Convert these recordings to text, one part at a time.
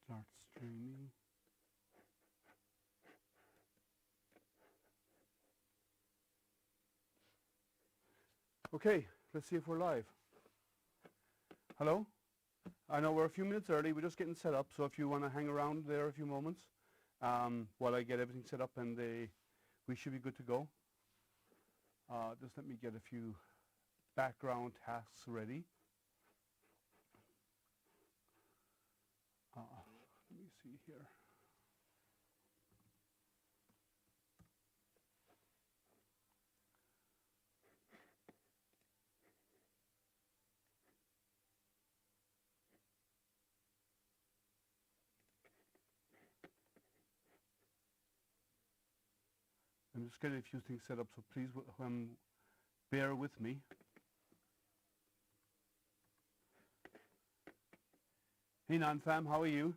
Start streaming. Okay, let's see if we're live. Hello? I know we're a few minutes early. We're just getting set up, so if you want to hang around there a few moments while I get everything set up, and we should be good to go. Just let me get a few background tasks ready. Let me see here. I'm just getting a few things set up, so please bear with me. Hey non-fam, how are you?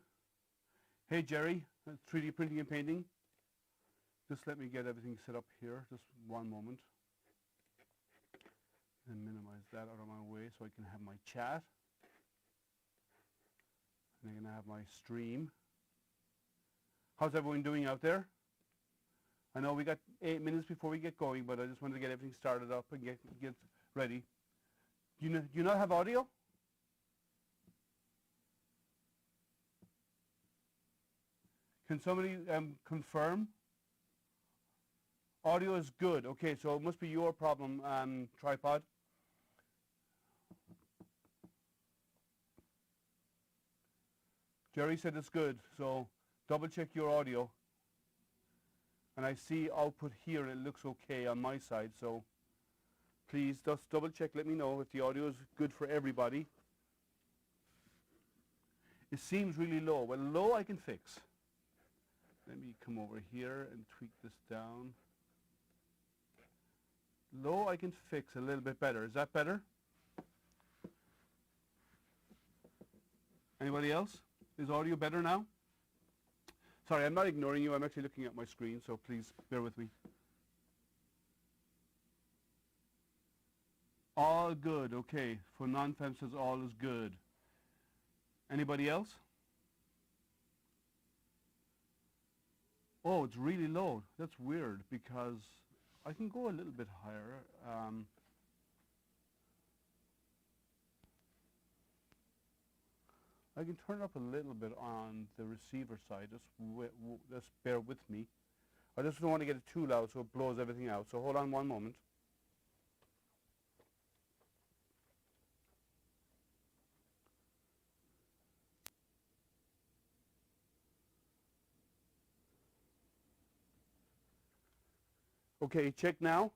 Hey Jerry, 3D printing and painting. Just let me get everything set up here, just one moment. And minimize that out of my way so I can have my chat. And I'm going to have my stream. How's everyone doing out there? I know we got 8 minutes before we get going, but I just wanted to get everything started up and get ready. Do you not have audio? Can somebody confirm? Audio is good. Okay, so it must be your problem, tripod. Jerry said it's good, so double check your audio. And I see output here and it looks okay on my side, so please just double check, let me know if the audio is good for everybody. It seems really low. Well, low I can fix. Let me come over here and tweak this down. Low I can fix a little bit better. Is that better? Anybody else? Is audio better now? Sorry, I'm not ignoring you. I'm actually looking at my screen, so please bear with me. All good. Okay. For non-fam says all is good. Anybody else? Oh, it's really low. That's weird because I can go a little bit higher. I can turn it up a little bit on the receiver side. Just bear with me. I just don't want to get it too loud so it blows everything out. So hold on one moment. Okay, check now.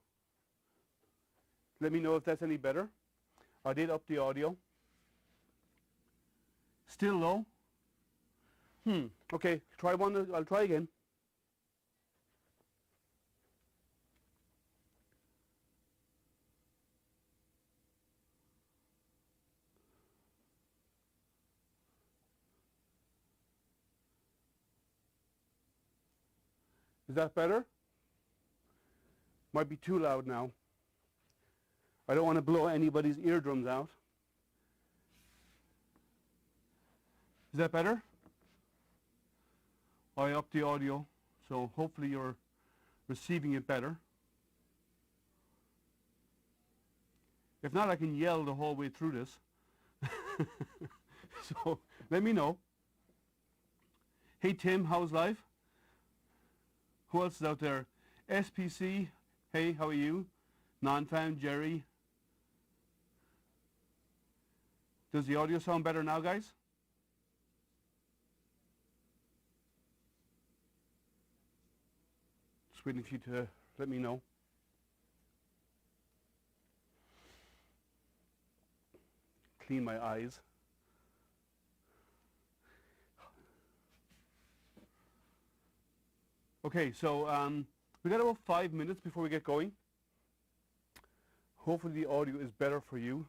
Let me know if that's any better. I did up the audio. Still low? Okay, try one. I'll try again. Is that better? Might be too loud now. I don't want to blow anybody's eardrums out. Is that better? I upped the audio, so hopefully you're receiving it better. If not, I can yell the whole way through this. So let me know. Hey Tim, how's life? Who else is out there? SPC, hey, how are you? Non-fam, Jerry. Does the audio sound better now, guys? Just waiting for you to let me know. Clean my eyes. Okay, so we got about 5 minutes before we get going. Hopefully the audio is better for you.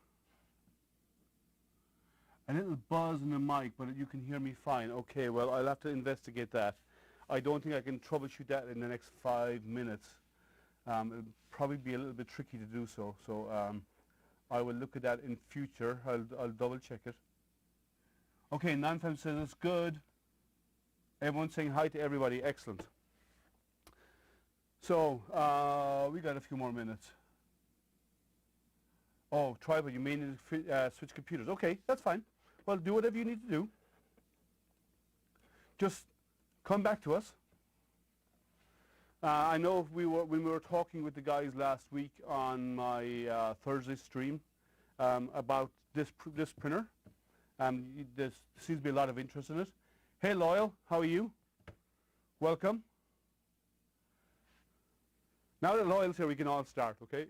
A little buzz in the mic, but you can hear me fine. Okay, well, I'll have to investigate that. I don't think I can troubleshoot that in the next 5 minutes. It'll probably be a little bit tricky to do so. So I will look at that in future. I'll double check it. Okay, non-fam says it's good. Everyone's saying hi to everybody. Excellent. So, we got a few more minutes. Oh, tripod, you may need to switch computers. Okay, that's fine. Well, do whatever you need to do. Just come back to us. I know when we were talking with the guys last week on my Thursday stream about this printer. There seems to be a lot of interest in it. Hey, Loyal, how are you? Welcome. Now that Loyal's here, we can all start, okay?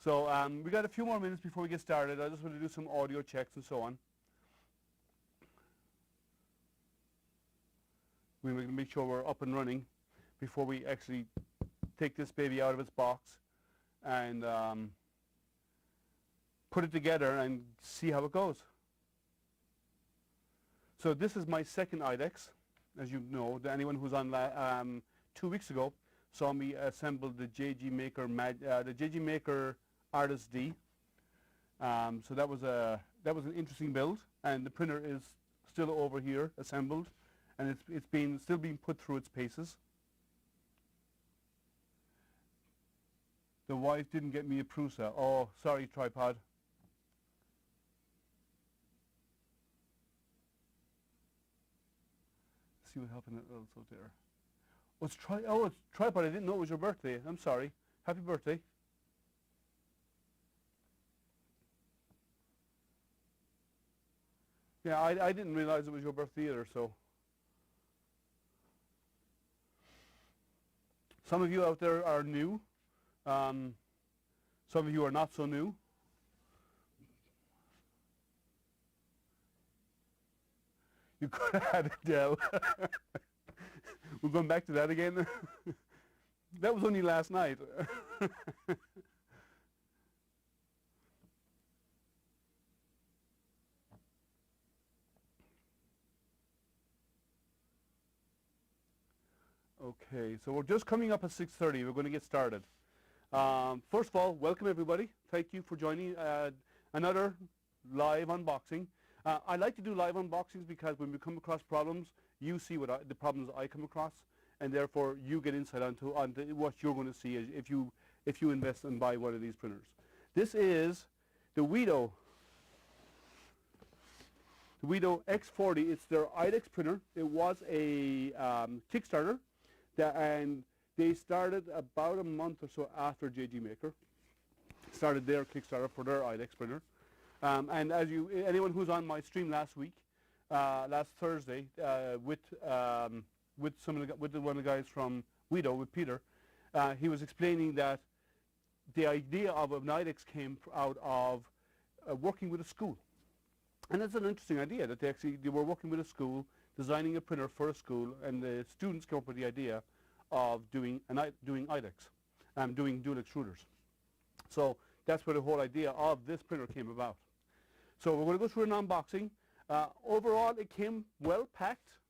So we got a few more minutes before we get started. I just want to do some audio checks and so on. We will make sure we're up and running before we actually take this baby out of its box and put it together and see how it goes. So this is my second IDEX. As you know, anyone who's on 2 weeks ago saw me assemble the JG Maker Artist D. So that was an interesting build, and the printer is still over here assembled, and it's still being put through its paces. The wife didn't get me a Prusa. Oh, sorry, tripod. See what happened else out there. Oh, it's tripod. I didn't know it was your birthday. I'm sorry. Happy birthday. Yeah, I didn't realize it was your birthday either, so. Some of you out there are new. Some of you are not so new. You could have had a Dell. We're going back to that again. That was only last night. Okay, so we're just coming up at 6:30. We're going to get started. First of all, welcome everybody. Thank you for joining another live unboxing. I like to do live unboxings because when we come across problems, you see the problems I come across, and therefore you get insight onto what you're going to see if you invest and buy one of these printers. This is the Weedo X40. It's their IDEX printer. It was a Kickstarter, and they started about a month or so after JG Maker started their Kickstarter for their IDEX printer. And as anyone who's on my stream last week, last Thursday, with one of the guys from Weedo, with Peter, he was explaining that the idea of an IDEX came out of working with a school. And that's an interesting idea, that they were working with a school, designing a printer for a school, and the students came up with the idea of doing IDEX, doing dual extruders. So that's where the whole idea of this printer came about. So we're going to go through an unboxing. Overall, it came well packed.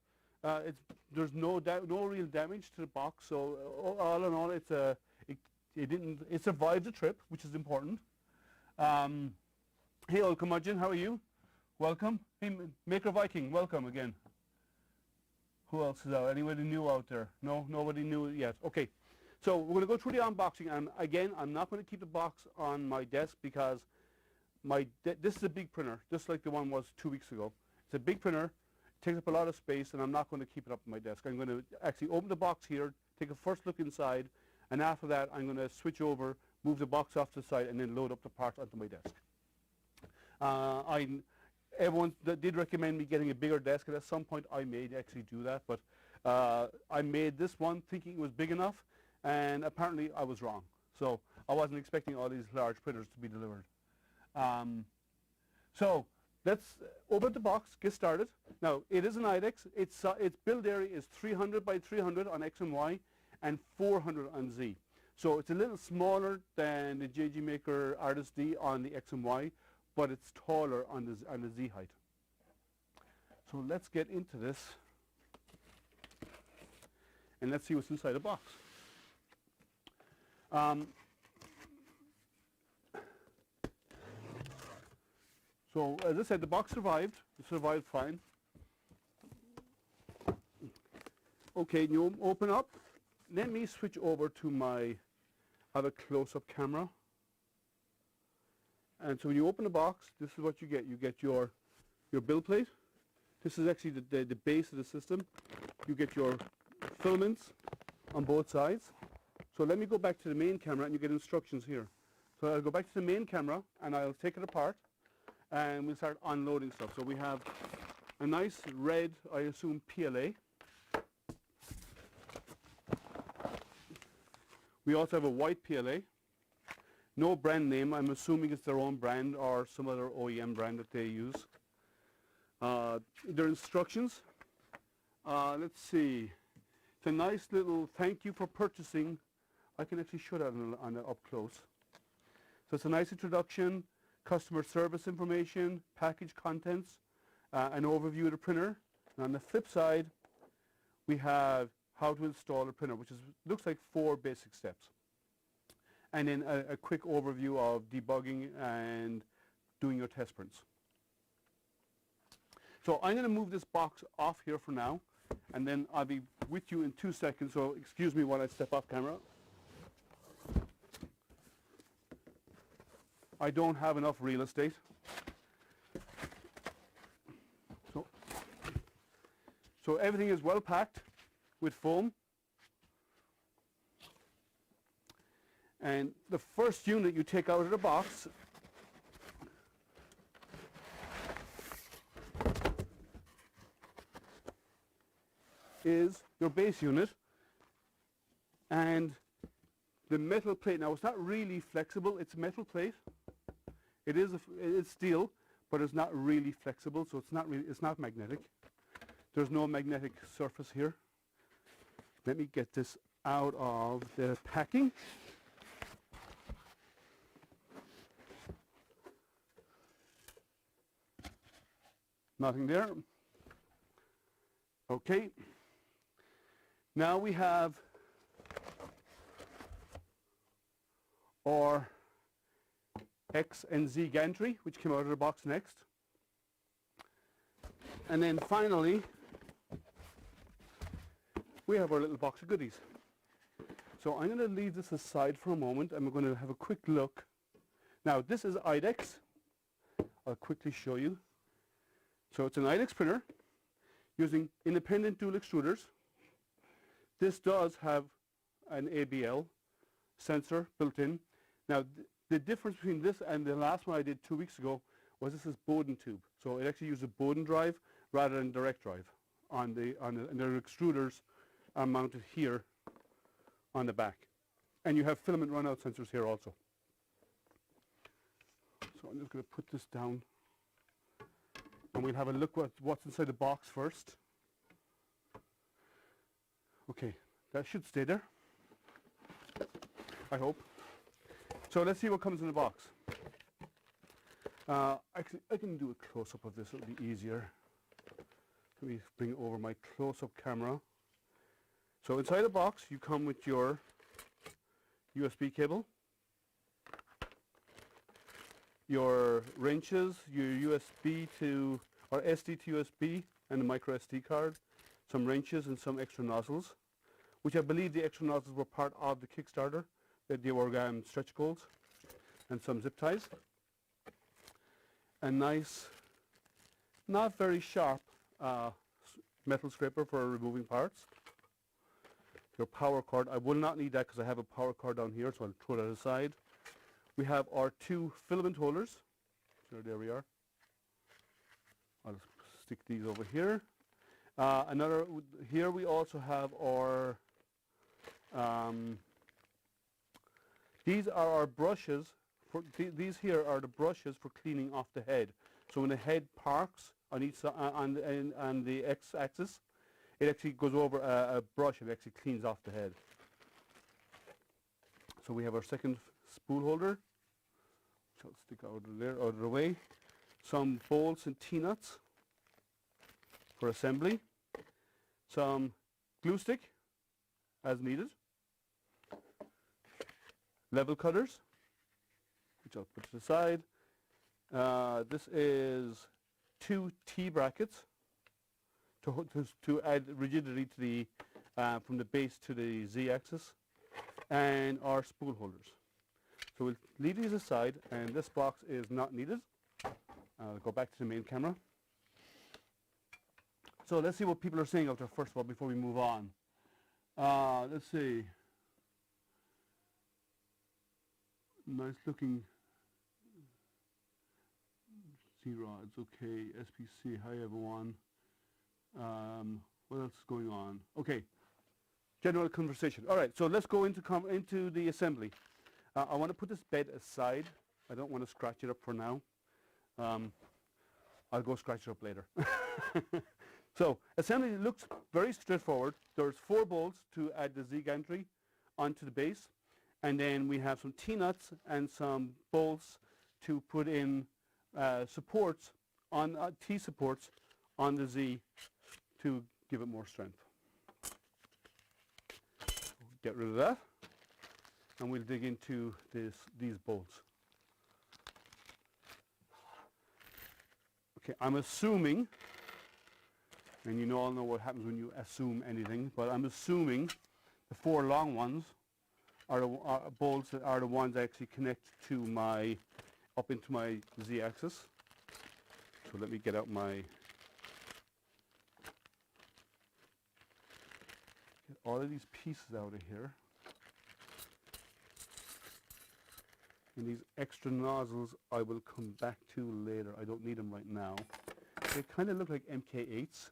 There's no real damage to the box. So all in all, it survived the trip, which is important. Hey, old curmudgeon, how are you? Welcome. Hey, Maker Viking, welcome again. Who else is out? Anybody new out there? No, nobody new yet. Okay. So we're going to go through the unboxing, and again, I'm not going to keep the box on my desk because this is a big printer, just like the one was 2 weeks ago. It's a big printer, it takes up a lot of space, and I'm not going to keep it up on my desk. I'm going to actually open the box here, take a first look inside, and after that, I'm going to switch over, move the box off to the side, and then load up the parts onto my desk. Everyone did recommend me getting a bigger desk, and at some point I may actually do that, but I made this one thinking it was big enough, and apparently I was wrong. So I wasn't expecting all these large printers to be delivered. So let's open the box, get started. Now, it is an IDEX. Its build area is 300 by 300 on X and Y and 400 on Z. So it's a little smaller than the JG Maker Artist D on the X and Y, but it's taller on the Z height. So let's get into this, and let's see what's inside the box. So as I said, the box survived. It survived fine. Okay, you open up. Let me switch over to my other close-up camera. And so when you open the box, this is what you get. You get your build plate. This is actually the base of the system. You get your filaments on both sides. So let me go back to the main camera and you get instructions here. So I'll go back to the main camera and I'll take it apart and we'll start unloading stuff. So we have a nice red, I assume, PLA. We also have a white PLA. No brand name. I'm assuming it's their own brand or some other OEM brand that they use. Their instructions. Let's see. It's a nice little thank you for purchasing. I can actually show that on up close. So it's a nice introduction, customer service information, package contents, an overview of the printer. And on the flip side, we have how to install the printer, which looks like 4 basic steps. And then a quick overview of debugging and doing your test prints. So I'm going to move this box off here for now, and then I'll be with you in 2 seconds, so excuse me while I step off camera. I don't have enough real estate. So everything is well packed with foam. And the first unit you take out of the box is your base unit and the metal plate. Now it's not really flexible, it's metal plate. It's steel, but it's not really flexible, so it's not magnetic. There's no magnetic surface here. Let me get this out of the packing. Nothing there. Okay. Now we have our X and Z gantry, which came out of the box next. And then finally, we have our little box of goodies. So I'm going to leave this aside for a moment and we're going to have a quick look. Now this is IDEX. I'll quickly show you. So it's an IDEX printer using independent dual extruders. This does have an ABL sensor built in. Now the difference between this and the last one I did 2 weeks ago was this is Bowden tube. So it actually uses a Bowden drive rather than direct drive and their extruders are mounted here on the back. And you have filament runout sensors here also. So I'm just going to put this down and we'll have a look at what's inside the box first. Okay, that should stay there, I hope. So let's see what comes in the box. Actually, I can do a close-up of this, it'll be easier. Let me bring it over my close-up camera. So inside the box, you come with your USB cable, your wrenches, your USB to, or SD to USB, and a micro SD card, some wrenches and some extra nozzles, which I believe the extra nozzles were part of the Kickstarter. They were stretch goals, and some zip ties. A nice, not very sharp metal scraper for removing parts. Your power cord, I will not need that because I have a power cord down here, so I'll throw that aside. We have our 2 filament holders. So there we are. I'll stick these over here. Here we also have our, these are our brushes. These here are the brushes for cleaning off the head. So when the head parks on each on the x-axis, it actually goes over a brush and actually cleans off the head. So we have our second spool holder, which I'll stick out of the way. Some bolts and T-nuts for assembly. Some glue stick as needed. Level cutters, which I'll put to the side. This is 2 T brackets to add rigidity to from the base to the Z-axis, and our spool holders. So we'll leave these aside, and this box is not needed. I'll go back to the main camera. So let's see what people are saying out there first of all before we move on. Let's see. Nice looking C-rods, okay, SPC, hi everyone. What else is going on? Okay, general conversation. All right, so let's go into the assembly. I want to put this bed aside. I don't want to scratch it up for now. I'll go scratch it up later. So assembly looks very straightforward. There's 4 bolts to add the Z gantry onto the base, and then we have some T-nuts and some bolts to put in supports on T-supports on the Z to give it more strength. Get rid of that, and we'll dig into these bolts. Okay, I'm assuming, and you all know what happens when you assume anything, but I'm assuming the 4 long ones are the bolts that are the ones that actually connect to up into my Z-axis. So let me get out get all of these pieces out of here. And these extra nozzles I will come back to later. I don't need them right now. They kind of look like MK8s.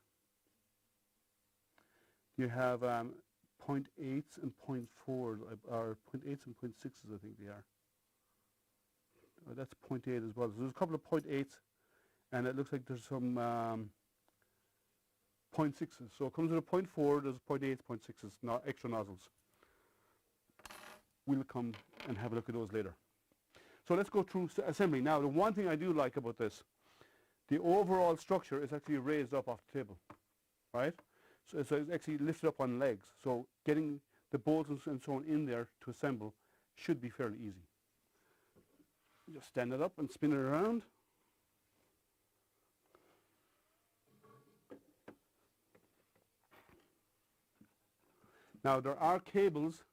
You have 0.8s and 0.4s, or 0.8s and 0.6s I think they are. Oh, that's 0.8 as well. So there's a couple of 0.8s, and it looks like there's some 0.6s. So it comes with a 0.4, there's 0.8s, 0.6s, not extra nozzles. We'll come and have a look at those later. So let's go through assembly. Now, the one thing I do like about this, the overall structure is actually raised up off the table, right? So it's actually lifted up on legs. So getting the bolts and so on in there to assemble should be fairly easy. Just stand it up and spin it around. Now there are cables.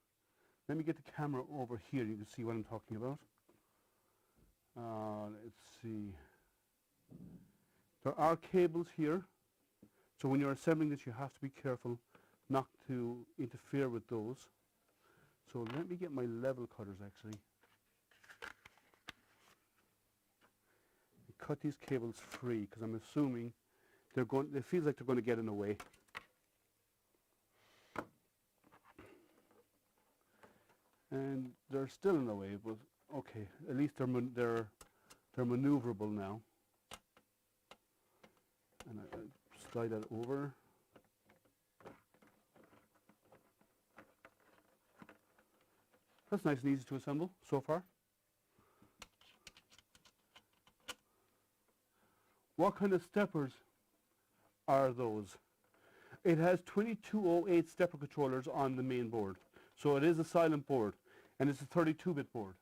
Let me get the camera over here. You can see what I'm talking about. Let's see. There are cables here. So when you're assembling this, you have to be careful not to interfere with those. So let me get my level cutters actually. Cut these cables free because I'm assuming it feels like they're going to get in the way. And they're still in the way, but okay, at least they're maneuverable now. And I slide that over. That's nice and easy to assemble so far. What kind of steppers are those? It has 2208 stepper controllers on the main board. So it is a silent board, and it's a 32-bit board.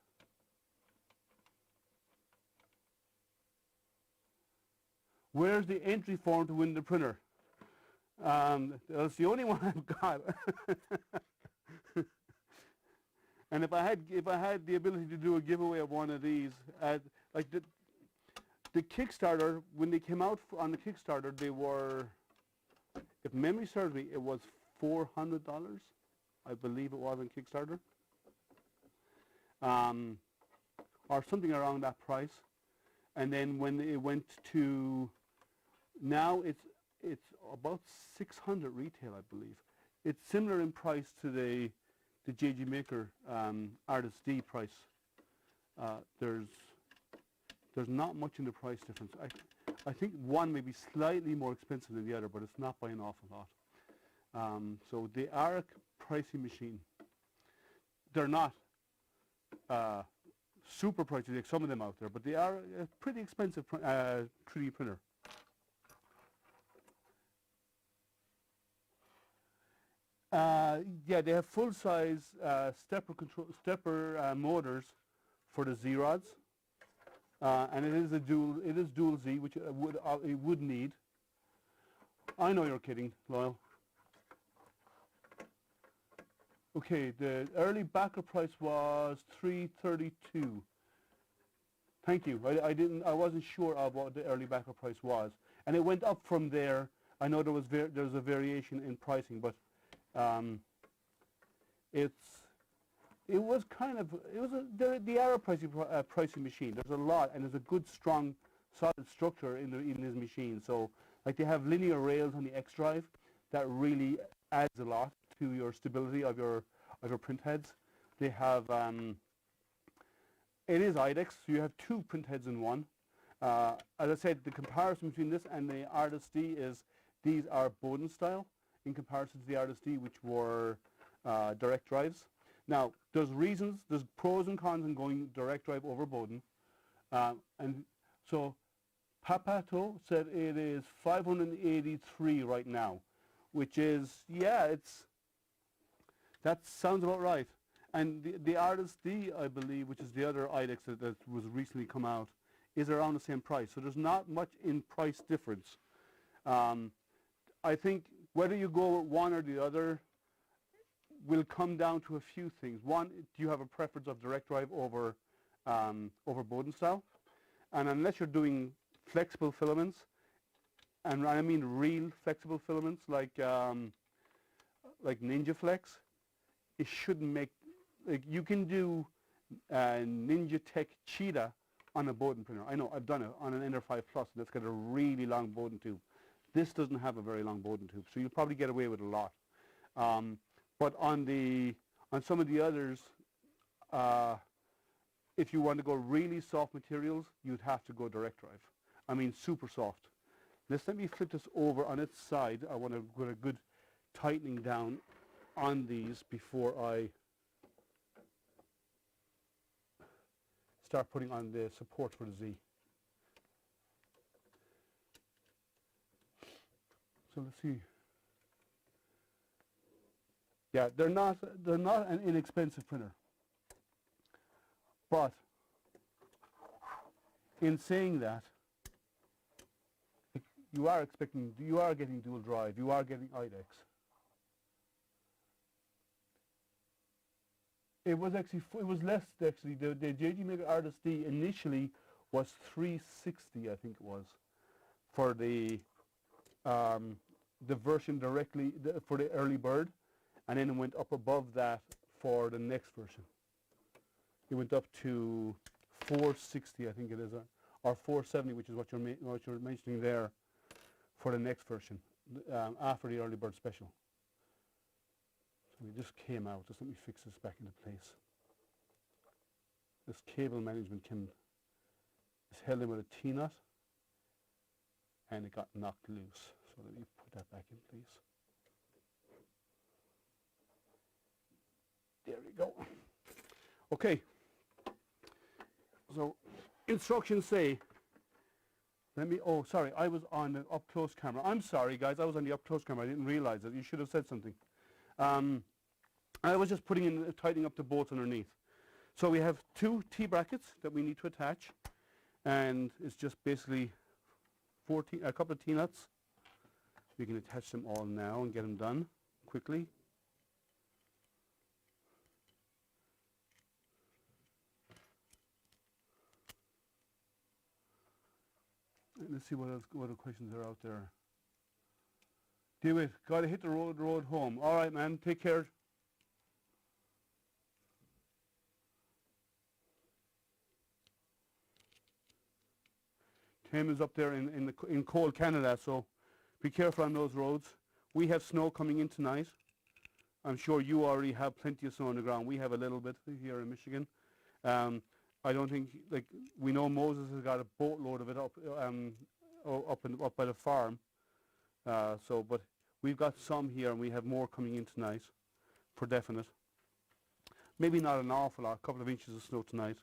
Where's the entry form to win the printer? That's the only one I've got. And if I had the ability to do a giveaway of one of these, like the Kickstarter, when they came out on the Kickstarter, they were, if memory serves me, it was $400. I believe it was on Kickstarter, or something around that price. And then when it went to, now it's about 600 retail, I believe. It's similar in price to the JG Maker Artist D price. There's not much in the price difference. I think one may be slightly more expensive than the other, but it's not by an awful lot. So they are a pricey machine. They're not super pricey like some of them out there, but they are a pretty expensive 3D printer. Yeah, they have full-size stepper motors for the Z rods, and it is dual Z, which it would need. I know you're kidding, Loyal. Okay, the early backer price was $332. Thank you. I wasn't sure of what the early backer price was, and it went up from there. I know there's a variation in pricing, but it was the Arrow pricing machine. There's a lot, and there's a good, strong, solid structure in this machine. So, like, they have linear rails on the X drive that really adds a lot to your stability of your print heads. They have it is IDEX, so you have two print heads in one. As I said, the comparison between this and the Artist D is these are Bowden style in comparison to the Artist D, which were direct drives. Now, there's pros and cons in going direct drive over Bowden. And so Papato said it is 583 right now, which is, that sounds about right. And the Artist D, I believe, which is the other IDEX that was recently come out, is around the same price. So there's not much in price difference. I think whether you go with one or the other will come down to a few things. One, do you have a preference of direct drive over Bowden style? And unless you're doing flexible filaments, and I mean real flexible filaments like Ninja Flex, it shouldn't make, like, you can do Ninja Tech Cheetah on a Bowden printer. I know, I've done it on an Ender 5 Plus, and it's got a really long Bowden tube. This doesn't have a very long Bowden tube, so you'll probably get away with a lot. But on some of the others, if you want to go really soft materials, you'd have to go direct drive. I mean, super soft. Let me flip this over on its side. I want to get a good tightening down on these before I start putting on the support for the Z. So let's see. Yeah, they're not an inexpensive printer. But in saying that, you are getting dual drive, you are getting IDEX. It was less actually. The JG Maker Artist D initially was $360, I think it was, for the version directly for the early bird, and then it went up above that for the next version. It went up to $460, I think it is, or $470, which is what you're mentioning there, for the next version after the early bird special. So it just came out. Just let me fix this back into place. This cable management is held in with a T-nut, and it got knocked loose. So let me put that back in place. There we go. Okay. So instructions say, oh sorry, I was on the up close camera. I'm sorry guys, I was on the up close camera. I didn't realize it. You should have said something. I was just tightening up the bolts underneath. So we have two T-brackets that we need to attach, and it's just basically a couple of T-nuts. We can attach them all now and get them done quickly. Let's see what other questions are out there. Dewitt, gotta hit the road home. All right, man, take care. Tim is up there in cold Canada, so be careful on those roads. We have snow coming in tonight. I'm sure you already have plenty of snow on the ground. We have a little bit here in Michigan. I don't think, like, we know Moses has got a boatload of it up by the farm. But we've got some here, and we have more coming in tonight, for definite. Maybe not an awful lot, a couple of inches of snow tonight.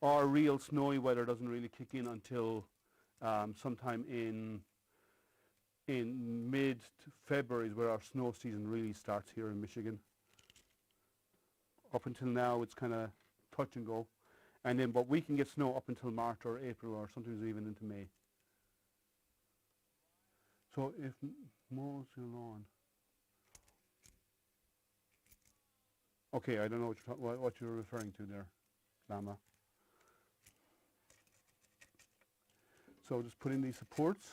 Our real snowy weather doesn't really kick in until sometime in mid-February is where our snow season really starts here in Michigan. Up until now, it's kind of touch and go. But we can get snow up until March or April, or sometimes even into May. So if mows your lawn, Okay, I don't know what you're referring to there, Llama. So just put in these supports.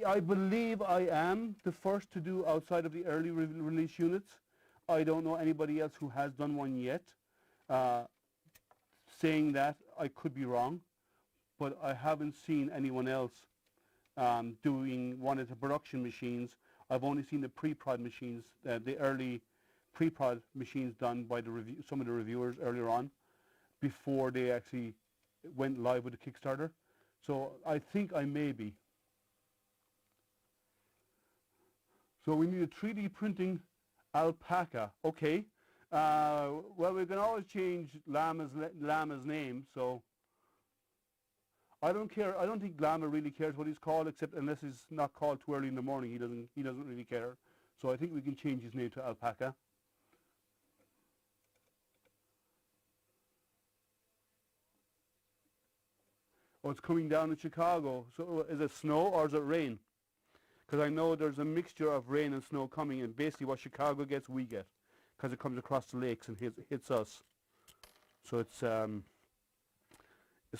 I believe I am the first to do outside of the early release units. I don't know anybody else who has done one yet. Saying that, I could be wrong, but I haven't seen anyone else doing one of the production machines. I've only seen the pre-prod machines, the early pre-prod machines done by some of the reviewers earlier on, before they actually went live with the Kickstarter. So I think I may be. So we need a 3D printing alpaca. Okay. Well, we can always change Llama's name. So I don't care. I don't think Llama really cares what he's called, except unless he's not called too early in the morning. He doesn't really care. So I think we can change his name to alpaca. Oh, it's coming down in Chicago. So is it snow or is it rain? Because I know there's a mixture of rain and snow coming, and basically what Chicago gets, we get, because it comes across the lakes and hits us. So it's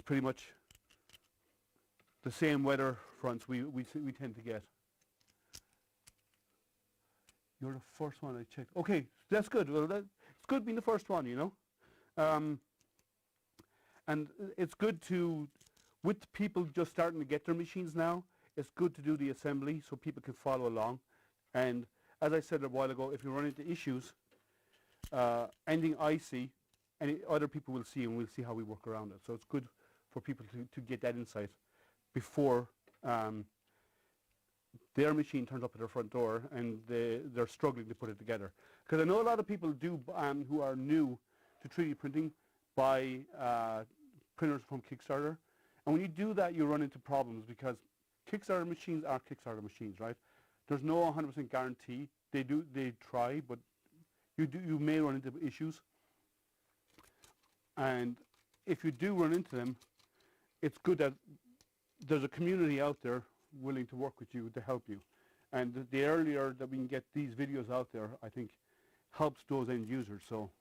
pretty much the same weather fronts we tend to get. You're the first one I checked. Okay, that's good. Well, it's good being the first one, you know. And it's good to, with people just starting to get their machines now, it's good to do the assembly so people can follow along. And as I said a while ago, if you run into issues, anything I see, other people will see, and we'll see how we work around it. So it's good for people to get that insight before their machine turns up at their front door and they're struggling to put it together. Because I know a lot of people do who are new to 3D printing buy printers from Kickstarter. And when you do that, you run into problems because Kickstarter machines are Kickstarter machines, right? There's no 100% guarantee. They try, but you may run into issues. And if you do run into them, it's good that there's a community out there willing to work with you to help you. And the earlier that we can get these videos out there, I think helps those end users. So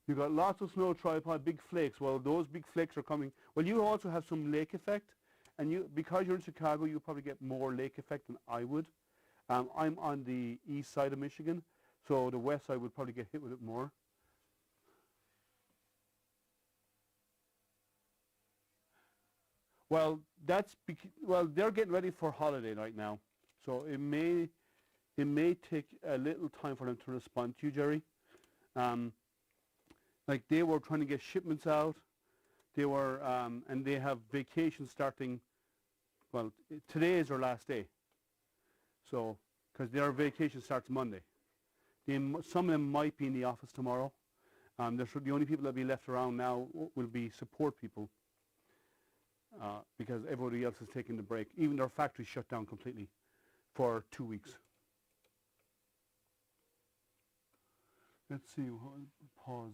you got lots of snow tripod, big flakes. Well, those big flakes are coming. Well, you also have some lake effect, and because you're in Chicago, you probably get more lake effect than I would. I'm on the east side of Michigan, so the west side would probably get hit with it more. Well, they're getting ready for holiday right now, so it may take a little time for them to respond to you, Jerry. Like they were trying to get shipments out. They were, and they have vacations starting. Well, today is their last day. So, because their vacation starts Monday. Some of them might be in the office tomorrow. The only people that will be left around now will be support people. Because everybody else is taking the break. Even their factory shut down completely for 2 weeks. Let's see, pause.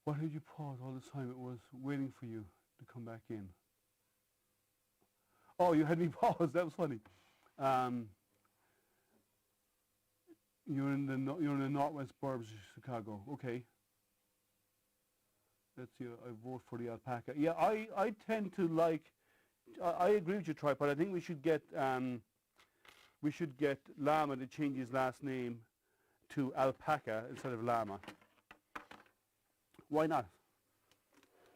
Why did you pause all this time? It was waiting for you to come back in. Oh, you had me pause. That was funny. You're in the northwest burbs of Chicago. Okay. Let's see. I vote for the alpaca. Yeah, I tend to like. I agree with you, Tripod. I think we should get Llama to change his last name to alpaca instead of Llama. Why not?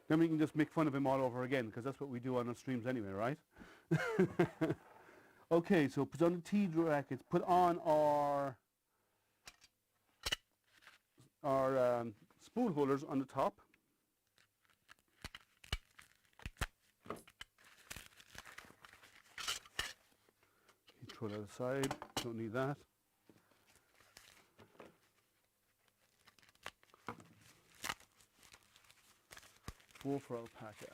Then we can just make fun of him all over again, because that's what we do on our streams anyway, right? Okay, so put on the T-brackets, put on our spool holders on the top. Throw that aside, don't need that. Go for alpaca.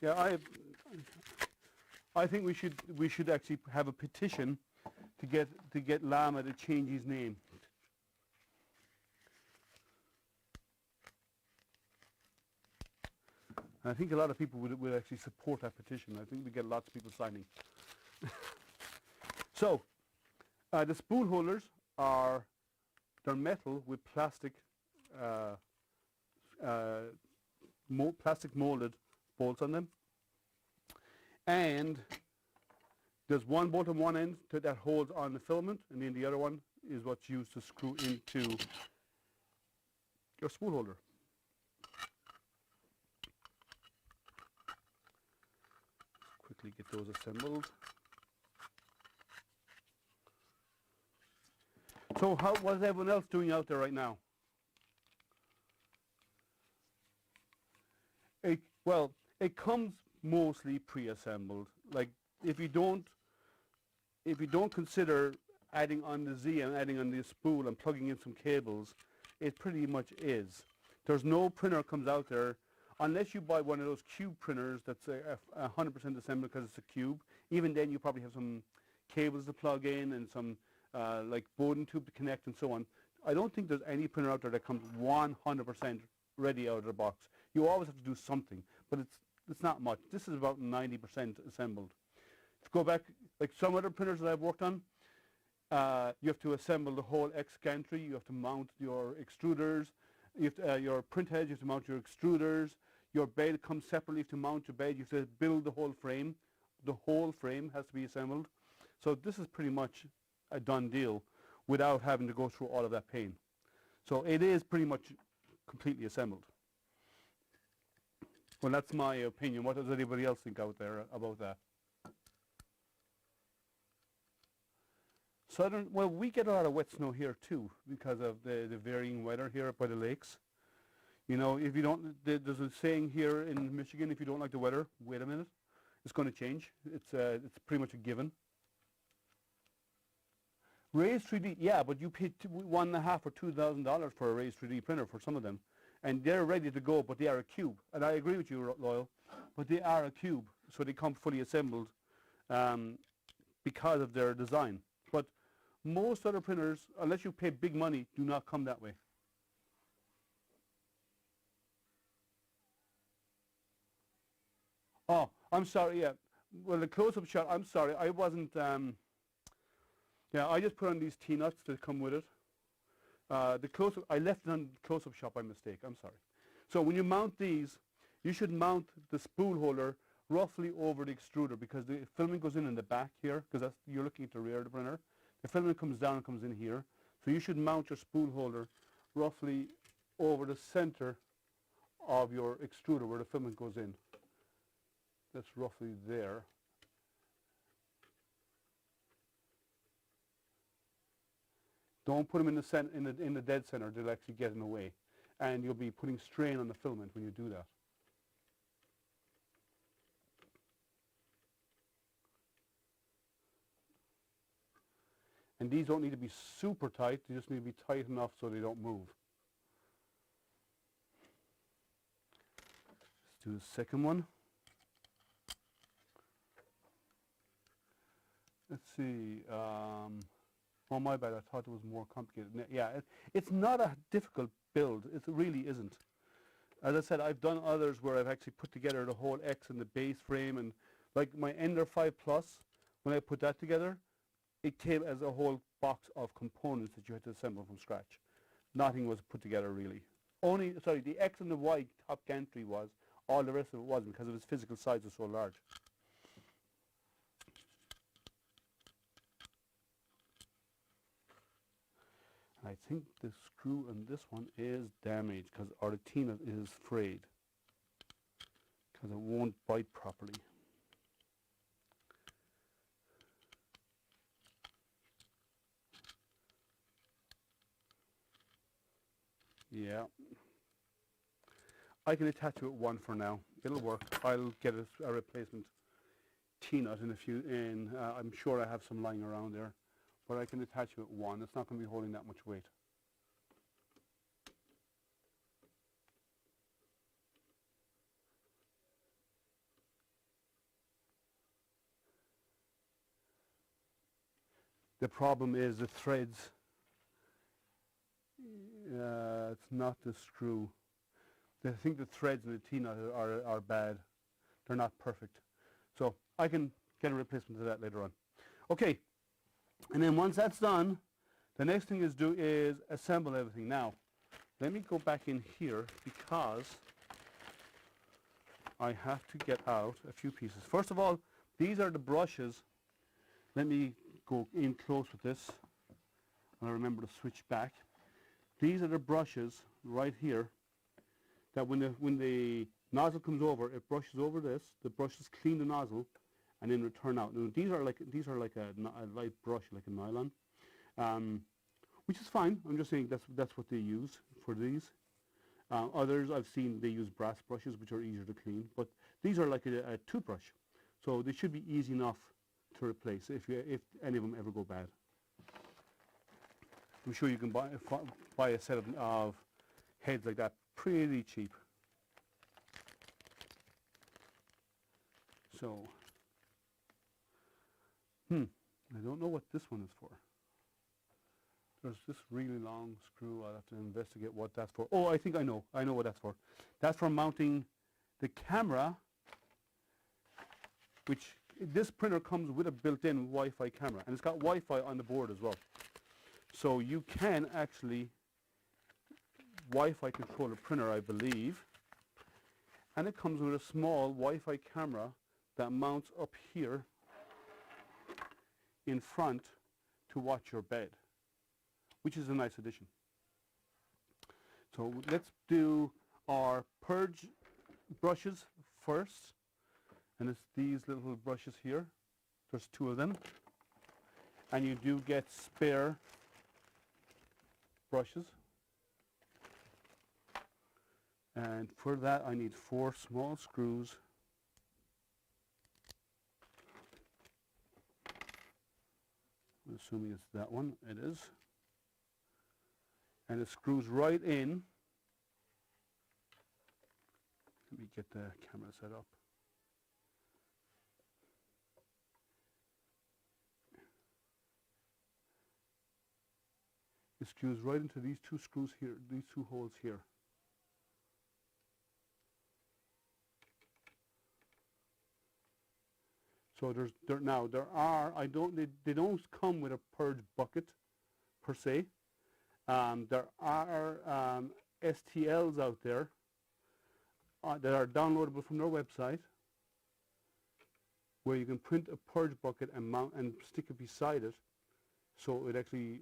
Yeah, I think we should actually have a petition to get Llama to change his name. And I think a lot of people would actually support that petition. I think we get lots of people signing. So, the spool holders they're metal with plastic plastic molded bolts on them, and there's one bolt on one end that holds on the filament, and then the other one is what's used to screw into your spool holder. Quickly get those assembled. So what is everyone else doing out there right now? It comes mostly pre-assembled. Like if you don't consider adding on the Z and adding on the spool and plugging in some cables, it pretty much is. There's no printer comes out there unless you buy one of those cube printers that's 100% assembled because it's a cube. Even then you probably have some cables to plug in and some like Bowden tube to connect and so on. I don't think there's any printer out there that comes 100% ready out of the box. You always have to do something, but it's not much. This is about 90% assembled. To go back, like some other printers that I've worked on, you have to assemble the whole X gantry. You have to mount your extruders. You have to, your print heads. You have to mount your extruders. Your bed comes separately. You have to mount your bed. You have to build the whole frame. The whole frame has to be assembled. So this is pretty much a done deal without having to go through all of that pain. So it is pretty much completely assembled. Well, that's my opinion. What does anybody else think out there about that? Well, we get a lot of wet snow here too because of the varying weather here by the lakes. You know, if you don't, there's a saying here in Michigan, if you don't like the weather, wait a minute, it's going to change. It's pretty much a given. Raised 3D, yeah, but you pay $1,500 or $2,000 for a raised 3D printer for some of them, and they're ready to go, but they are a cube. And I agree with you, Loyal, but they are a cube, so they come fully assembled because of their design. But most other printers, unless you pay big money, do not come that way. Oh, I'm sorry, yeah. Well, the close-up shot, I'm sorry, I wasn't, yeah, I just put on these T-nuts to come with it. The close-up, I left it on close-up shot by mistake, I'm sorry. So when you mount these, you should mount the spool holder roughly over the extruder because the filament goes in the back here, because you're looking at the rear of the printer. The filament comes down and comes in here. So you should mount your spool holder roughly over the center of your extruder where the filament goes in. That's roughly there. Don't put them in the in the dead center. They'll actually get in the way, and you'll be putting strain on the filament when you do that. And these don't need to be super tight. They just need to be tight enough so they don't move. Let's do the second one. Let's see. Oh, my bad. I thought it was more complicated. Yeah, it's not a difficult build. It really isn't. As I said, I've done others where I've actually put together the whole X and the base frame, and like my Ender 5 Plus, when I put that together, it came as a whole box of components that you had to assemble from scratch. Nothing was put together really. Sorry, the X and the Y top gantry was. All the rest of it wasn't because of its physical size was so large. I think the screw on this one is damaged because the T-nut is frayed because it won't bite properly. Yeah. I can attach it with one for now. It'll work. I'll get a replacement T-nut in a few, I'm sure I have some lying around there. But I can attach it with one. It's not going to be holding that much weight. The problem is the threads. It's not the screw. I think the threads in the T-nut are bad. They're not perfect. So I can get a replacement of that later on. Okay, and then once that's done, the next thing is assemble everything. Now, let me go back in here because I have to get out a few pieces. First of all, these are the brushes. Let me go in close with this, and I remember to switch back. These are the brushes right here that when the nozzle comes over, it brushes over this. The brushes clean the nozzle, and then return out. Now, these are like a light brush, like a nylon, which is fine. I'm just saying that's what they use for these. Others I've seen they use brass brushes, which are easier to clean. But these are like a toothbrush, so they should be easy enough to replace if any of them ever go bad. I'm sure you can buy a set of heads like that pretty cheap. So, I don't know what this one is for. There's this really long screw. I'll have to investigate what that's for. Oh, I think I know. I know what that's for. That's for mounting the camera, which this printer comes with a built-in Wi-Fi camera, and it's got Wi-Fi on the board as well. So you can actually Wi-Fi control a printer, I believe, and it comes with a small Wi-Fi camera that mounts up here in front to watch your bed, which is a nice addition. So let's do our purge brushes first, and it's these little brushes here. There's 2 of them, and you do get spare brushes, and for that I need 4 small screws. I'm assuming it's that one. It is. And it screws right in. Let me get the camera set up. It screws right into these 2 screws here, these 2 holes here. So they don't come with a purge bucket per se. There are STLs out there that are downloadable from their website, where you can print a purge bucket and mount and stick it beside it, so it actually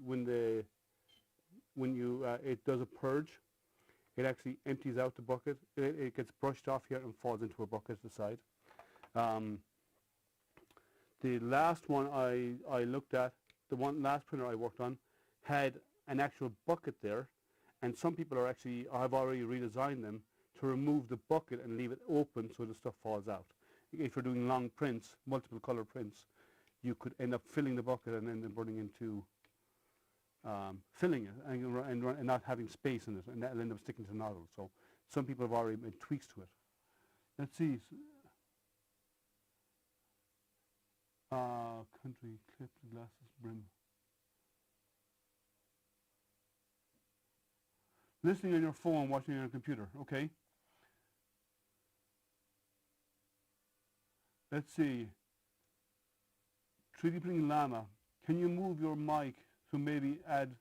it does a purge, it actually empties out the bucket. It gets brushed off here and falls into a bucket at the side. The last one I looked at, last printer I worked on, had an actual bucket there, and some people have already redesigned them to remove the bucket and leave it open so the stuff falls out. If you're doing long prints, multiple color prints, you could end up filling the bucket and then running into filling it and not having space in it, and that'll end up sticking to the nozzle. So some people have already made tweaks to it. Let's see. Country, clip, glasses, brim. Listening on your phone, watching on your computer. Okay. Let's see. 3D printing llama. Can you move your mic to maybe add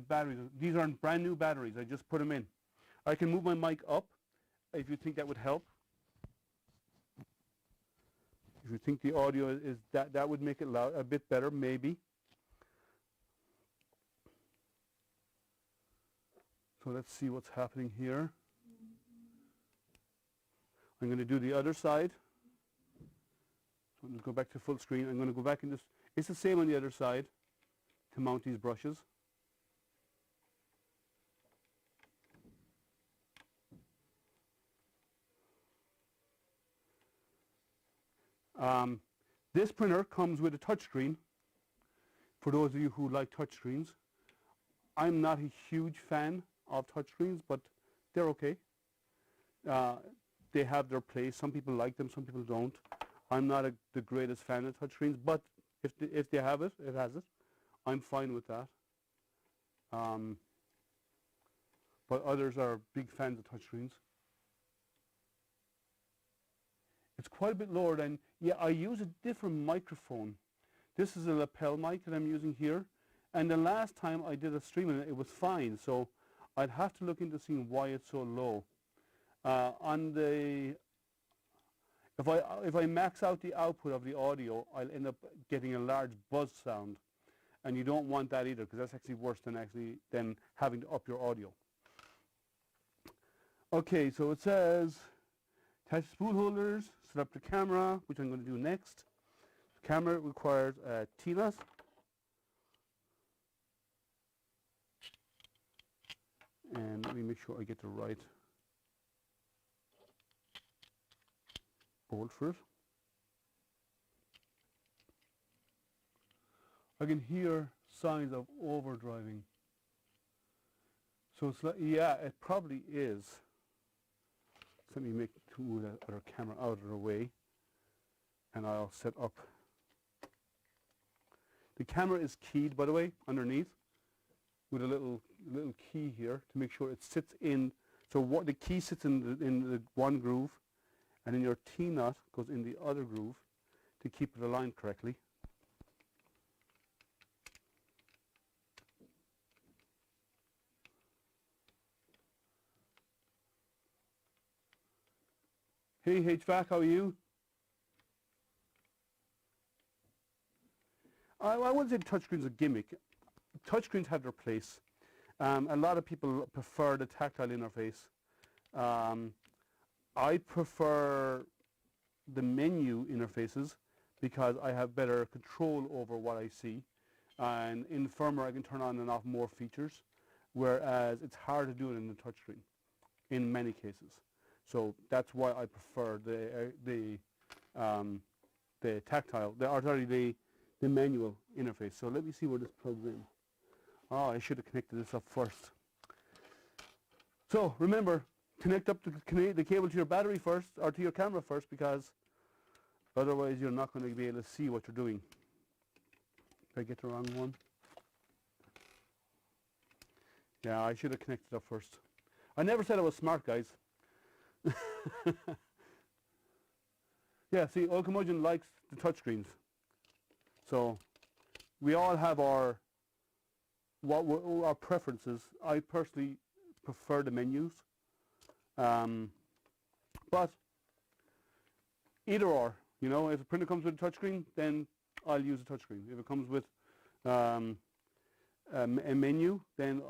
batteries? These aren't brand new batteries. I just put them in. I can move my mic up if you think that would help. If you think the audio is that would make it loud, a bit better, maybe. So let's see what's happening here. I'm going to do the other side. So I'm going to go back to full screen. I'm going to go back in this. It's the same on the other side to mount these brushes. This printer comes with a touchscreen, for those of you who like touchscreens. I'm not a huge fan of touchscreens, but they're okay. They have their place. Some people like them, some people don't. I'm not the greatest fan of touchscreens, but If they have it, it has it. I'm fine with that. But others are big fans of touchscreens. It's quite a bit lower than, yeah, I use a different microphone. This is a lapel mic that I'm using here. And the last time I did a stream on it, it was fine. So I'd have to look into seeing why it's so low. If I max out the output of the audio, I'll end up getting a large buzz sound. And you don't want that either, because that's actually worse than having to up your audio. Okay, so it says, attach spool holders, set up the camera, which I'm going to do next. The camera requires a T-nut. And let me make sure I get the right bolt for it. I can hear signs of overdriving. So it's like, yeah, it probably is. So let me move that other camera out of the way, and I'll set up. The camera is keyed, by the way, underneath, with a little key here to make sure it sits in. So what the key sits in the one groove, and then your T-nut goes in the other groove to keep it aligned correctly. Hey HVAC, how are you? I wouldn't say touchscreen's a gimmick. Touchscreens have their place. A lot of people prefer the tactile interface. I prefer the menu interfaces because I have better control over what I see. And in firmware I can turn on and off more features, whereas it's hard to do it in the touchscreen in many cases. So that's why I prefer the tactile, the manual interface. So let me see where this plugs in. Oh, I should have connected this up first. So remember, connect up the cable to your battery first, or to your camera first, because otherwise you're not going to be able to see what you're doing. Did I get the wrong one? Yeah, I should have connected up first. I never said I was smart, guys. Yeah, see, Oil Curmudgeon likes the touchscreens. So we all have our preferences. I personally prefer the menus, but either or. You know, if a printer comes with a touchscreen, then I'll use a touchscreen. If it comes with a menu, then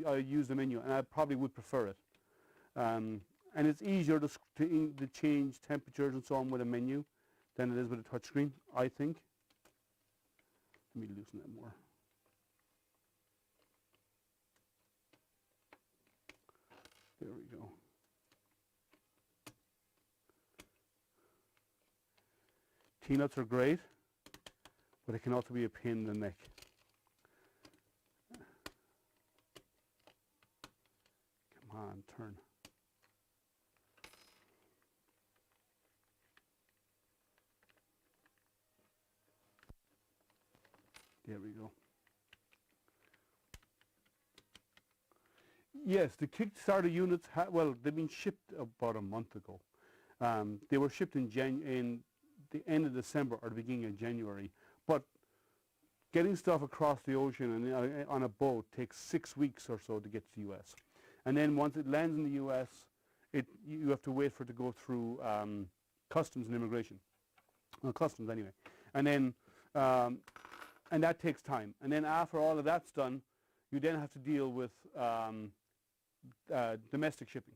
I use the menu, and I probably would prefer it. And it's easier to change temperatures and so on with a menu than it is with a touchscreen, I think. Let me loosen that more. There we go. T-nuts are great, but it can also be a pain in the neck. Come on, turn. There we go. Yes, the Kickstarter units, well, they've been shipped about a month ago. They were shipped in the end of December or the beginning of January. But getting stuff across the ocean and on a boat takes 6 weeks or so to get to the US. And then once it lands in the US, you have to wait for it to go through customs and immigration. Well, customs anyway. And then and that takes time. And then after all of that's done, you then have to deal with domestic shipping.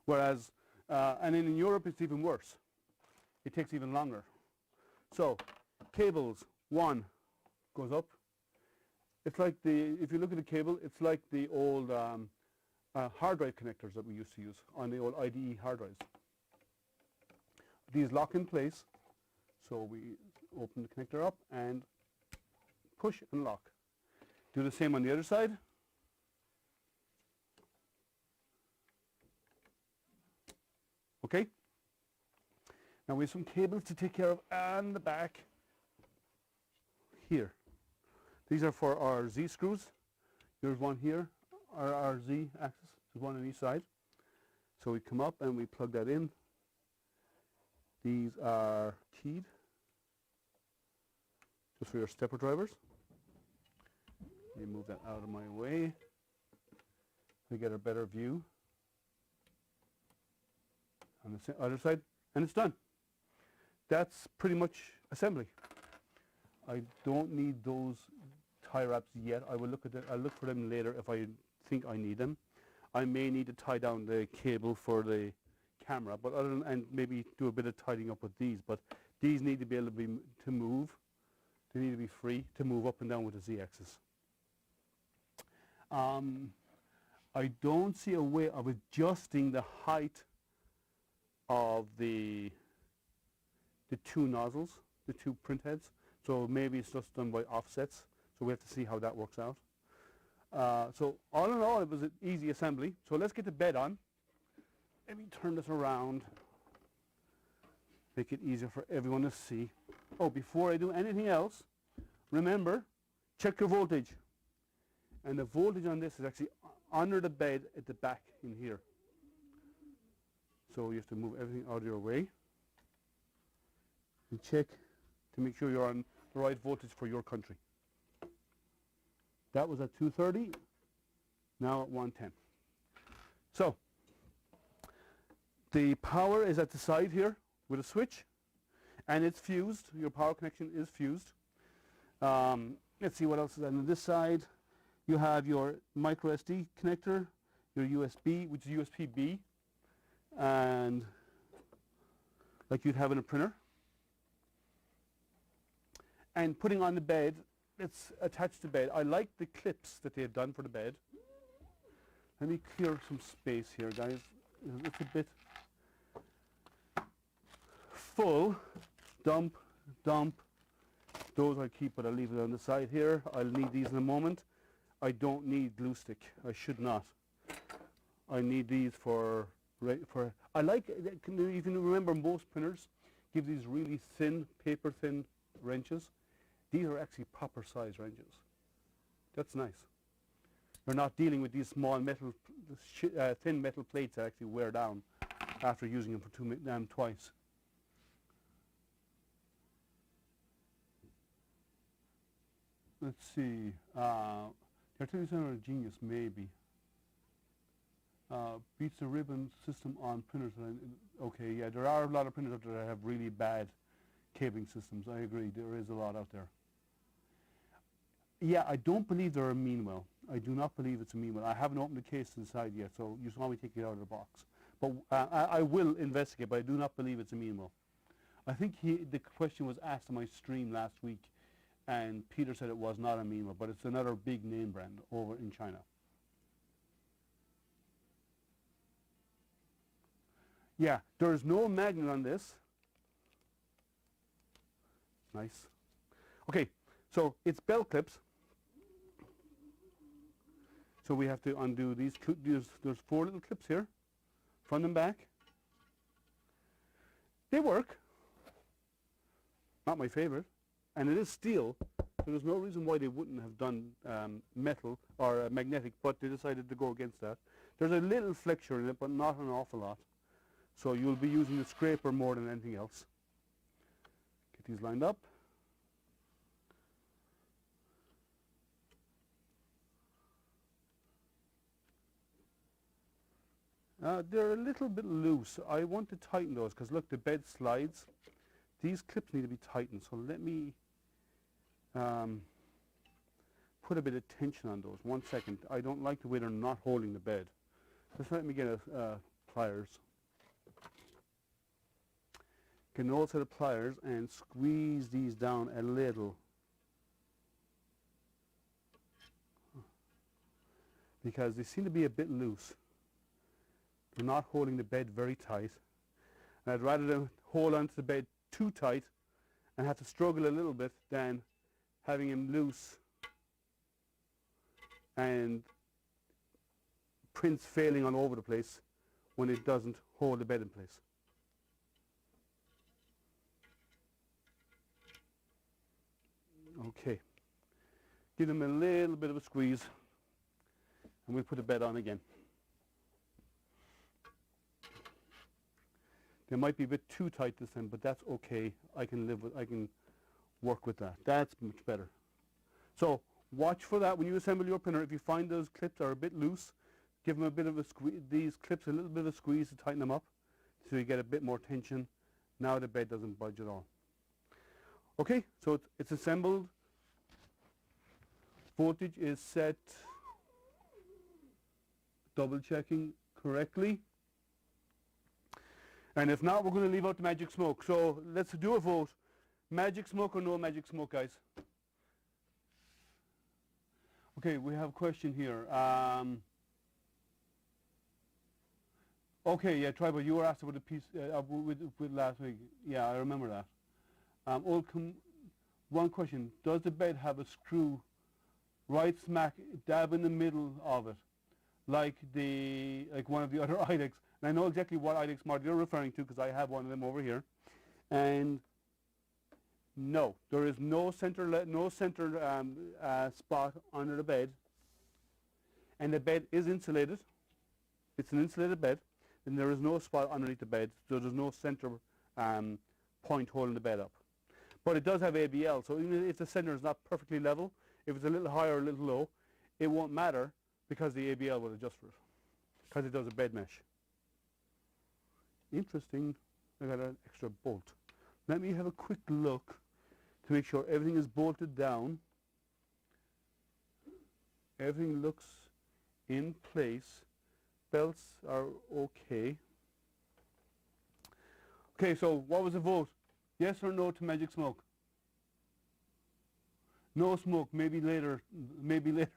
Whereas, and then in Europe it's even worse. It takes even longer. So, cables, one goes up. It's like if you look at the cable, it's like the old hard drive connectors that we used to use on the old IDE hard drives. These lock in place, so we open the connector up and push and lock. Do the same on the other side. Okay. Now we have some cables to take care of on the back. here. These are for our Z screws. There's one here, our Z axis. There's one on each side. So we come up and we plug that in. These are keyed, just for your stepper drivers. Let me move that out of my way to get a better view on the other side, and it's done. That's pretty much assembly. I don't need those tie wraps yet. I will look at I'll look for them later if I think I need them. I may need to tie down the cable for the camera, but other than, and maybe do a bit of tidying up with these. But these need to be able to move. They need to be free to move up and down with the Z-axis. I don't see a way of adjusting the height of the two nozzles, the two print heads. So maybe it's just done by offsets. So we have to see how that works out. So all in all, it was an easy assembly. So let's get the bed on. Let me turn this around. Make it easier for everyone to see. Oh, before I do anything else, remember, check your voltage. And the voltage on this is actually under the bed at the back in here. So you have to move everything out of your way. And check to make sure you're on the right voltage for your country. That was at 230, now at 110. So, the power is at the side here with a switch, and it's fused. Your power connection is fused. Let's see what else is on this side. You have your micro SD connector, your USB, which is USB-B, and like you'd have in a printer. And putting on the bed, it's attached to the bed. I like the clips that they have done for the bed. Let me clear some space here, guys. It's a bit full. Dump, dump. Those I keep, but I'll leave it on the side here. I'll need these in a moment. I don't need glue stick. I should not. I need these for I like, you can remember most printers give these really thin, paper thin wrenches. These are actually proper size wrenches. That's nice. You're not dealing with these small metal, thin metal plates that actually wear down after using them for twice. Let's see. They're telling you a genius, maybe. Beats the ribbon system on printers. Okay, yeah, there are a lot of printers out there that have really bad cabling systems. I agree, there is a lot out there. Yeah, I don't believe they're a Meanwell. I do not believe it's a Meanwell. I haven't opened the case inside yet, so you saw me take it out of the box. But I will investigate, but I do not believe it's a Meanwell. I think the question was asked on my stream last week, and Peter said it was not a Meanwell, but it's another big name brand over in China. Yeah, there's no magnet on this. Nice. Okay, so it's belt clips. So we have to undo these. There's 4 little clips here, front and back. They work. Not my favorite. And it is steel, so there's no reason why they wouldn't have done metal or magnetic, but they decided to go against that. There's a little flexure in it, but not an awful lot. So you'll be using the scraper more than anything else. Get these lined up. They're a little bit loose. I want to tighten those because look, the bed slides. These clips need to be tightened, so let me put a bit of tension on those. 1 second. I don't like the way they're not holding the bed. Just let me get pliers. Get an old set of pliers and squeeze these down a little. Because they seem to be a bit loose. They're not holding the bed very tight. And I'd rather them hold onto the bed too tight and have to struggle a little bit than having him loose and prints failing all over the place when it doesn't hold the bed in place. Okay. Give them a little bit of a squeeze, and we'll put the bed on again. They might be a bit too tight this time, but that's okay. I can work with that. That's much better. So watch for that when you assemble your printer. If you find those clips are a bit loose, give them a bit of a squeeze. These clips a little bit of a squeeze to tighten them up, so you get a bit more tension. Now the bed doesn't budge at all. Okay, so it's assembled. Voltage is set. Double checking correctly. And if not, we're going to leave out the magic smoke. So let's do a vote. Magic smoke or no magic smoke, guys? Okay, we have a question here. Okay, yeah, Tribal, you were asked about the piece with last week. Yeah, I remember that. One question: does the bed have a screw right smack dab in the middle of it, like one of the other IDEX? And I know exactly what IDEX model you're referring to because I have one of them over here. And no, there is no center spot under the bed, and the bed is insulated. It's an insulated bed, and there is no spot underneath the bed, so there's no center point holding the bed up. But it does have ABL, so even if the center is not perfectly level, if it's a little high or a little low, it won't matter because the ABL will adjust for it, because it does a bed mesh. Interesting. I got an extra bolt. Let me have a quick look to make sure everything is bolted down. Everything looks in place. Belts are okay. Okay, so what was the vote? Yes or no to magic smoke? No smoke, maybe later. Maybe later.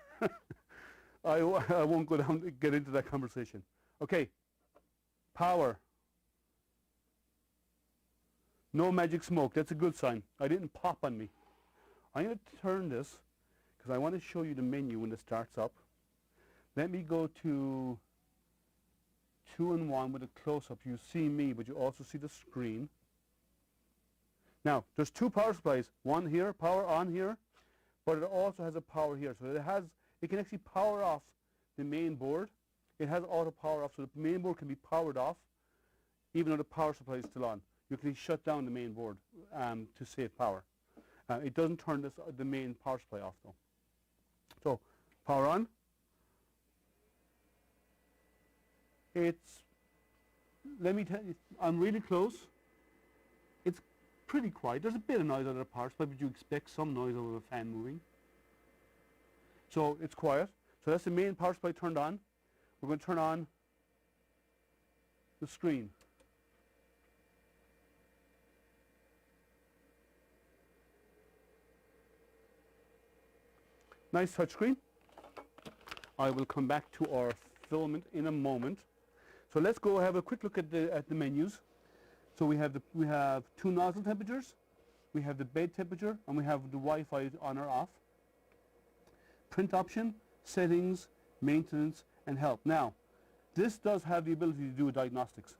I won't go down and get into that conversation. Okay, power. No magic smoke. That's a good sign. I didn't pop on me. I'm going to turn this because I want to show you the menu when it starts up. Let me go to 2-in-1 with a close-up. You see me, but you also see the screen. Now, there's two power supplies. One here, power on here, but it also has a power here. So it can actually power off the main board. It has auto power off, so the main board can be powered off even though the power supply is still on. You can shut down the main board to save power. It doesn't turn the main power supply off though. So, power on. Let me tell you, I'm really close. It's pretty quiet. There's a bit of noise out of the power supply, but you expect some noise out of a fan moving. So it's quiet. So that's the main power supply turned on. We're going to turn on the screen. Nice touch screen. I will come back to our filament in a moment. So let's go have a quick look at the menus. So we have two nozzle temperatures, we have the bed temperature, and we have the Wi-Fi on or off. Print option, settings, maintenance, and help. Now, this does have the ability to do diagnostics.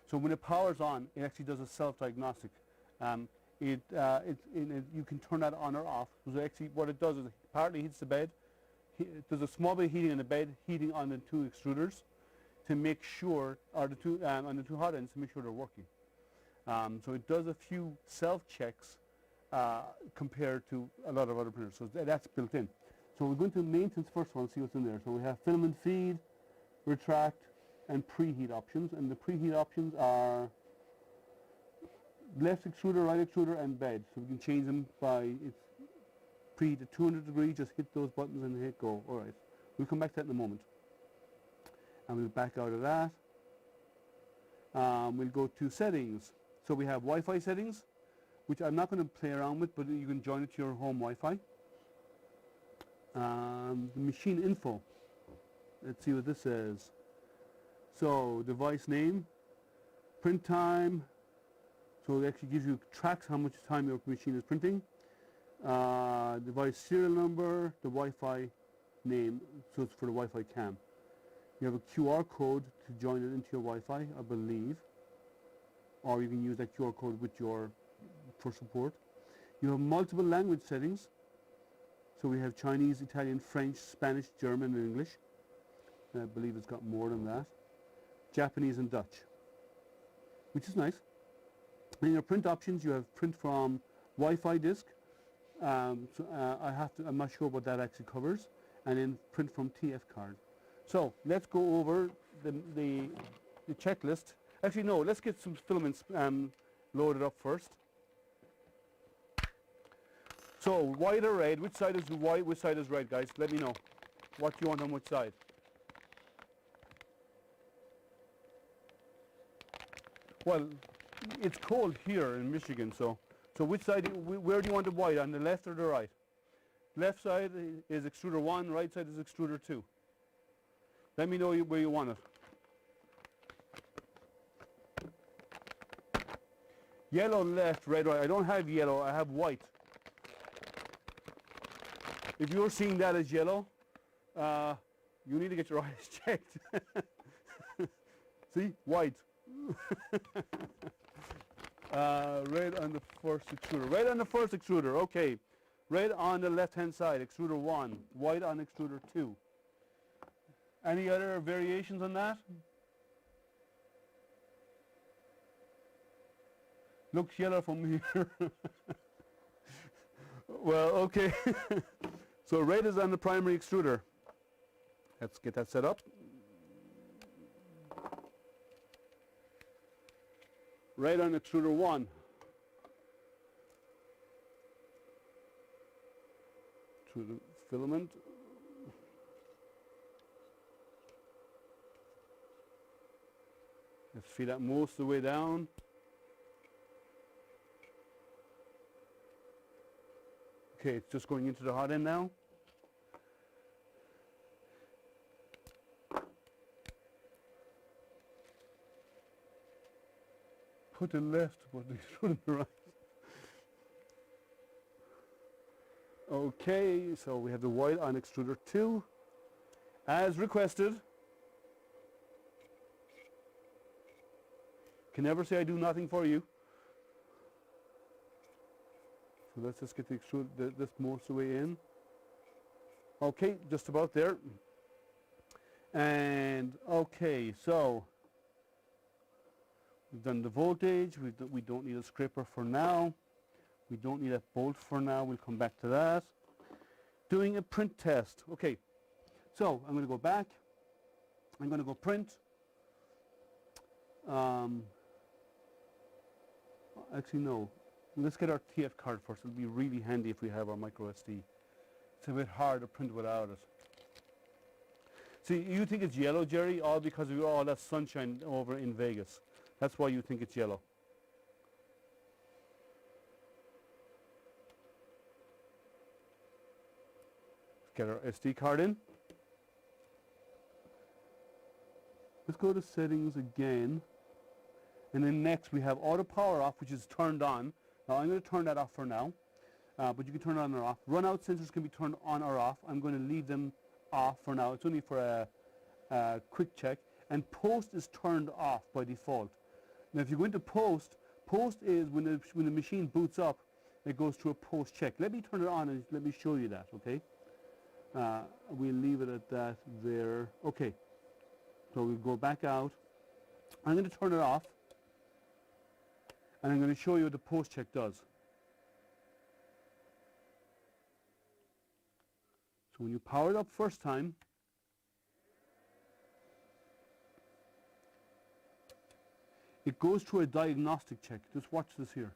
So when it powers on, it actually does a self-diagnostic. You can turn that on or off. So actually what it does is it partly heats the bed. There's a small bit of heating in the bed, heating on the two extruders to make sure, or the two on the two hot ends to make sure they're working. So it does a few self-checks compared to a lot of other printers. So that's built in. So we're going to maintenance first one, see what's in there. So we have filament feed, retract, and preheat options. And the preheat options are left extruder, right extruder, and bed. So we can change them by preheat to 200 degrees. Just hit those buttons and hit go. All right. We'll come back to that in a moment. And we'll back out of that. We'll go to settings. So we have Wi-Fi settings, which I'm not going to play around with, but you can join it to your home Wi-Fi. The machine info. Let's see what this says. So device name, print time. So it actually gives you tracks how much time your machine is printing. Device serial number, the Wi-Fi name. So it's for the Wi-Fi cam. You have a QR code to join it into your Wi-Fi, I believe. Or you can use that QR code with for support. You have multiple language settings. So we have Chinese, Italian, French, Spanish, German and English. I believe it's got more than that. Japanese and Dutch, which is nice. In your print options, you have print from Wi-Fi disk. I'm not sure what that actually covers. And then print from TF card. So let's go over the checklist. Actually, no, let's get some filaments loaded up first. So white or red, which side is white, which side is red, guys? Let me know what you want on which side. Well, it's cold here in Michigan, so which side, where do you want the white, on the left or the right? Left side is extruder 1, right side is extruder 2. Let me know where you want it. Yellow left, red right. I don't have yellow, I have white. If you're seeing that as yellow, you need to get your eyes checked. See, white. Red on the first extruder. Red on the first extruder, okay. Red on the left-hand side, extruder 1. White on extruder 2. Any other variations on that? Looks yellow from here. Well, okay. So red is on the primary extruder. Let's get that set up. Red on extruder 1. To the filament. Let's feed that most of the way down. Okay, it's just going into the hot end now. Put the left, but they should the right. Okay, so we have the white on extruder 2, as requested. Can never say I do nothing for you. So let's just get the extruder, this most of the way in. Okay, just about there. And okay, so we've done the voltage. We don't need a scraper for now. We don't need a bolt for now. We'll come back to that. Doing a print test. Okay, so I'm going to go back. I'm going to go print. Actually, no. Let's get our TF card first. It'll be really handy if we have our micro SD. It's a bit hard to print without it. See, you think it's yellow, Jerry, all because of all that sunshine over in Vegas. That's why you think it's yellow. Get our SD card in. Let's go to settings again. And then next we have auto power off, which is turned on. Now I'm going to turn that off for now, but you can turn it on or off. Run out sensors can be turned on or off. I'm going to leave them off for now. It's only for a quick check. And post is turned off by default. Now if you go into post, post is when the machine boots up, it goes to a post check. Let me turn it on and let me show you that, okay? We'll leave it at that there. Okay, so we'll go back out. I'm going to turn it off. And I'm going to show you what the post check does. So when you power it up first time, it goes through a diagnostic check. Just watch this here.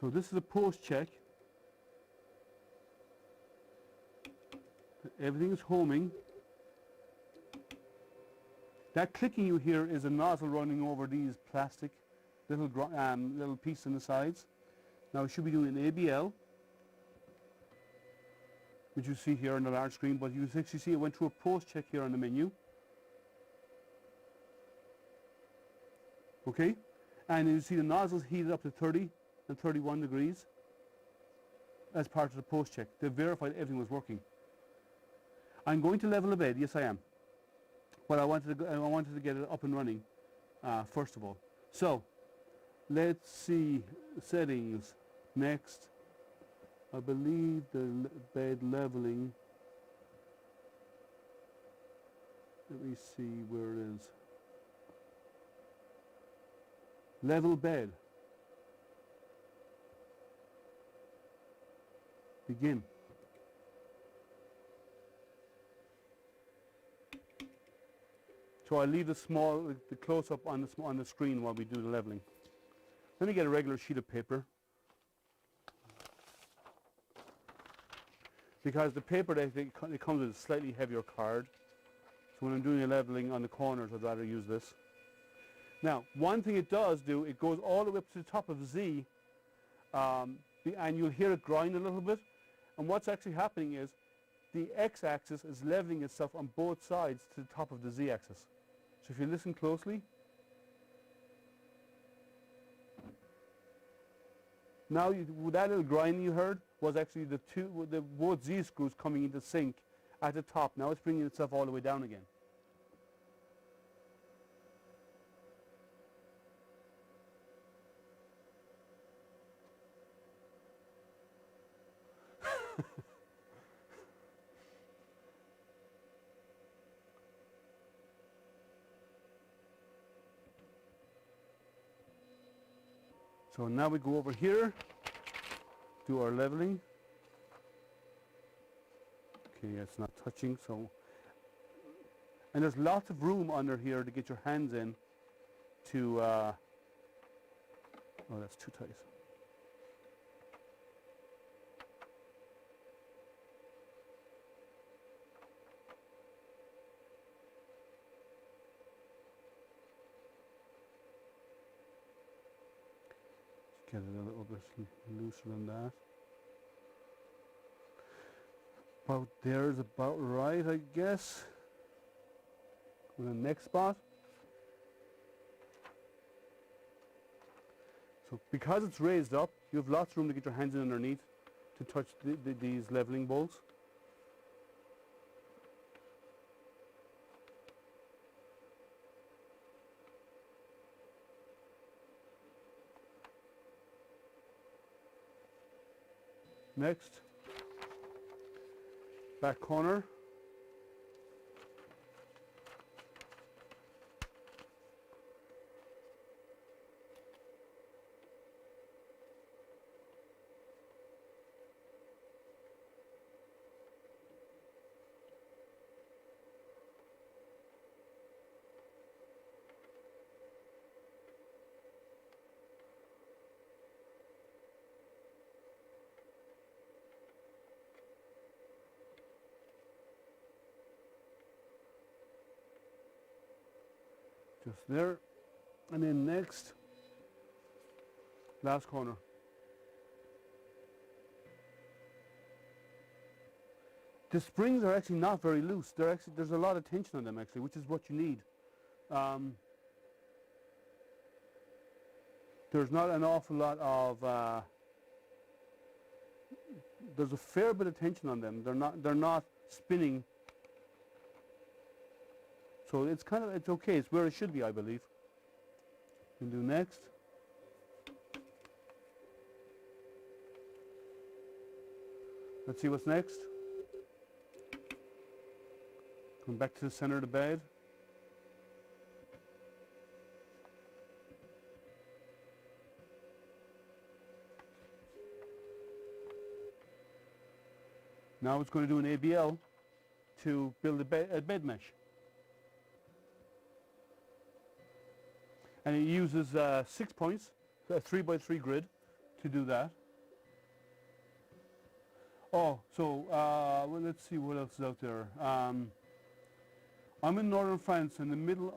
So this is a post check. Everything is homing. That clicking you hear is a nozzle running over these plastic little piece on the sides. Now it should be doing an ABL, which you see here on the large screen, but you actually see it went through a post check here on the menu. Okay, and you see the nozzles heated up to 30 and 31 degrees as part of the post check. They verified everything was working. I'm going to level the bed, yes I am. But I wanted to get it up and running first of all. So let's see, settings, next, I believe the bed leveling, let me see where it is, level bed, begin. So I leave the close-up on the screen while we do the leveling. Let me get a regular sheet of paper, because the paper that it comes with a slightly heavier card. So when I'm doing a leveling on the corners, I'd rather use this. Now, one thing it does do, it goes all the way up to the top of Z, and you'll hear it grind a little bit. And what's actually happening is the X-axis is leveling itself on both sides to the top of the Z-axis. So if you listen closely, now that little grinding you heard was actually both Z screws coming into sync at the top. Now it's bringing itself all the way down again. So now we go over here, do our leveling. Okay, it's not touching, so. And there's lots of room under here to get your hands in to, oh, that's too tight. Get it a little bit looser than that. About there is about right, I guess. On the next spot. So because it's raised up, you have lots of room to get your hands in underneath to touch these leveling bolts. Next, back corner. Just there, and then next, last corner. The springs are actually not very loose. There's a lot of tension on them actually, which is what you need. There's not an awful lot of. There's a fair bit of tension on them. They're not spinning. So it's okay. It's where it should be, I believe. We'll do next. Let's see what's next. Come back to the center of the bed. Now it's going to do an ABL to build a bed mesh. And it uses 6 points, a 3x3 grid to do that. Oh, so well, let's see what else is out there. I'm in northern France, in the middle,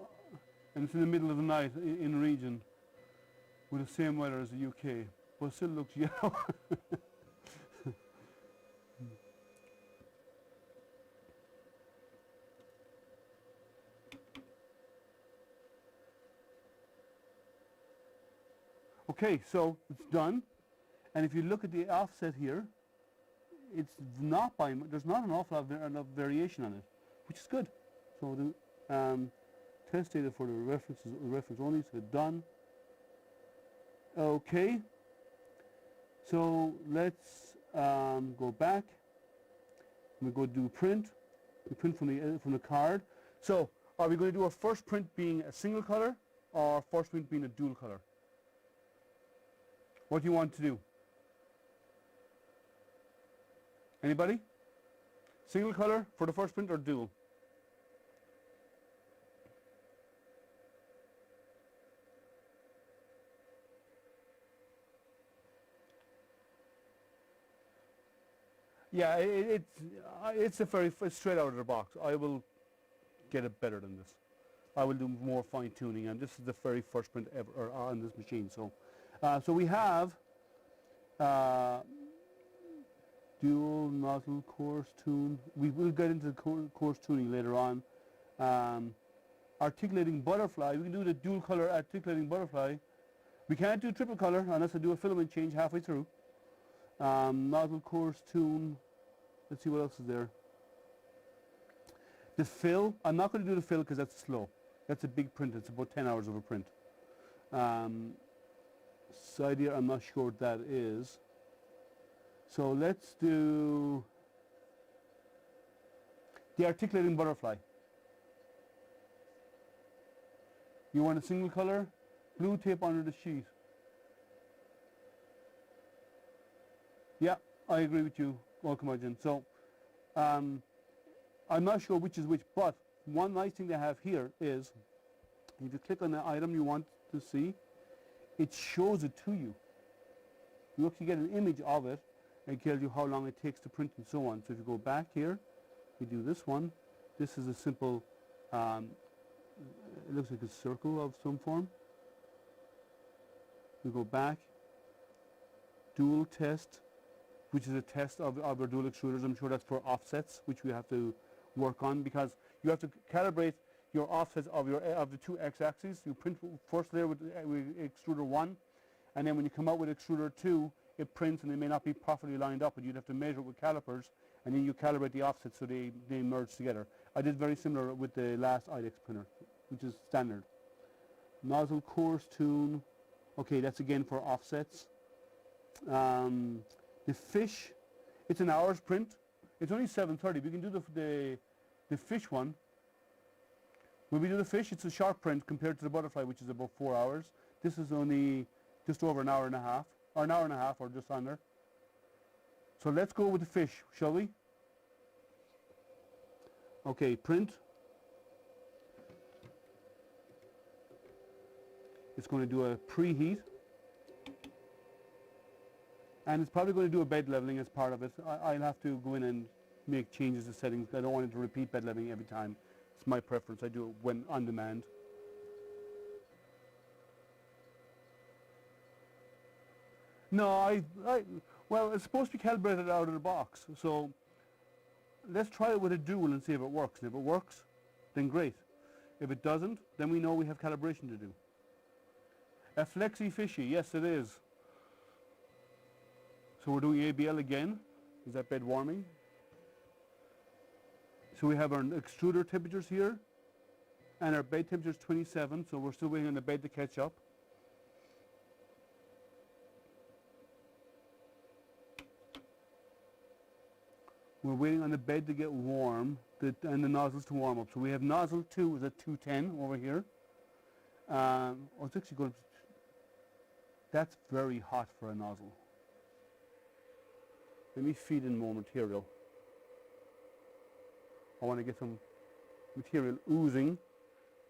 and it's in the middle of the night in a region with the same weather as the UK, but it still looks yellow. Okay, so it's done, and if you look at the offset here, it's not there's not an awful lot of variation on it, which is good. So the test data for the reference only, so done. Okay, so let's go back. We go do print. We print from the card. So are we going to do our first print being a single color or first print being a dual color? What do you want to do? Anybody? Single color for the first print or dual? Yeah, it's it's straight out of the box. I will get it better than this. I will do more fine tuning, and this is the very first print ever on this machine. So, so we have dual nozzle coarse tune. We will get into the coarse tuning later on. Articulating butterfly. We can do the dual color articulating butterfly. We can't do triple color unless I do a filament change halfway through. Nozzle coarse tune. Let's see what else is there. The fill. I'm not going to do the fill because that's slow. That's a big print. It's about 10 hours of a print. Side here, I'm not sure what that is. So let's do the articulating butterfly. You want a single color? Blue tape under the sheet. Yeah, I agree with you, Walkamajan. So I'm not sure which is which, but one nice thing they have here is if you click on the item you want to see, it shows it to you. You actually get an image of it and it tells you how long it takes to print and so on. So if you go back here, we do this one. This is a simple, it looks like a circle of some form. We go back, dual test, which is a test of our dual extruders. I'm sure that's for offsets, which we have to work on because you have to calibrate your offsets of the two x-axes. You print first there with extruder 1, and then when you come out with extruder 2, it prints and they may not be properly lined up, and you'd have to measure it with calipers, and then you calibrate the offsets so they merge together. I did very similar with the last IDEX printer, which is standard. Nozzle coarse tune. Okay, that's again for offsets. The fish, it's an hour's print. It's only 7:30. We can do the fish one. When we do the fish, it's a short print compared to the butterfly, which is about 4 hours. This is only just over an hour and a half, or an hour and a half, or just under. So let's go with the fish, shall we? Okay, print. It's going to do a preheat. And it's probably going to do a bed leveling as part of it. I'll have to go in and make changes to settings. I don't want it to repeat bed leveling every time. It's my preference. I do it when on demand. No, well, it's supposed to be calibrated out of the box. So let's try it with a dual and see if it works. And if it works, then great. If it doesn't, then we know we have calibration to do. A flexi fishy, yes it is. So we're doing ABL again. Is that bed warming? So we have our extruder temperatures here, and our bed temperature is 27, so we're still waiting on the bed to catch up. We're waiting on the bed to get warm and the nozzles to warm up. So we have nozzle 2 is at 210 over here. Oh, it's actually going to, that's very hot for a nozzle. Let me feed in more material. I want to get some material oozing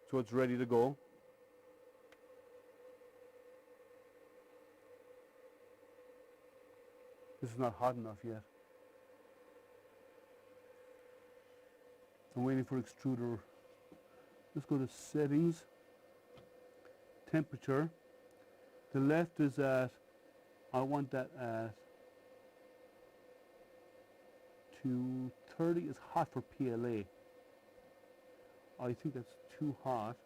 so it's ready to go. This is not hot enough yet. I'm waiting for extruder. Let's go to settings, temperature. The left is at, I want that at 230 is hot for PLA. I think that's too hot.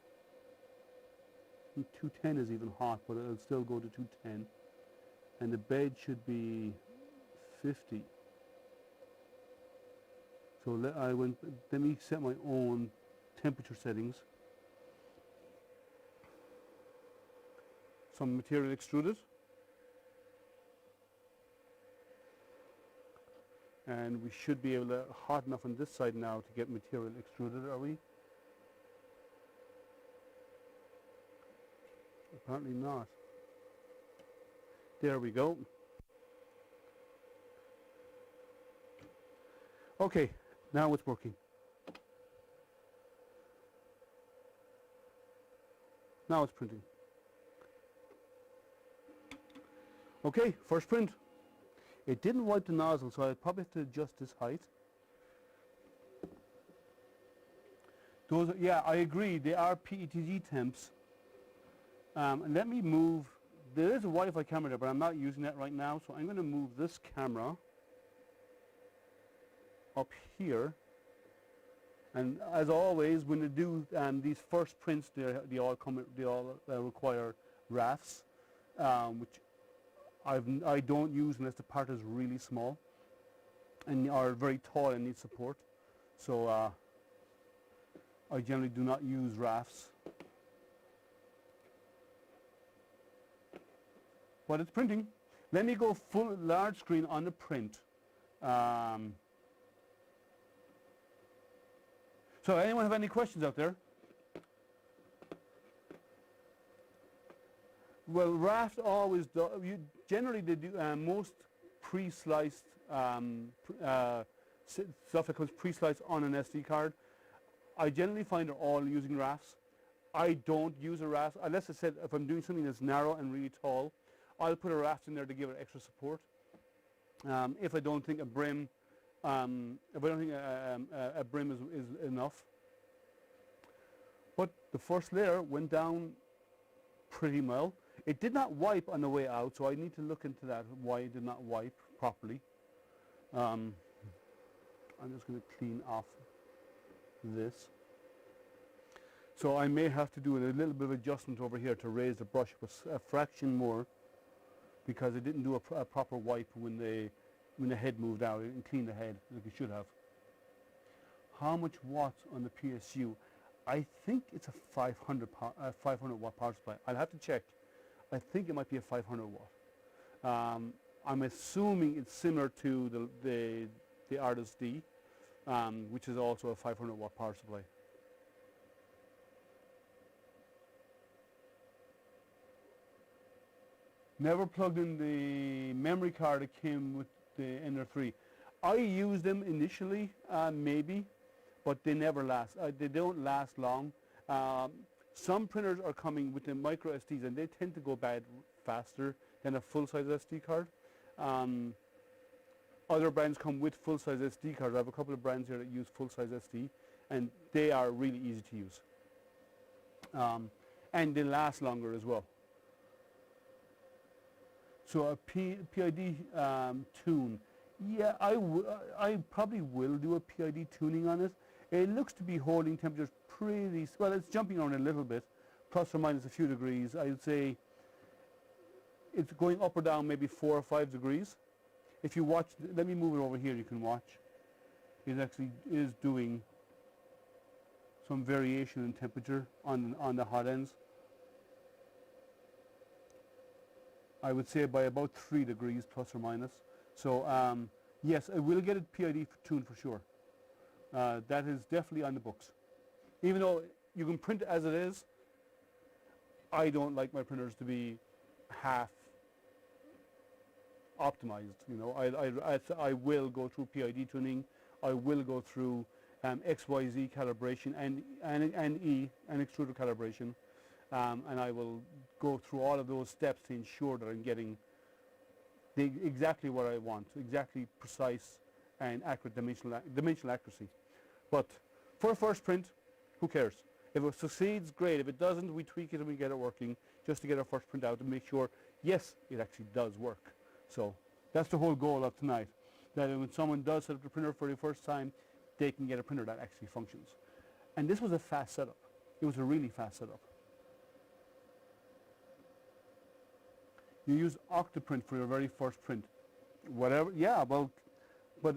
I think 210 is even hot, but it'll still go to 210. And the bed should be 50. So let me set my own temperature settings. some material extruded. And we should be able to hot enough on this side now to get material extruded, are we? Apparently not. There we go. Okay, now it's working. Now it's printing. Okay, first print. It didn't wipe the nozzle, so I'll probably have to adjust this height. Those, yeah, I agree, they are PETG temps. And let me move, there is a Wi-Fi camera there, but I'm not using that right now, so I'm going to move this camera up here. And as always, when they do these first prints, they all require rafts, which I don't use unless the part is really small and are very tall and need support. So I generally do not use rafts. But it's printing. Let me go full large screen on the print. So anyone have any questions out there? Well, raft always do, generally they do most pre-sliced stuff that comes pre-sliced on an SD card. I generally find they're all using rafts. I don't use a raft unless I said if I'm doing something that's narrow and really tall, I'll put a raft in there to give it extra support. If I don't think a brim, if I don't think a brim is enough. But the first layer went down pretty well. It did not wipe on the way out, so I need to look into that, why it did not wipe properly. I'm just going to clean off this. So I may have to do a little bit of adjustment over here to raise the brush a fraction more, because it didn't do a proper wipe when the head moved out. It didn't clean the head like it should have. How much watts on the PSU? I think it's a 500 watt power supply. I'll have to check. I think it might be a 500 watt. I'm assuming it's similar to the Artist D, which is also a 500 watt power supply. Never plugged in the memory card that came with the NR3. I used them initially, maybe, but they never last. They don't last long. Some printers are coming with the micro SDs, and they tend to go bad faster than a full-size SD card. Other brands come with full-size SD cards. I have a couple of brands here that use full-size SD, and they are really easy to use. And they last longer as well. So a PID tune, yeah, I probably will do a PID tuning on it. It looks to be holding temperatures pretty, well, it's jumping around a little bit, plus or minus a few degrees. I would say it's going up or down maybe 4 or 5 degrees. If you watch, let me move it over here, you can watch. It actually is doing some variation in temperature on the hot ends. I would say by about 3 degrees plus or minus. So yes, I will get a PID tuned for sure. That is definitely on the books. Even though you can print it as it is, I don't like my printers to be half optimized. You know, I will go through PID tuning. I will go through XYZ calibration and extruder calibration, and I will go through all of those steps to ensure that I'm getting exactly what I want, exactly precise and accurate dimensional accuracy. But for a first print, who cares? If it succeeds, great. If it doesn't, we tweak it and we get it working just to get our first print out and make sure, yes, it actually does work. So that's the whole goal of tonight, that when someone does set up the printer for the first time, they can get a printer that actually functions. And this was a fast setup. It was a really fast setup. You use Octoprint for your very first print. Whatever, yeah, well, but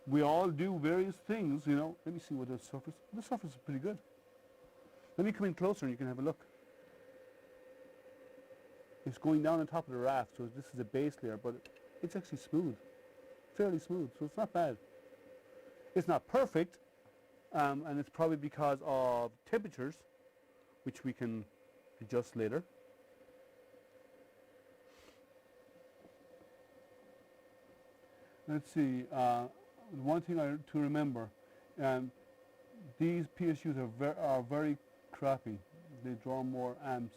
we all do various things, you know. Let me see what the surface is pretty good. Let me come in closer and you can have a look. it's going down on top of the raft, so this is a base layer, but it's actually smooth, fairly smooth, so it's not bad. It's not perfect, and it's probably because of temperatures, which we can adjust later. Let's see, one thing to remember, these PSUs are very crappy. They draw more amps.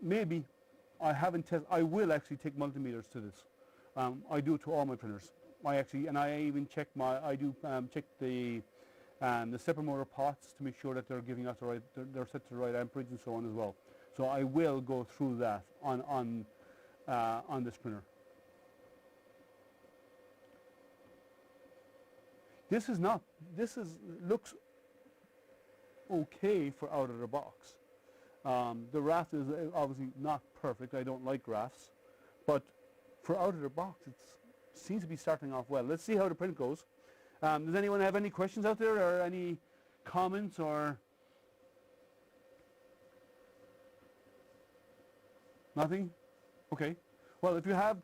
Maybe. I haven't tested. I will actually take multimeters to this. I do it to all my printers. I even check check the stepper motor pots to make sure that they're giving us the right, they're set to the right amperage and so on as well. So I will go through that on this printer. Looks okay for out of the box. The raft is obviously not perfect. I don't like rafts, but for out of the box, it seems to be starting off well. Let's see how the print goes. Does anyone have any questions out there, or any comments, or nothing? Okay. Well, if you have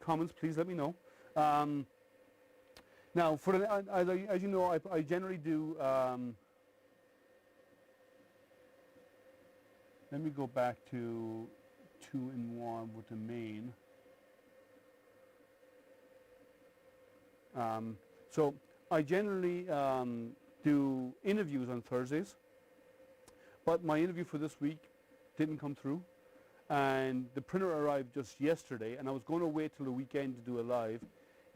comments, please let me know. Now, as you know, I generally do. Let me go back to 2-in-1 with the main. So I generally do interviews on Thursdays, but my interview for this week didn't come through, and the printer arrived just yesterday, and I was going to wait till the weekend to do a live,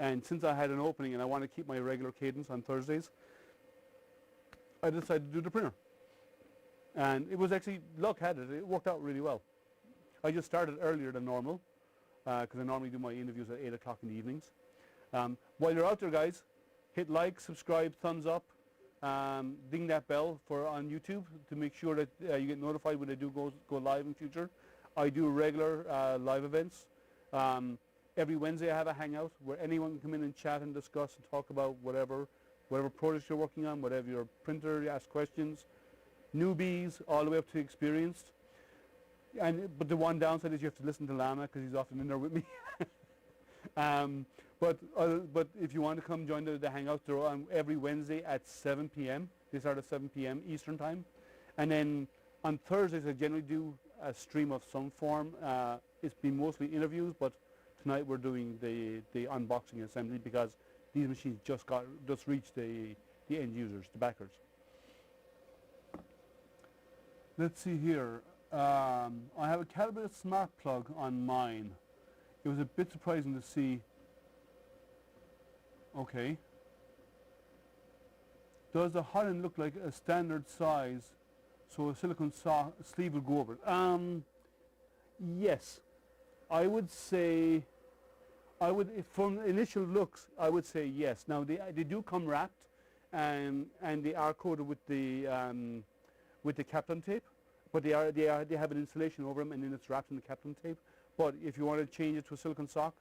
and since I had an opening and I want to keep my regular cadence on Thursdays, I decided to do the printer. And it was actually, luck had it, it worked out really well. I just started earlier than normal, because I normally do my interviews at 8 o'clock in the evenings. While you're out there, guys, hit like, subscribe, thumbs up, ding that bell on YouTube to make sure that you get notified when I do go live in future. I do regular live events. Every Wednesday I have a hangout where anyone can come in and chat and discuss and talk about whatever projects you're working on, whatever your printer, you ask questions, newbies, all the way up to experienced. But the one downside is you have to listen to Lama because he's often in there with me. But if you want to come join the hangout, they're on every Wednesday at 7 p.m. They start at 7 p.m. Eastern time. And then on Thursdays I generally do a stream of some form. It's been mostly interviews, but tonight we're doing the unboxing assembly because these machines just reached the end users, the backers. Let's see here. I have a calibrated smart plug on mine. It was a bit surprising to see. Okay. Does the hot end look like a standard size so a silicone sleeve will go over it? Yes. I would say, from initial looks, I would say yes. Now they do come wrapped, and they are coated with the Kapton tape, but they have an insulation over them, and then it's wrapped in the Kapton tape. But if you want to change it to a silicone sock,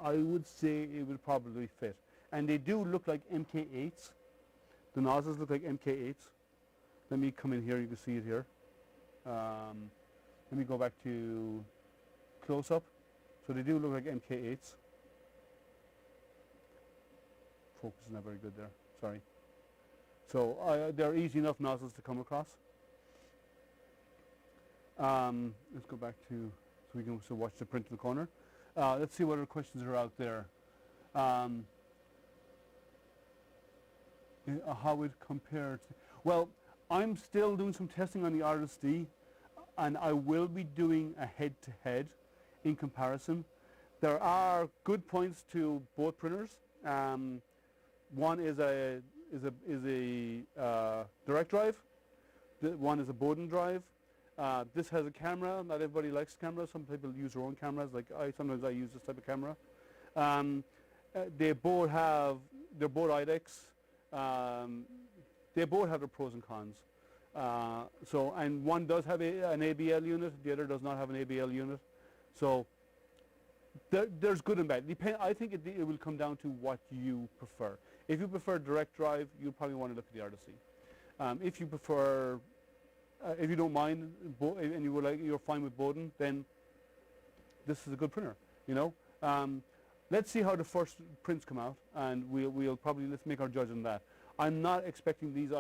I would say it would probably fit. And they do look like MK8s. The nozzles look like MK8s. Let me come in here, you can see it here. Let me go back to close-up. So they do look like MK8s. Focus is not very good there, sorry. So they're easy enough nozzles to come across. Let's go back to, so we can watch the print in the corner. Let's see what other questions are out there. How it compared to, well, I'm still doing some testing on the RSD, and I will be doing a head-to-head in comparison. There are good points to both printers. One is a direct drive. One is a Bowden drive. This has a camera. Not everybody likes cameras. Some people use their own cameras. Like sometimes I use this type of camera. They're both IDEX. They both have their pros and cons. And one does have an ABL unit. The other does not have an ABL unit. So there's good and bad. I think it will come down to what you prefer. If you prefer direct drive, you'll probably want to look at the RDC. If you prefer if you don't mind, and you're fine with Bowden, then this is a good printer. You know, let's see how the first prints come out, and let's make our judge on that. I'm not expecting these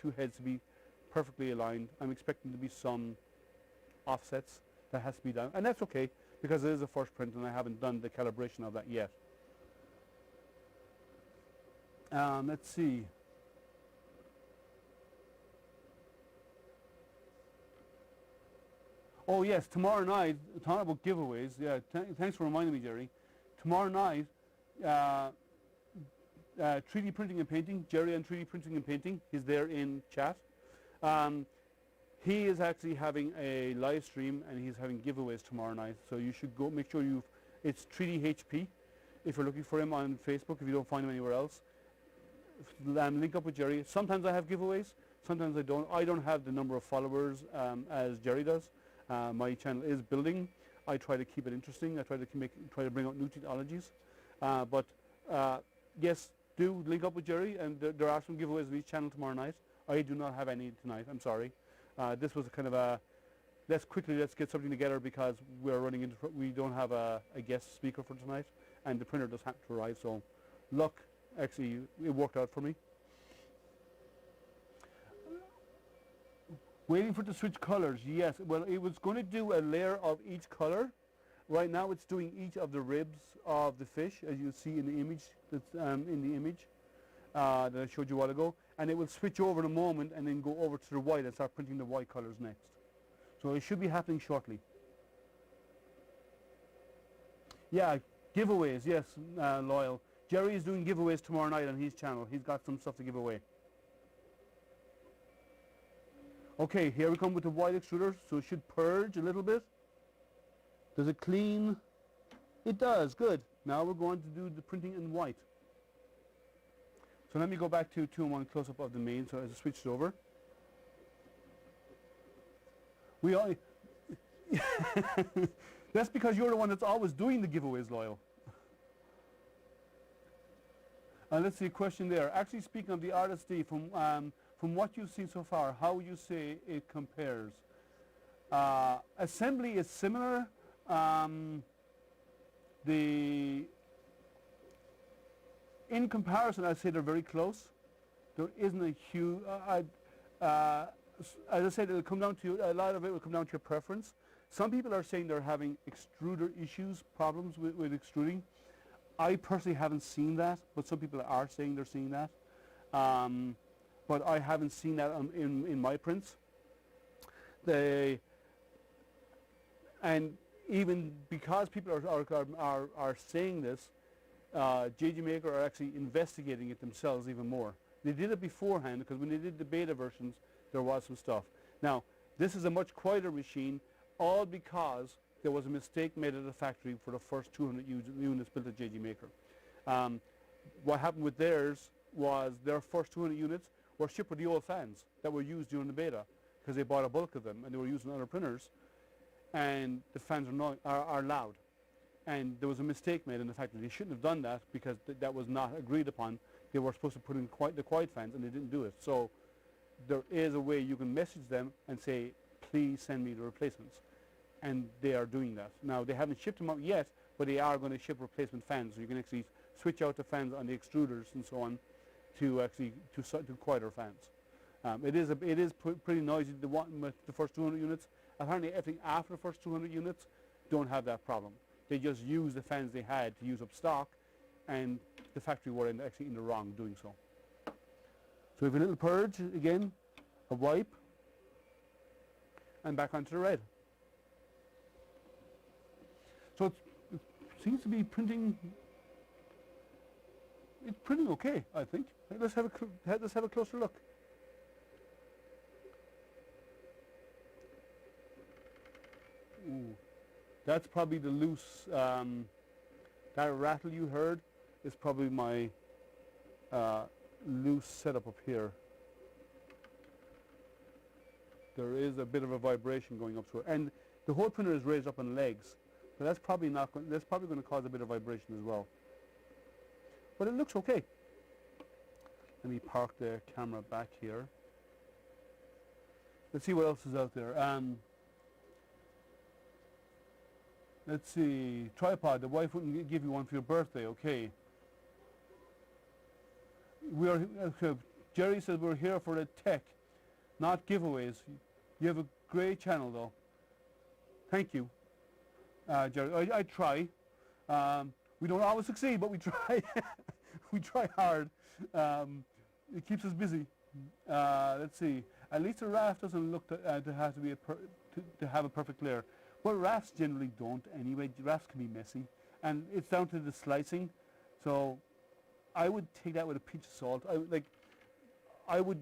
two heads to be perfectly aligned. I'm expecting to be some offsets that has to be done, and that's okay because it is a first print, and I haven't done the calibration of that yet. Let's see. Oh yes, tomorrow night, talking about giveaways, yeah, thanks for reminding me, Jerry. Tomorrow night, 3D printing and painting, Jerry and 3D printing and painting, he's there in chat. He is actually having a live stream and he's having giveaways tomorrow night, so you should go, make sure it's 3D HP, if you're looking for him on Facebook, if you don't find him anywhere else. Link up with Jerry. Sometimes I have giveaways, sometimes I don't. I don't have the number of followers as Jerry does. My channel is building. I try to keep it interesting. I try to bring out new technologies. But yes, do link up with Jerry, and there are some giveaways on his channel tomorrow night. I do not have any tonight. I'm sorry. This was kind of a let's get something together because we don't have a guest speaker for tonight, and the printer does have to arrive. So, luck. Actually, it worked out for me. Waiting for it to switch colors. Yes, well, it was going to do a layer of each color. Right now, it's doing each of the ribs of the fish, as you see in the image that's that I showed you a while ago. And it will switch over in a moment and then go over to the white and start printing the white colors next. So it should be happening shortly. Yeah, giveaways. Yes, Loyal. Jerry is doing giveaways tomorrow night on his channel. He's got some stuff to give away. Okay, here we come with the white extruder, so it should purge a little bit. Does it clean? It does, good. Now we're going to do the printing in white. So let me go back to 2-in-1 close-up of the main, so as I switched over. That's because you're the one that's always doing the giveaways, Loyal. Let's see a question there. Actually, speaking of the RSD, from what you've seen so far, how would you say it compares? Assembly is similar. In comparison, I'd say they're very close. There isn't a huge. As I said, it'll come down to a lot of it will come down to your preference. Some people are saying they're having extruder issues, problems with extruding. I personally haven't seen that, but some people are saying they're seeing that. But I haven't seen that in my prints. And even because people are saying this, JG Maker are actually investigating it themselves even more. They did it beforehand because when they did the beta versions, there was some stuff. Now, this is a much quieter machine, all because there was a mistake made at the factory for the first 200 units built at JG Maker. What happened with theirs was their first 200 units were shipped with the old fans that were used during the beta because they bought a bulk of them and they were using other printers, and the fans are loud. And there was a mistake made in the factory. They shouldn't have done that because that was not agreed upon. They were supposed to put in the quiet fans and they didn't do it. So there is a way you can message them and say, please send me the replacements. And they are doing that. Now, they haven't shipped them out yet, but they are going to ship replacement fans. So you can actually switch out the fans on the extruders and so on to actually to quieter fans. It is pretty noisy. The first 200 units, apparently everything after the first 200 units don't have that problem. They just use the fans they had to use up stock, and the factory were actually in the wrong doing so. So we have a little purge again, a wipe, and back onto the red. So it seems to be printing. It's printing okay, I think. Let's have a closer look. Ooh, that's probably the loose. That rattle you heard is probably my loose setup up here. There is a bit of a vibration going up to it, and the whole printer is raised up on legs. So that's probably that's probably going to cause a bit of vibration as well. But it looks okay. Let me park the camera back here. Let's see what else is out there. Let's see, tripod. The wife wouldn't give you one for your birthday. Okay. We are. Jerry says we're here for the tech, not giveaways. You have a great channel, though. Thank you, Jerry. I try. We don't always succeed, but we try. We try hard. It keeps us busy. Let's see. At least a raft doesn't look to have to be to have a perfect layer. Well, rafts generally don't anyway. Rafts can be messy, and it's down to the slicing. So I would take that with a pinch of salt. I would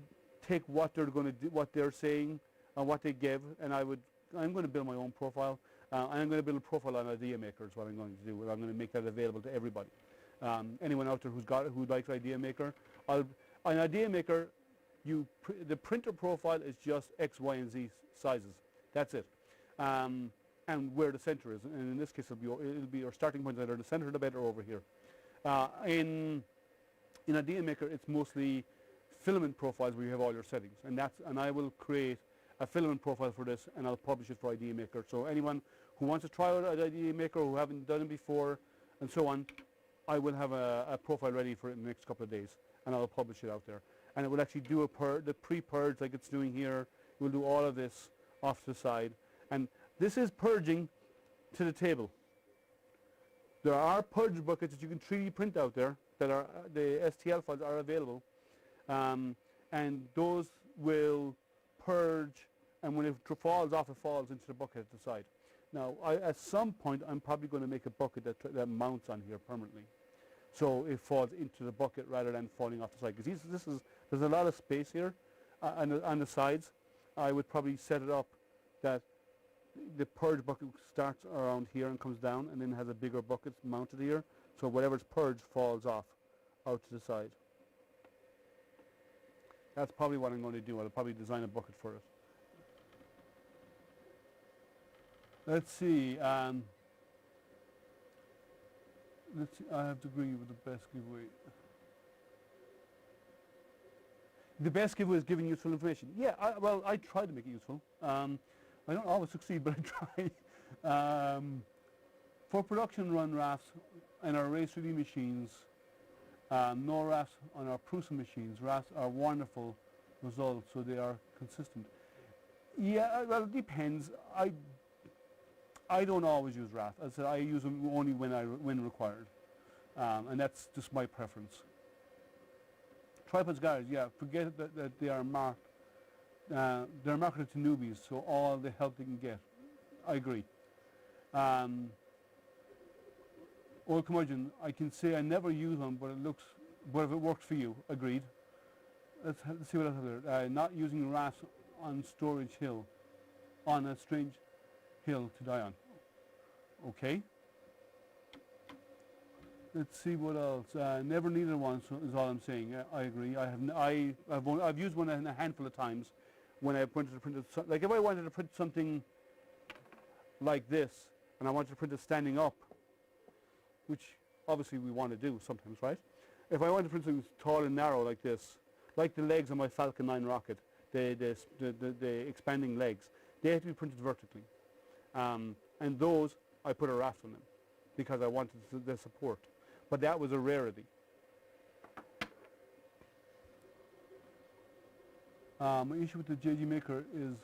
take what they're going to do, what they're saying, and what they give, and I'm going to build my own profile. I'm going to build a profile on Idea Maker is what I'm going to do. I'm going to make that available to everybody. Anyone out there who likes Idea Maker, on Idea Maker, the printer profile is just X, Y, and Z sizes. That's it. And where the center is, and in this case it'll be your starting point either the center of the bed or over here. In Idea Maker, it's mostly filament profiles where you have all your settings, and I will create a filament profile for this, and I'll publish it for Idea Maker. So anyone who wants to try out Idea Maker, who haven't done it before, and so on, I will have a profile ready for it in the next couple of days, and I'll publish it out there. And it will actually do the pre-purge like it's doing here. It will do all of this off to the side, and this is purging to the table. There are purge buckets that you can 3D print out there that are the STL files are available, and those will purge, and when it falls off, it falls into the bucket at the side. Now, at some point, I'm probably going to make a bucket that mounts on here permanently, so it falls into the bucket rather than falling off the side. Because there's a lot of space here on the sides. I would probably set it up that the purge bucket starts around here and comes down, and then has a bigger bucket mounted here. So whatever's purged falls off out to the side. That's probably what I'm going to do. I'll probably design a bucket for it. Let's see. I have to agree with the best giveaway. The best giveaway is giving useful information. Yeah, well, I try to make it useful. I don't always succeed, but I try. For production run rafts and our Race 3D machines, no rafts on our Prusa machines. Rafts are wonderful results, so they are consistent. Yeah, well, it depends. I don't always use rafts. As I said, I use them only when required, and that's just my preference. Tripods Garage, yeah, forget that they are marked. They're marketed to newbies, so all the help they can get. I agree. Old curmudgeon, I can say I never use them, but if it works for you, agreed. Let's see what else is there. Not using rafts on storage hill, on a strange hill to die on. Okay. Let's see what else. Never needed one, so is all I'm saying. I agree. I've used one a handful of times when I wanted to print it. Like if I wanted to print something like this, and I wanted to print it standing up, which obviously we want to do sometimes, right? If I wanted to print something tall and narrow like this, like the legs on my Falcon 9 rocket, the expanding legs, they have to be printed vertically. And those, I put a raft on them because I wanted the support. But that was a rarity. My issue with the JG Maker is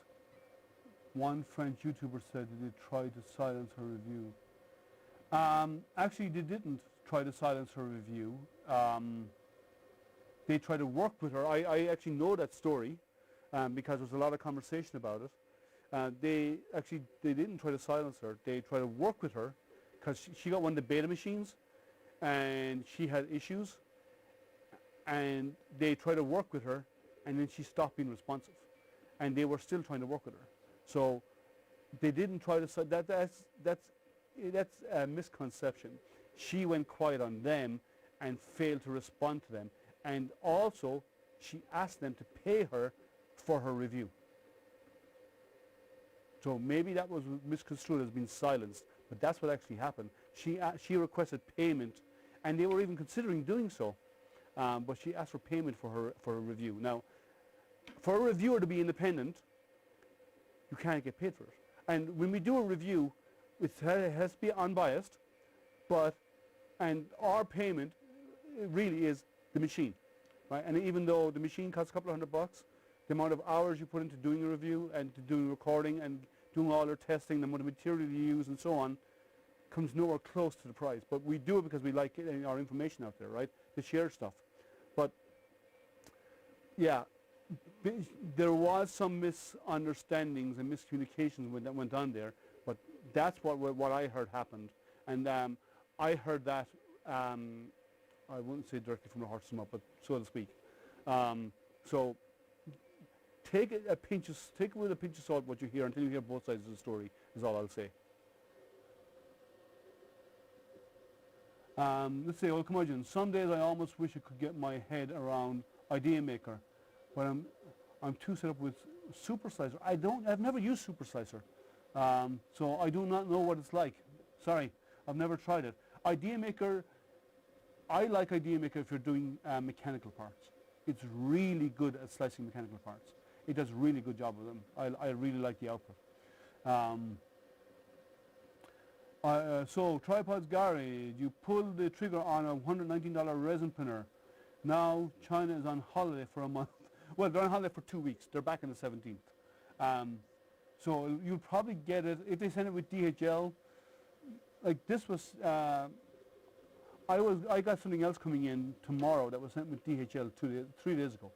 one French YouTuber said that they tried to silence her review. Actually, they didn't try to silence her review. They tried to work with her. I actually know that story because there was a lot of conversation about it. They didn't try to silence her. They tried to work with her because she got one of the beta machines and she had issues, and they tried to work with her, and then she stopped being responsive, and they were still trying to work with her. So they didn't try to. That's a misconception. She went quiet on them and failed to respond to them, and also she asked them to pay her for her review. So maybe that was misconstrued as being silenced, but that's what actually happened. She requested payment, and they were even considering doing so, but she asked for payment for her review. Now, for a reviewer to be independent, you can't get paid for it. And when we do a review, it has to be unbiased, and our payment really is the machine, right? And even though the machine costs a couple of $100, the amount of hours you put into doing a review and to doing recording and doing all their testing, the amount of material you use and so on, comes nowhere close to the price. But we do it because we like getting our information out there, right? To share stuff. But yeah, there was some misunderstandings and miscommunications that went on there, but that's what I heard happened. And I heard that, I wouldn't say directly from the horse's mouth, but so to speak. So take it with a pinch of salt what you hear until you hear both sides of the story, is all I'll say. Let's say, oh, come on, Jim. Some days I almost wish I could get my head around Idea Maker, but I'm too set up with Supersizer. I've never used Supersizer, so I do not know what it's like. Sorry, I've never tried it. Idea Maker, I like Idea Maker if you're doing mechanical parts. It's really good at slicing mechanical parts. It does a really good job with them. I really like the output. So Tripods Garage, you pull the trigger on a $119 resin printer. Now China is on holiday for a month. Well, they're on holiday for 2 weeks. They're back on the 17th. So you'll probably get it, if they send it with DHL, like this was, I got something else coming in tomorrow that was sent with DHL 3 days ago.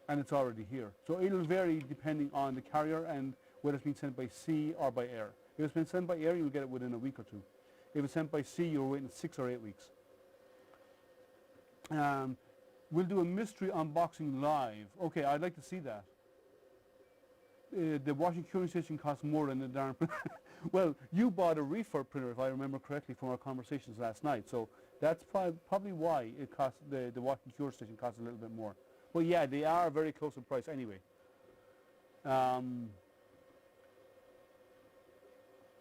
And it's already here. So it'll vary depending on the carrier and whether it's been sent by sea or by air. If it's been sent by air, you'll get it within a week or two. If it's sent by sea, you're waiting 6 or 8 weeks. We'll do a mystery unboxing live. Okay, I'd like to see that. The washing curing station costs more than the darn printer. Well, you bought a refurb printer, if I remember correctly, from our conversations last night. So that's probably why it costs, the washing cure station costs a little bit more. Well, yeah, they are very close in price anyway.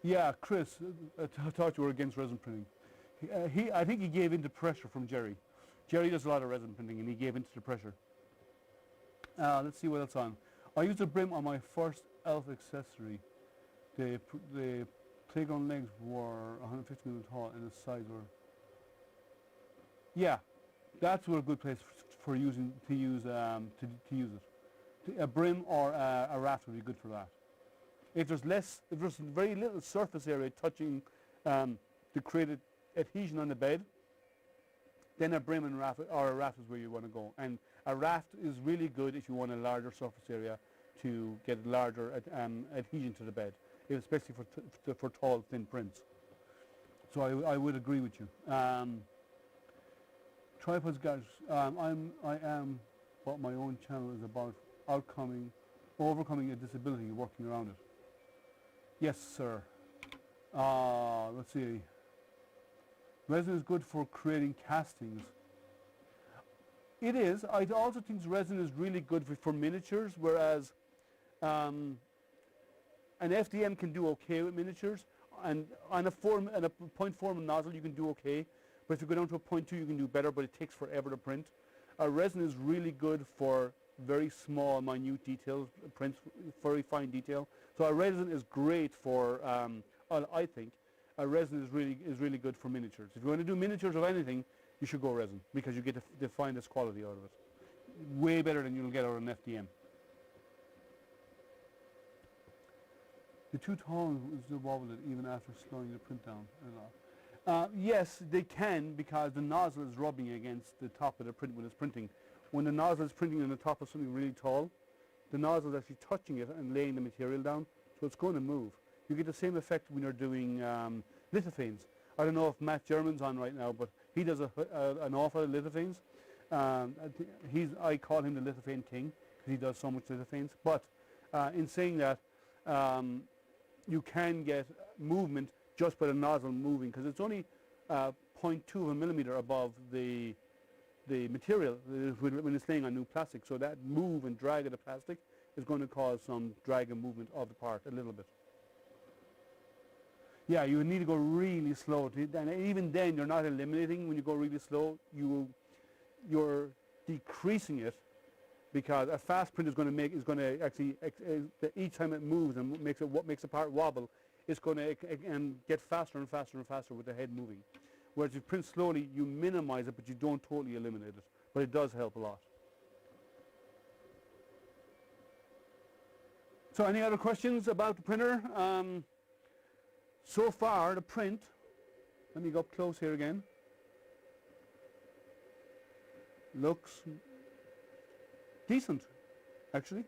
Yeah, Chris, I thought you were against resin printing. I think he gave in to pressure from Jerry. Jerry does a lot of resin printing, and he gave into the pressure. Let's see what else on. I used a brim on my first elf accessory. The playground legs were 150 mm tall, and the sides were. Yeah, that's a good place for use it. A brim or a raft would be good for that. If there's very little surface area touching the created adhesion on the bed, then a brim and raft or a raft is where you want to go. And a raft is really good if you want a larger surface area to get larger adhesion to the bed, especially for tall, thin prints. So I would agree with you. Tripods, guys. I am what my own channel is about: overcoming a disability, working around it. Yes, sir. Let's see. Resin is good for creating castings. It is. I also think resin is really good for miniatures, whereas an FDM can do okay with miniatures, and on a 0.4 nozzle you can do okay, but if you go down to a 0.2 you can do better, but it takes forever to print. Resin is really good for very small, minute details, prints, very fine detail. So a resin is great for, I think, a resin is really good for miniatures. If you want to do miniatures of anything, you should go resin, because you get the finest quality out of it. Way better than you'll get out of an FDM. The too tall is still wobble it even after slowing the print down a lot. Yes, they can, because the nozzle is rubbing against the top of the print when it's printing. When the nozzle is printing on the top of something really tall, the nozzle is actually touching it and laying the material down, so it's going to move. You get the same effect when you're doing lithophanes. I don't know if Matt German's on right now, but he does an awful lot of lithophanes. I call him the lithophane king, because he does so much lithophanes. But in saying that, you can get movement just by the nozzle moving, because it's only 0.2 of a millimeter above the material when it's laying on new plastic. So that move and drag of the plastic is going to cause some drag and movement of the part a little bit. Yeah, you would need to go really slow. And even then, you're not eliminating when you go really slow. You're decreasing it because a fast print is going to actually each time it moves and what makes the part wobble, it's going to get faster and faster and faster with the head moving. Whereas if you print slowly, you minimize it, but you don't totally eliminate it. But it does help a lot. So any other questions about the printer? So far, the print, let me go up close here again, looks decent, actually.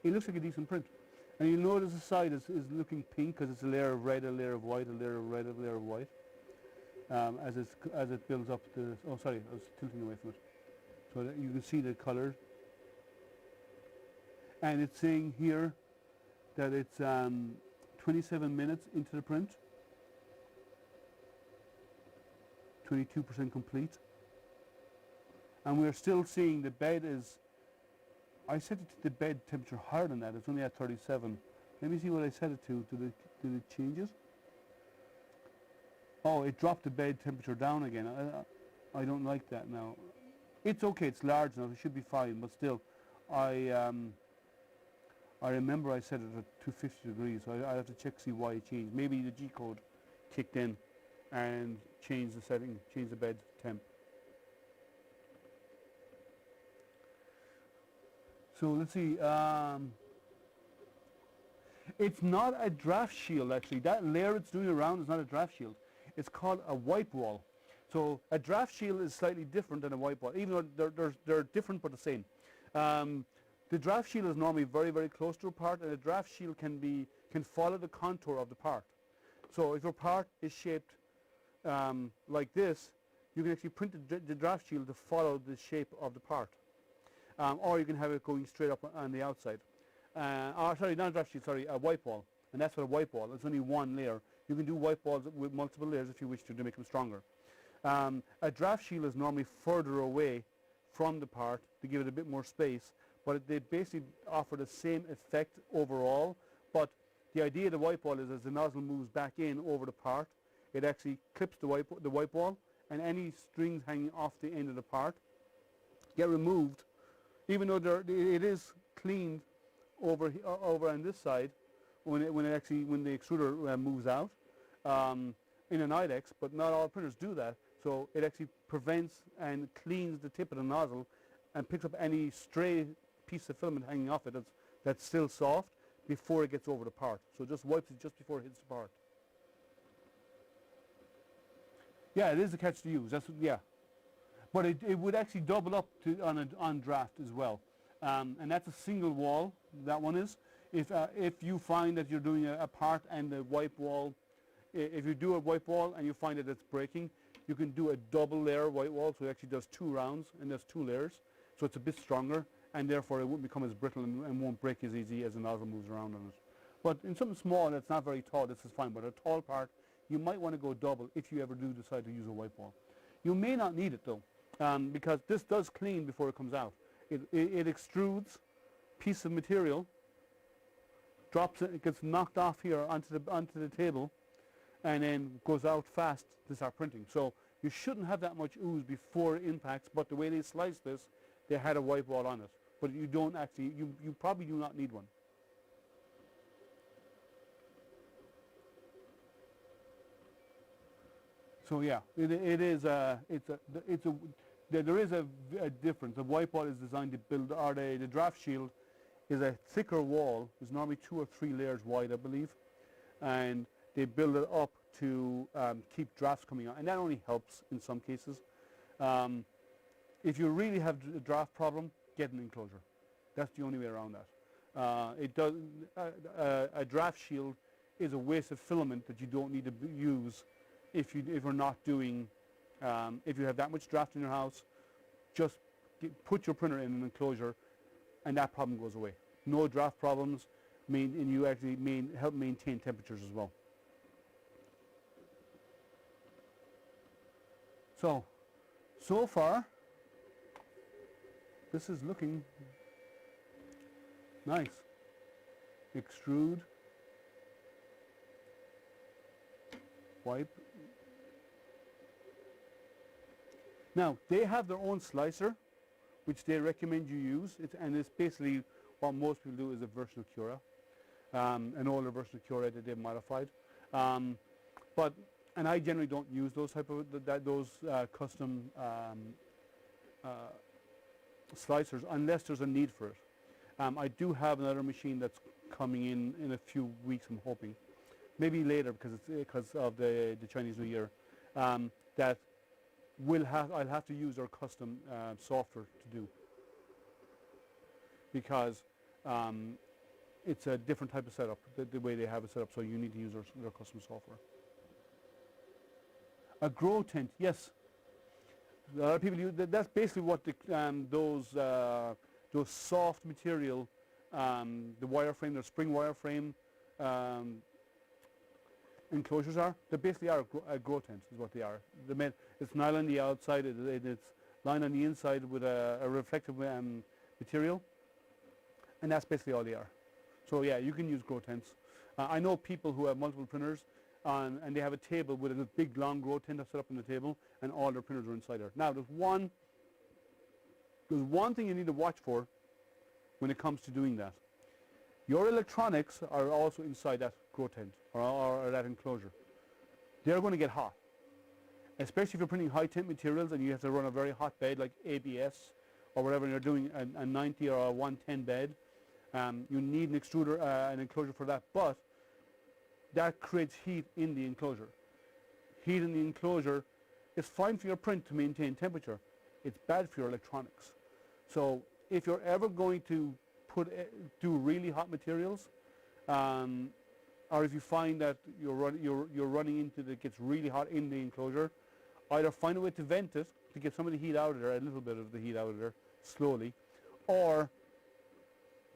It looks like a decent print. And you'll notice the side is looking pink because it's a layer of red, a layer of white, a layer of red, a layer of white. As it builds up the, oh sorry, I was tilting away from it. So that you can see the colors. And it's saying here that it's 27 minutes into the print. 22% complete. And we're still seeing the bed is, I set it to the bed temperature higher than that. It's only at 37. Let me see what I set it to. Did it change it? Oh, it dropped the bed temperature down again. I don't like that now. It's okay, it's large enough, it should be fine, but still, I remember I set it at 250 degrees, so I have to check, see why it changed. Maybe the G code kicked in and changed the setting, changed the bed temp. So let's see, it's not a draft shield actually. That layer it's doing around is not a draft shield. It's called a wipe wall. So a draft shield is slightly different than a wipe wall, even though they're different but the same. The draft shield is normally very, very close to a part, and a draft shield can follow the contour of the part. So if your part is shaped like this, you can actually print the draft shield to follow the shape of the part. Or you can have it going straight up on the outside. Or sorry, not a draft shield, sorry, a wipe wall. And that's what a wipe wall, it's only one layer. You can do wipe walls with multiple layers if you wish to make them stronger. A draft shield is normally further away from the part to give it a bit more space, but they basically offer the same effect overall. But the idea of the wipe wall is as the nozzle moves back in over the part, it actually clips the wipe wall, and any strings hanging off the end of the part get removed, even though it is cleaned over on this side when the extruder moves out in an IDEX, but not all printers do that. So it actually prevents and cleans the tip of the nozzle and picks up any stray piece of filament hanging off it that's still soft before it gets over the part. So it just wipes it just before it hits the part. Yeah, it is a catch to use. Yeah, but it would actually double up on draft as well, and that's a single wall. That one is. If you find that you're doing a part and the wipe wall, if you do a wipe wall and you find that it's breaking, you can do a double layer wipe wall, so it actually does 2 rounds and there's 2 layers, so it's a bit stronger, and therefore it won't become as brittle and won't break as easy as the nozzle moves around on it. But in something small that's not very tall, this is fine. But a tall part, you might want to go double if you ever do decide to use a wipe wall. You may not need it though, because this does clean before it comes out. It extrudes piece of material, drops it gets knocked off here onto the table, and then goes out fast to start printing. So you shouldn't have that much ooze before it impacts, but the way they sliced this, they had a wipe wall on it. But you don't actually, you probably do not need one. So yeah, there is a difference. The wipe wall is designed to build, or the draft shield is a thicker wall. It's normally 2 or 3 layers wide, I believe, and they build it up to keep drafts coming out, and that only helps in some cases. If you really have a draft problem, get an enclosure. That's the only way around that. A draft shield is a waste of filament that you don't need to use if you're not doing. If you have that much draft in your house, just put your printer in an enclosure, and that problem goes away. No draft problems, and you actually help maintain temperatures as well. So far, this is looking nice. Extrude, wipe, Now, they have their own slicer, which they recommend you use, and it's basically what most people do is a version of Cura, an older version of Cura that they've modified. And I generally don't use those type of custom slicers unless there's a need for it. I do have another machine that's coming in a few weeks, I'm hoping, maybe later because of the Chinese New Year, that I'll have to use their custom software to do, because it's a different type of setup, the way they have it set up, so you need to use their custom software. A grow tent, yes. A lot of people use that's basically what those soft material, the wireframe, the spring wireframe enclosures are. They basically are a grow tent, is what they are. It's nylon on the outside, it's lined on the inside with a reflective material, and that's basically all they are. So yeah, you can use grow tents. I know people who have multiple printers, and they have a table with a big long grow tent set up on the table, and all their printers are inside there. Now there's one thing you need to watch for when it comes to doing that. Your electronics are also inside that grow tent or that enclosure. They're going to get hot, especially if you're printing high temp materials and you have to run a very hot bed like ABS or whatever, and you're doing a 90 or a 110 bed. You need an extruder, an enclosure for that, but that creates heat in the enclosure. Heat in the enclosure is fine for your print to maintain temperature. It's bad for your electronics. So if you're ever going to do really hot materials, or if you find that you're running into that gets really hot in the enclosure, either find a way to vent it to get some of the heat out of there, a little bit of the heat out of there slowly, or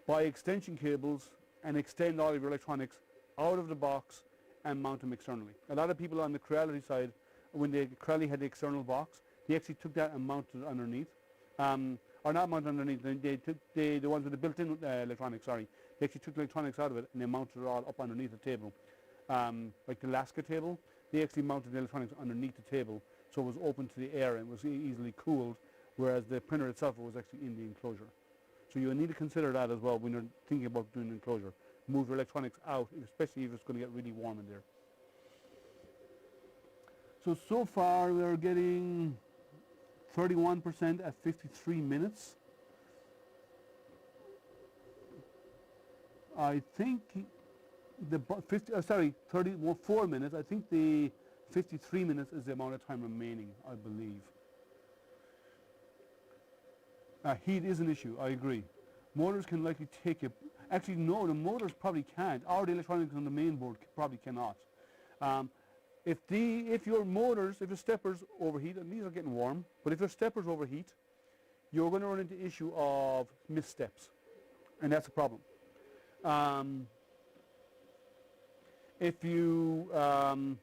buy extension cables and extend all of your electronics out of the box and mount them externally. A lot of people on the Creality side, when the Creality had the external box, they actually took that and mounted it underneath. Or not mounted underneath, they took the ones with the built-in electronics, sorry. They actually took the electronics out of it and they mounted it all up underneath the table. Like the Laska table, they actually mounted the electronics underneath the table, so it was open to the air and was easily cooled, whereas the printer itself was actually in the enclosure. So you need to consider that as well when you're thinking about doing an enclosure. Move your electronics out, especially if it's going to get really warm in there. So far we're getting 31% at 53 minutes. I think the 34 minutes. I think the 53 minutes is the amount of time remaining, I believe. Heat is an issue, I agree. Motors can likely take it. Actually, no, the motors probably can't, or the electronics on the main board probably cannot. If your steppers overheat, and these are getting warm, but if your steppers overheat, you're going to run into the issue of missteps, and that's a problem. If the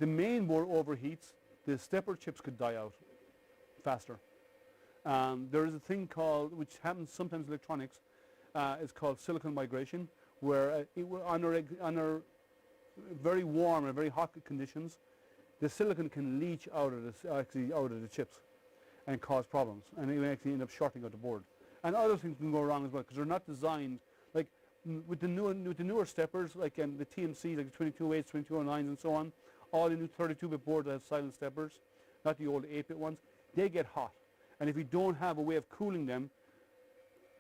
main board overheats, the stepper chips could die out faster. There is a thing called, which happens sometimes in electronics, it's called silicon migration, where under very warm and very hot conditions, the silicon can leach out of the chips and cause problems, and it will actually end up shorting out the board. And other things can go wrong as well because they're not designed like with the newer steppers, like the TMCs, like the 2208s, 2209s, and so on. All the new 32-bit boards that have silent steppers, not the old 8-bit ones, they get hot. And if you don't have a way of cooling them,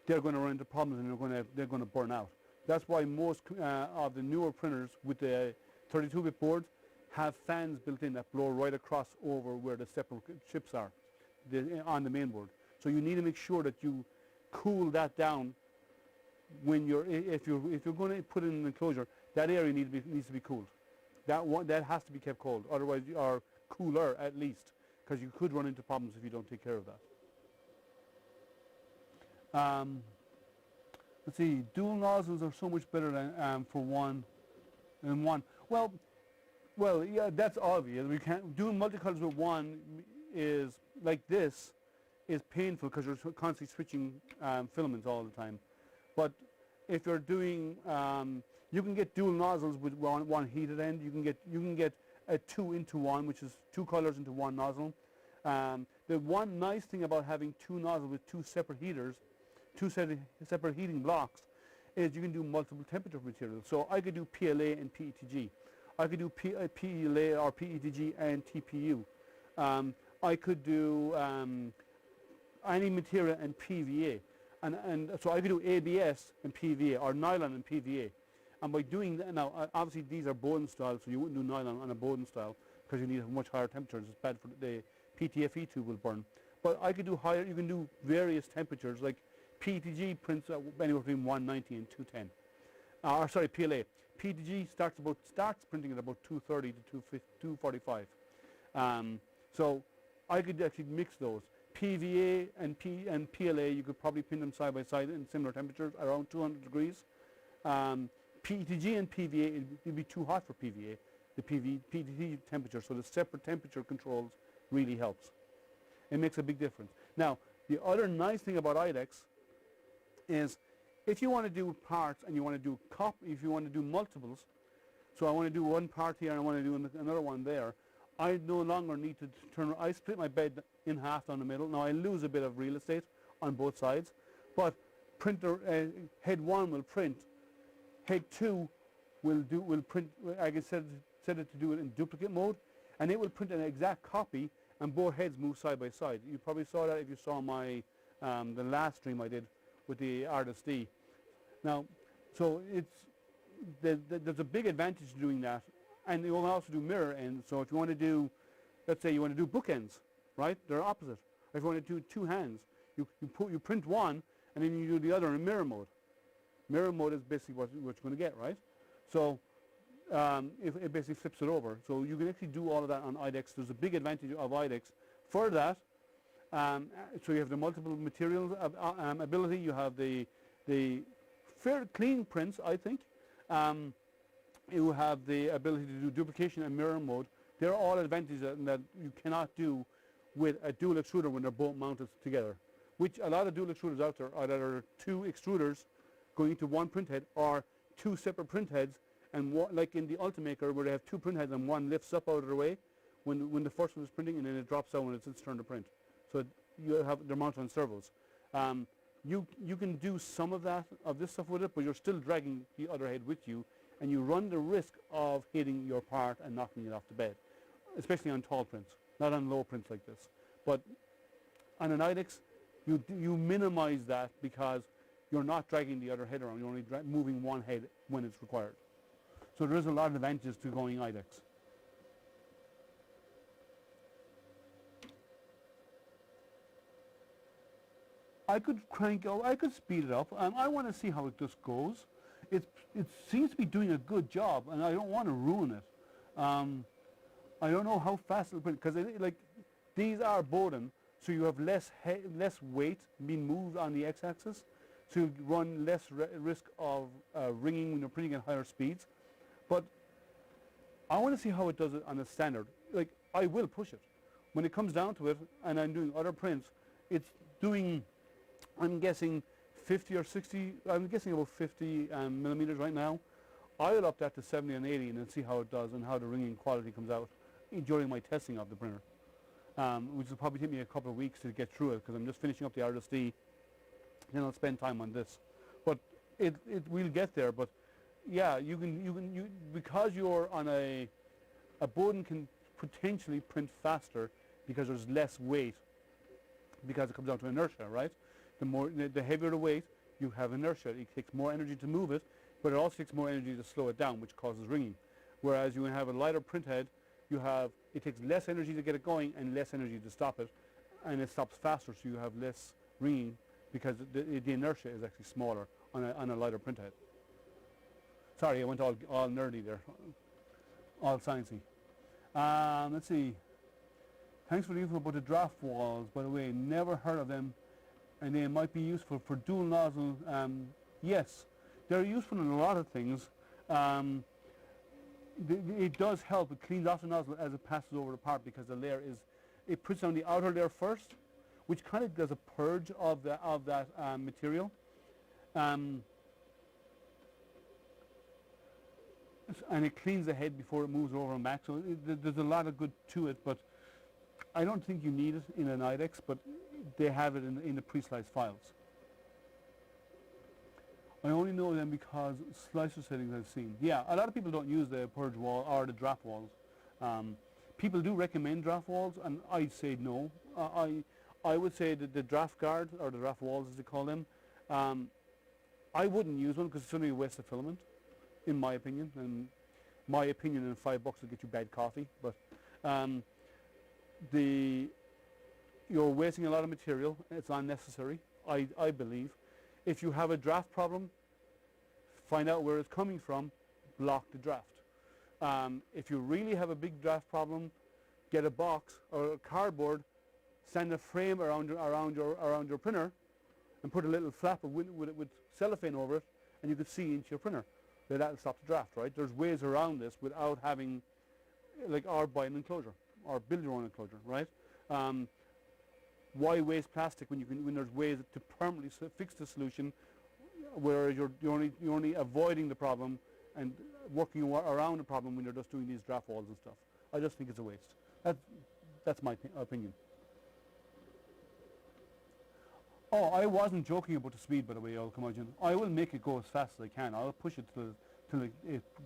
they're going to run into problems and they're going to burn out. That's why most of the newer printers with the 32-bit boards have fans built in that blow right across over where the stepper chips are on the main board. So you need to make sure that you cool that down when if you're going to put in an enclosure. That area needs to be cooled. That has to be kept cold, otherwise, or cooler at least, because you could run into problems if you don't take care of that. Let's see, dual nozzles are so much better than for one. Well, yeah, that's obvious. We can't doing multicolors with one is like this is painful because you're constantly switching filaments all the time. But if you're doing, you can get dual nozzles with one heated end. You can get a 2-into-1, which is 2 colors into one nozzle. The one nice thing about having 2 nozzles with 2 separate heaters, 2 separate heating blocks, is you can do multiple temperature materials. So I could do PLA and PETG. I could do PLA or PETG and TPU. I could do any material and PVA. And so I could do ABS and PVA, or nylon and PVA. And by doing that, now obviously these are Bowden style, so you wouldn't do nylon on a Bowden style because you need a much higher temperatures. It's bad for the PTFE tube will burn. But I could do higher, you can do various temperatures, like PETG prints anywhere between 190 and 210. Or sorry, PLA. PETG starts printing at about 230 to 245. So I could actually mix those. PVA and PLA, you could probably print them side by side in similar temperatures, around 200 degrees. PETG and PVA, it'd be too hot for PVA, the PETG temperature, so the separate temperature controls really helps. It makes a big difference. Now, the other nice thing about IDEX is if you want to do parts and you want to do if you want to do multiples, so I want to do one part here and I want to do another one there, I no longer need to I split my bed in half down the middle. Now I lose a bit of real estate on both sides, but head 1 will print, head 2 will print, I can set it to do it in duplicate mode, and it will print an exact copy and both heads move side by side. You probably saw that if you saw my the last stream I did with the Artist D. Now, so there's a big advantage to doing that. And you will also do mirror ends. So if you want to do, let's say you want to do bookends, right? They're opposite. If you want to do 2 hands, you print one and then you do the other in mirror mode. Mirror mode is basically what you're going to get, right? So it basically flips it over. So you can actually do all of that on IDEX. There's a big advantage of IDEX for that. So you have the multiple materials ability. You have the fairly clean prints, I think. You have the ability to do duplication and mirror mode. They're all advantages that you cannot do with a dual extruder when they're both mounted together, which a lot of dual extruders out there are either 2 extruders going into one print head or 2 separate print heads, and like in the Ultimaker where they have 2 print heads and one lifts up out of the way when the first one is printing, and then it drops down when it's its turn to print. So they're mounted on servos. You can do some of this stuff with it, but you're still dragging the other head with you, and you run the risk of hitting your part and knocking it off the bed, especially on tall prints, not on low prints like this. But on an IDEX, you minimize that because you're not dragging the other head around. You're only moving one head when it's required. So there is a lot of advantages to going IDEX. I could speed it up. I want to see how it just goes. It seems to be doing a good job, and I don't want to ruin it. I don't know how fast it'll print, because these are Bowden, so you have less weight being moved on the x-axis, so you run less risk of ringing when you're printing at higher speeds. But I want to see how it does it on a standard. I will push it. When it comes down to it, and I'm doing other prints, it's doing, I'm guessing 50 or 60, I'm guessing about 50 millimeters right now. I'll up that to 70 and 80 and then see how it does and how the ringing quality comes out during my testing of the printer, which will probably take me a couple of weeks to get through it because I'm just finishing up the Artist D. Then I'll spend time on this. But it will get there. But yeah, you because you're on a Bowden can potentially print faster because there's less weight, because it comes down to inertia, right? The heavier the weight, you have inertia. It takes more energy to move it, but it also takes more energy to slow it down, which causes ringing. Whereas you have a lighter print head, it takes less energy to get it going and less energy to stop it, and it stops faster, so you have less ringing because the inertia is actually smaller on a lighter print head. Sorry, I went all nerdy there, all sciencey. Let's see. Thanks for the info about the draft walls, by the way. Never heard of them, and they might be useful for dual nozzle. Yes, they're useful in a lot of things. It does help. It cleans off the nozzle as it passes over the part because the layer it puts on the outer layer first, which kind of does a purge of that material. and it cleans the head before it moves over and back. So there's a lot of good to it, but I don't think you need it in an IDEX, but they have it in the pre-sliced files. I only know them because slicer settings I've seen. Yeah, a lot of people don't use the purge wall or the draft walls. People do recommend draft walls, and I'd say no. I would say that the draft guard, or the draft walls as they call them, I wouldn't use one because it's only a waste of filament, in my opinion. And my opinion, and $5 will get you bad coffee. But you're wasting a lot of material. It's unnecessary, I believe. If you have a draft problem, find out where it's coming from, block the draft. If you really have a big draft problem, get a box or a cardboard, sand a frame around your printer, and put a little flap with cellophane over it, and you could see into your printer. That'll stop the draft, right? There's ways around this without having, or buy an enclosure, or build your own enclosure, right? Why waste plastic when there's ways to permanently fix the solution, where you're only avoiding the problem and working around the problem when you're just doing these draft walls and stuff. I just think it's a waste. That's my opinion. Oh, I wasn't joking about the speed, by the way, I'll come out. I will make it go as fast as I can. I'll push it till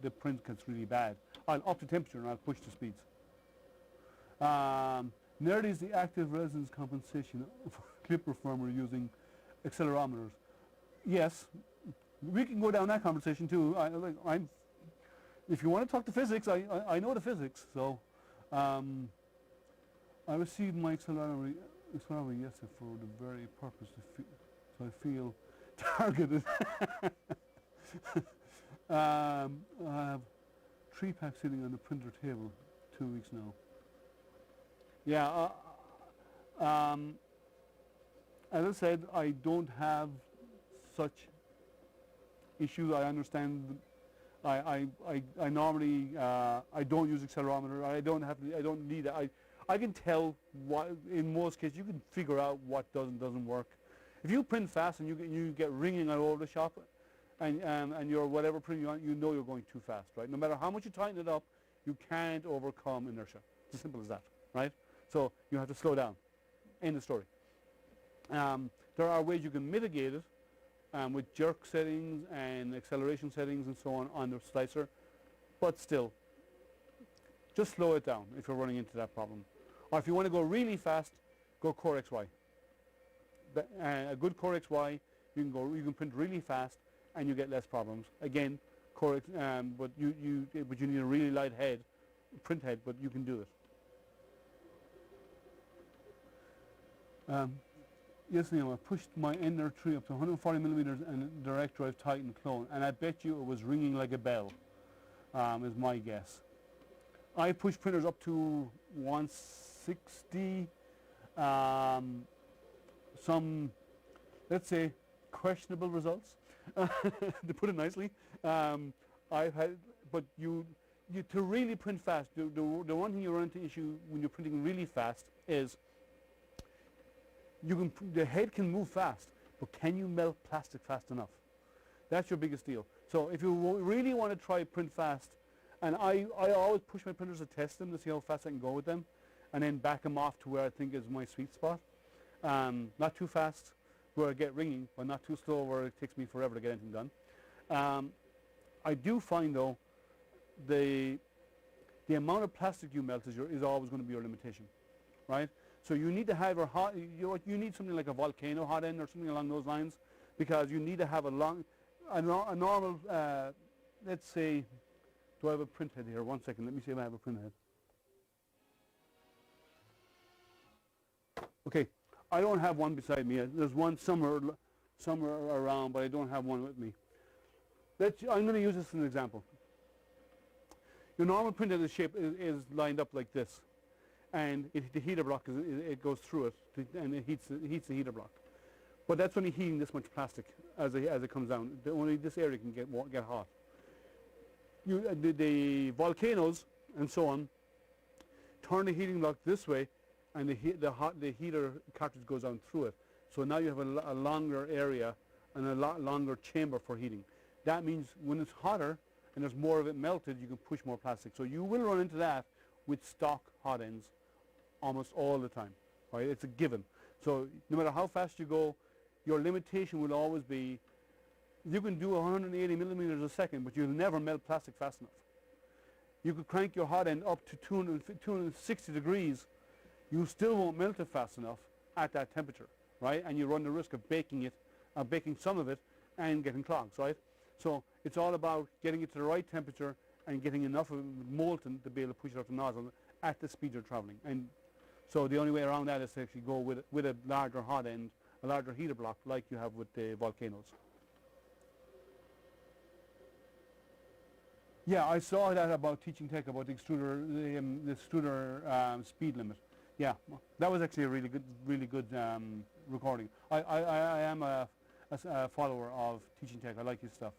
the print gets really bad. I'll up the temperature and I'll push the speeds. Nerd is the active resonance compensation for clip reformer using accelerometers. Yes, we can go down that conversation too. If you want to talk to physics, I know the physics. So I received my accelerometer yesterday for the very purpose, so I feel targeted. I have 3 packs sitting on the printer table, 2 weeks now. Yeah, as I said, I don't have such issues. I understand. I normally I don't use accelerometer. I don't need it. I can tell what, in most cases, you can figure out what doesn't work. If you print fast and you get ringing all over the shop, and your whatever print you want, you know you're going too fast, right? No matter how much you tighten it up, you can't overcome inertia. It's as simple as that, right? So you have to slow down. End of story. There are ways you can mitigate it with jerk settings and acceleration settings and so on the slicer, but still, just slow it down if you're running into that problem. Or if you want to go really fast, go Core XY. A good Core XY, you can print really fast and you get less problems. Again, but you need a really light head, print head, but you can do it. Yes, Liam, I pushed my Ender 3 up to 140 millimeters and direct drive tighten clone, and I bet you it was ringing like a bell, is my guess. I pushed printers up to 160, some, let's say, questionable results, to put it nicely. I've had, but to really print fast, the one thing you run into issue when you're printing really fast is the head can move fast, but can you melt plastic fast enough? That's your biggest deal. So if you really want to try print fast, and I always push my printers to test them to see how fast I can go with them, and then back them off to where I think is my sweet spot. Not too fast where I get ringing, but not too slow where it takes me forever to get anything done. I do find though, the amount of plastic you melt is always going to be your limitation, right? So you need to have you need something like a volcano hot end or something along those lines, because you need to have a normal, let's say, do I have a print head here? 1 second, let me see if I have a print head. Okay, I don't have one beside me. There's one somewhere around, but I don't have one with me. I'm going to use this as an example. Your normal print head shape is lined up like this. And the heater block, it goes through it, and it heats the heater block. But that's only heating this much plastic as it comes down. Only this area can get hot. The volcanoes and so on turn the heating block this way, and the heater cartridge goes down through it. So now you have a longer area and a lot longer chamber for heating. That means when it's hotter and there's more of it melted, you can push more plastic. So you will run into that with stock hot ends almost all the time, right? It's a given. So no matter how fast you go, your limitation will always be, you can do 180 millimeters a second, but you'll never melt plastic fast enough. You could crank your hot end up to 260 degrees, you still won't melt it fast enough at that temperature, right? And you run the risk of baking it, baking some of it, and getting clogs, right? So it's all about getting it to the right temperature and getting enough of it molten to be able to push it out the nozzle at the speed you're traveling. And so the only way around that is to actually go with a larger hot end, a larger heater block like you have with the volcanoes. Yeah, I saw that about Teaching Tech, about the extruder speed limit. Yeah, that was actually a really good recording. I am a follower of Teaching Tech. I like his stuff.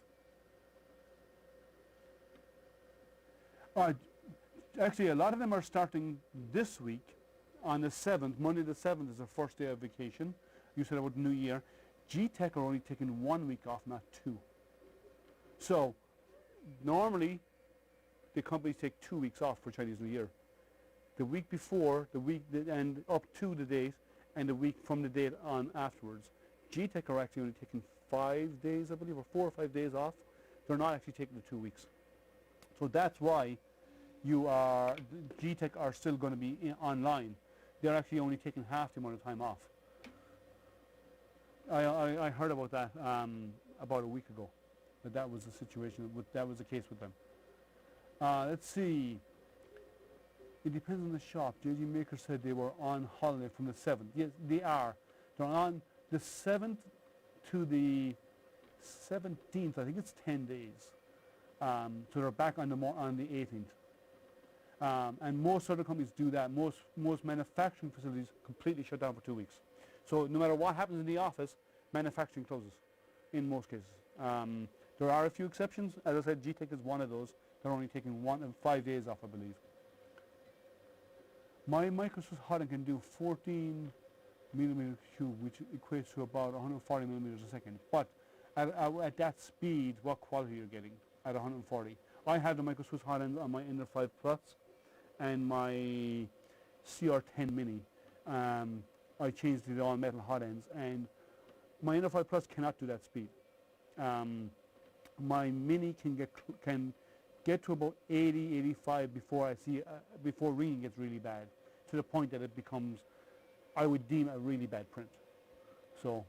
Actually, a lot of them are starting this week on the 7th. Monday the 7th is the first day of vacation. You said about the New Year. G-Tech are only taking 1 week off, not 2. So normally the companies take 2 weeks off for Chinese New Year. The week before, and up to the date, and the week from the date on afterwards. G-Tech are actually only taking 5 days, I believe, or 4 or 5 days off. They're not actually taking the 2 weeks. So that's why G-Tech are still going to be online. They're actually only taking half the amount of time off. I heard about that about a week ago, that was the situation, that was the case with them. Let's see. It depends on the shop. JG Maker said they were on holiday from the 7th. Yes, they are. They're on the 7th to the 17th. I think it's 10 days. So they're back on the 18th. And most other companies do that. Most manufacturing facilities completely shut down for 2 weeks. So no matter what happens in the office, manufacturing closes in most cases. There are a few exceptions. As I said, G-Tech is one of those. They're only taking 5 days off, I believe. My Microsoft hot end can do 14 millimeter cube, which equates to about 140 millimeters a second. But at that speed, what quality you're getting at 140? I have the Microsoft hot end on my Ender 5 Plus and my CR10 Mini. I changed to the all metal hot ends, and my Ender 5 Plus cannot do that speed. My Mini can get to about 80, 85 before reading gets really bad, to the point that it becomes, I would deem, a really bad print. So,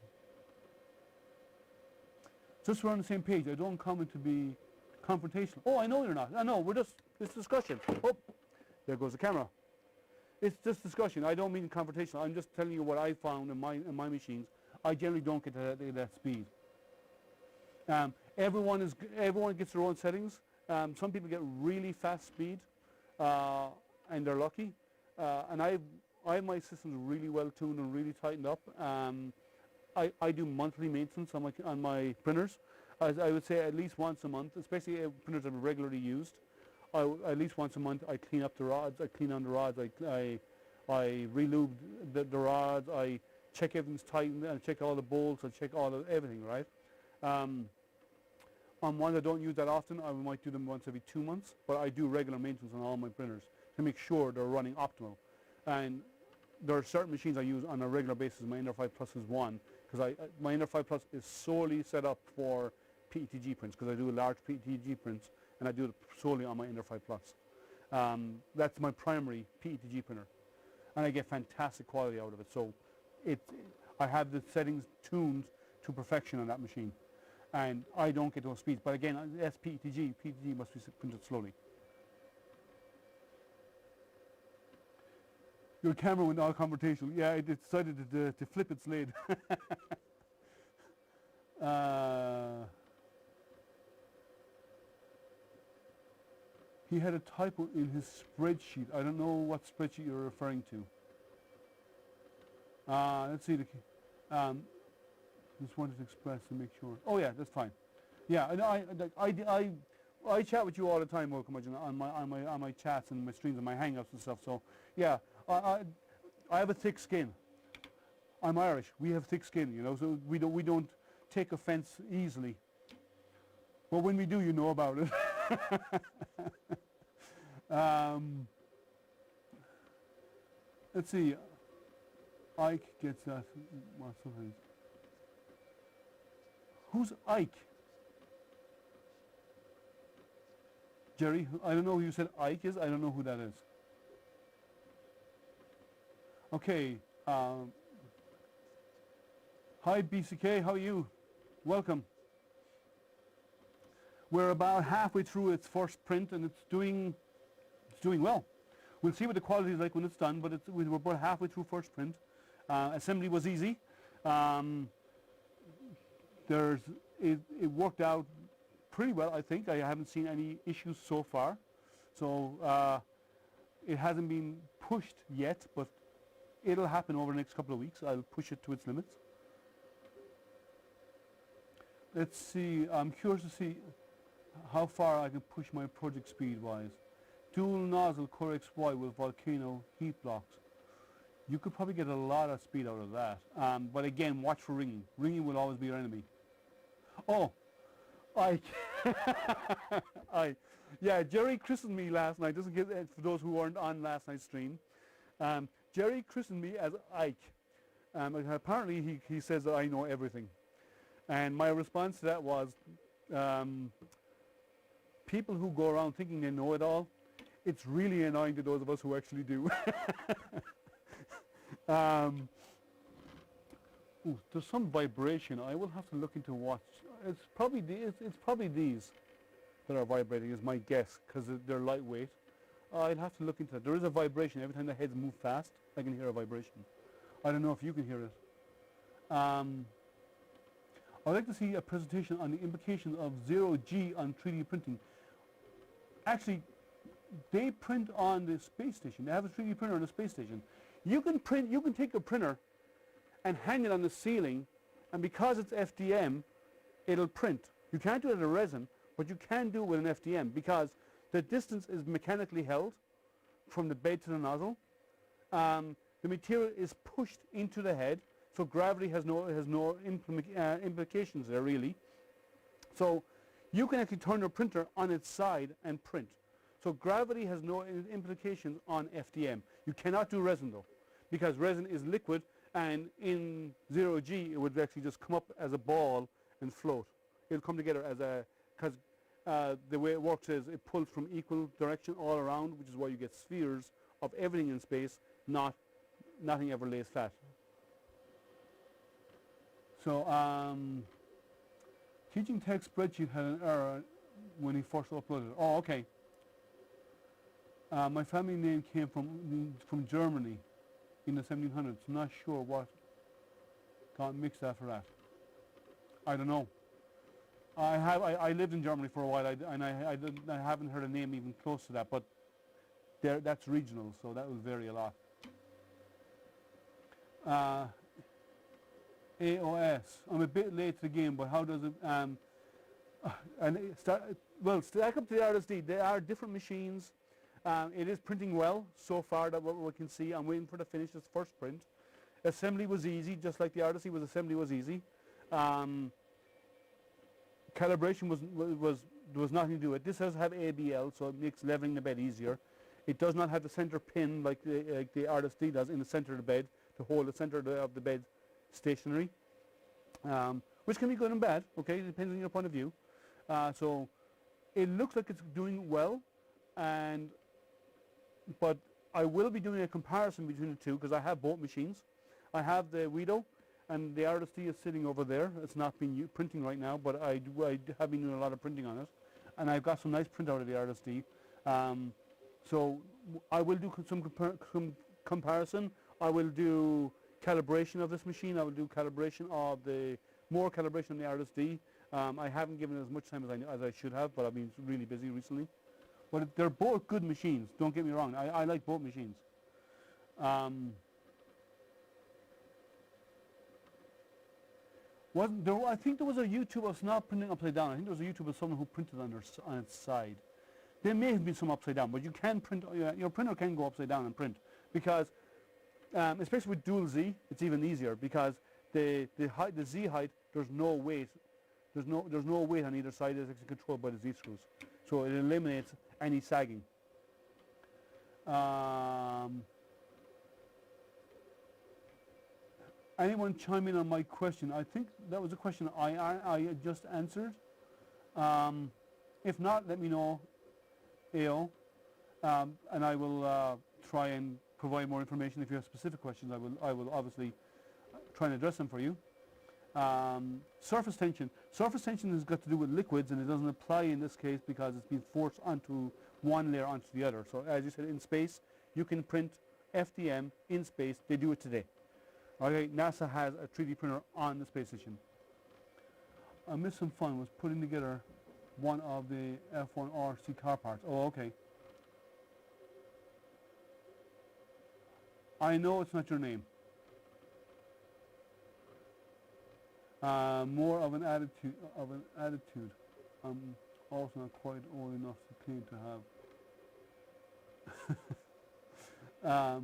just so we're on the same page, I don't comment to be confrontational. Oh, I know you're not. I know, it's discussion. Oh, there goes the camera. It's just discussion. I don't mean confrontational. I'm just telling you what I found in my machines. I generally don't get to that speed. Everyone gets their own settings. Some people get really fast speed, and they're lucky. And I have my systems really well tuned and really tightened up. I do monthly maintenance on my printers. I would say at least once a month, especially printers that are regularly used. At least once a month, I clean up the rods. I clean on the rods. I relube the rods. I check everything's tightened. I check all the bolts. I check everything, right? On ones I don't use that often, I might do them once every 2 months, but I do regular maintenance on all my printers to make sure they're running optimal. And there are certain machines I use on a regular basis. My Ender 5 Plus is one, because my Ender 5 Plus is solely set up for PETG prints, because I do large PETG prints, and I do it solely on my Ender 5 Plus. That's my primary PETG printer, and I get fantastic quality out of it. So I have the settings tuned to perfection on that machine. And I don't get those speeds. But again, that's PETG. PETG must be printed slowly. Your camera went all confrontational. Yeah, it decided to flip its lid. He had a typo in his spreadsheet. I don't know what spreadsheet you're referring to. Let's see. Just wanted to express to make sure. Oh yeah, that's fine. Yeah, I chat with you all the time, welcome on my chats and my streams and my hangouts and stuff. So yeah, I have a thick skin. I'm Irish. We have thick skin, you know. So we don't take offence easily. But when we do, you know about it. Let's see. Ike gets that. Well, sometimes. Who's Ike? Jerry, I don't know who you said Ike is. I don't know who that is. Okay. Hi BCK, how are you? Welcome. We're about halfway through its first print, and it's doing well. We'll see what the quality is like when it's done, but we're about halfway through first print. Assembly was easy. It worked out pretty well, I think. I haven't seen any issues so far. So it hasn't been pushed yet, but it'll happen over the next couple of weeks. I'll push it to its limits. Let's see, I'm curious to see how far I can push my project speed-wise. Dual nozzle Core XY with volcano heat blocks. You could probably get a lot of speed out of that. But again, watch for ringing. Ringing will always be your enemy. Oh, yeah, Jerry christened me last night. Just in case, for those who weren't on last night's stream. Jerry christened me as Ike. Apparently he says that I know everything. And my response to that was, people who go around thinking they know it all, it's really annoying to those of us who actually do. Ooh, there's some vibration. I will have to look into what. It's probably these that are vibrating, is my guess, because they're lightweight. I'll have to look into that. There is a vibration every time the heads move fast. I can hear a vibration. I don't know if you can hear it. I'd like to see a presentation on the implications of 0G on 3D printing. Actually, they print on the space station. They have a 3D printer on the space station. You can take a printer and hang it on the ceiling, and because it's FDM, it'll print. You can't do it with a resin, but you can do it with an FDM because the distance is mechanically held from the bed to the nozzle. The material is pushed into the head, so gravity has no implications there really. So you can actually turn your printer on its side and print. So gravity has no implications on FDM. You cannot do resin though, because resin is liquid, and in 0G it would actually just come up as a ball and float. It'll come together as a, because the way it works is it pulls from equal direction all around, which is why you get spheres of everything in space, nothing ever lays flat. So Teaching Tech spreadsheet had an error when he first uploaded it. Oh, okay. My family name came from Germany in the 1700s. I'm not sure what got mixed after that. I don't know. I lived in Germany for a while, and I haven't heard a name even close to that, but that's regional, so that will vary a lot. AOS. I'm a bit late to the game, but how does it? Stack up to the RSD. They are different machines. It is printing well so far. That what we can see. I'm waiting for the finish. This first print. Assembly was easy, just like the RSD was. Assembly was easy. Calibration was nothing to do with it. This does have ABL, so it makes leveling the bed easier. It does not have the center pin like the RSD does in the center of the bed to hold the center of the bed stationary, which can be good and bad, okay, depending on your point of view. So it looks like it's doing well, but I will be doing a comparison between the two because I have both machines. I have the Weedo, and the RSD is sitting over there. It's not been printing right now, but I have been doing a lot of printing on it, and I've got some nice print out of the RSD. So I will do some comparison. I will do calibration of this machine. I will do calibration of more calibration on the RSD. I haven't given it as much time as I should have, but I've been really busy recently. But they're both good machines. Don't get me wrong. I like both machines. I think there was a YouTube of not printing upside down. I think there was a YouTube of someone who printed on its side. There may have been some upside down, but you can print. Your printer can go upside down and print because, especially with dual Z, it's even easier because the Z height, there's no weight. There's no weight on either side. It's actually controlled by the Z screws. So it eliminates any sagging. Anyone chime in on my question? I think that was a question I just answered. If not, let me know, AO, and I will try and provide more information. If you have specific questions, I will obviously try and address them for you. Surface tension. Surface tension has got to do with liquids, and it doesn't apply in this case because it's being forced onto one layer onto the other. So as you said, in space, you can print FDM in space. They do it today. Okay, NASA has a 3D printer on the space station. I missed some fun, was putting together one of the F1 RC car parts. Oh, okay. I know it's not your name. More of an attitude. I'm also not quite old enough to claim to have.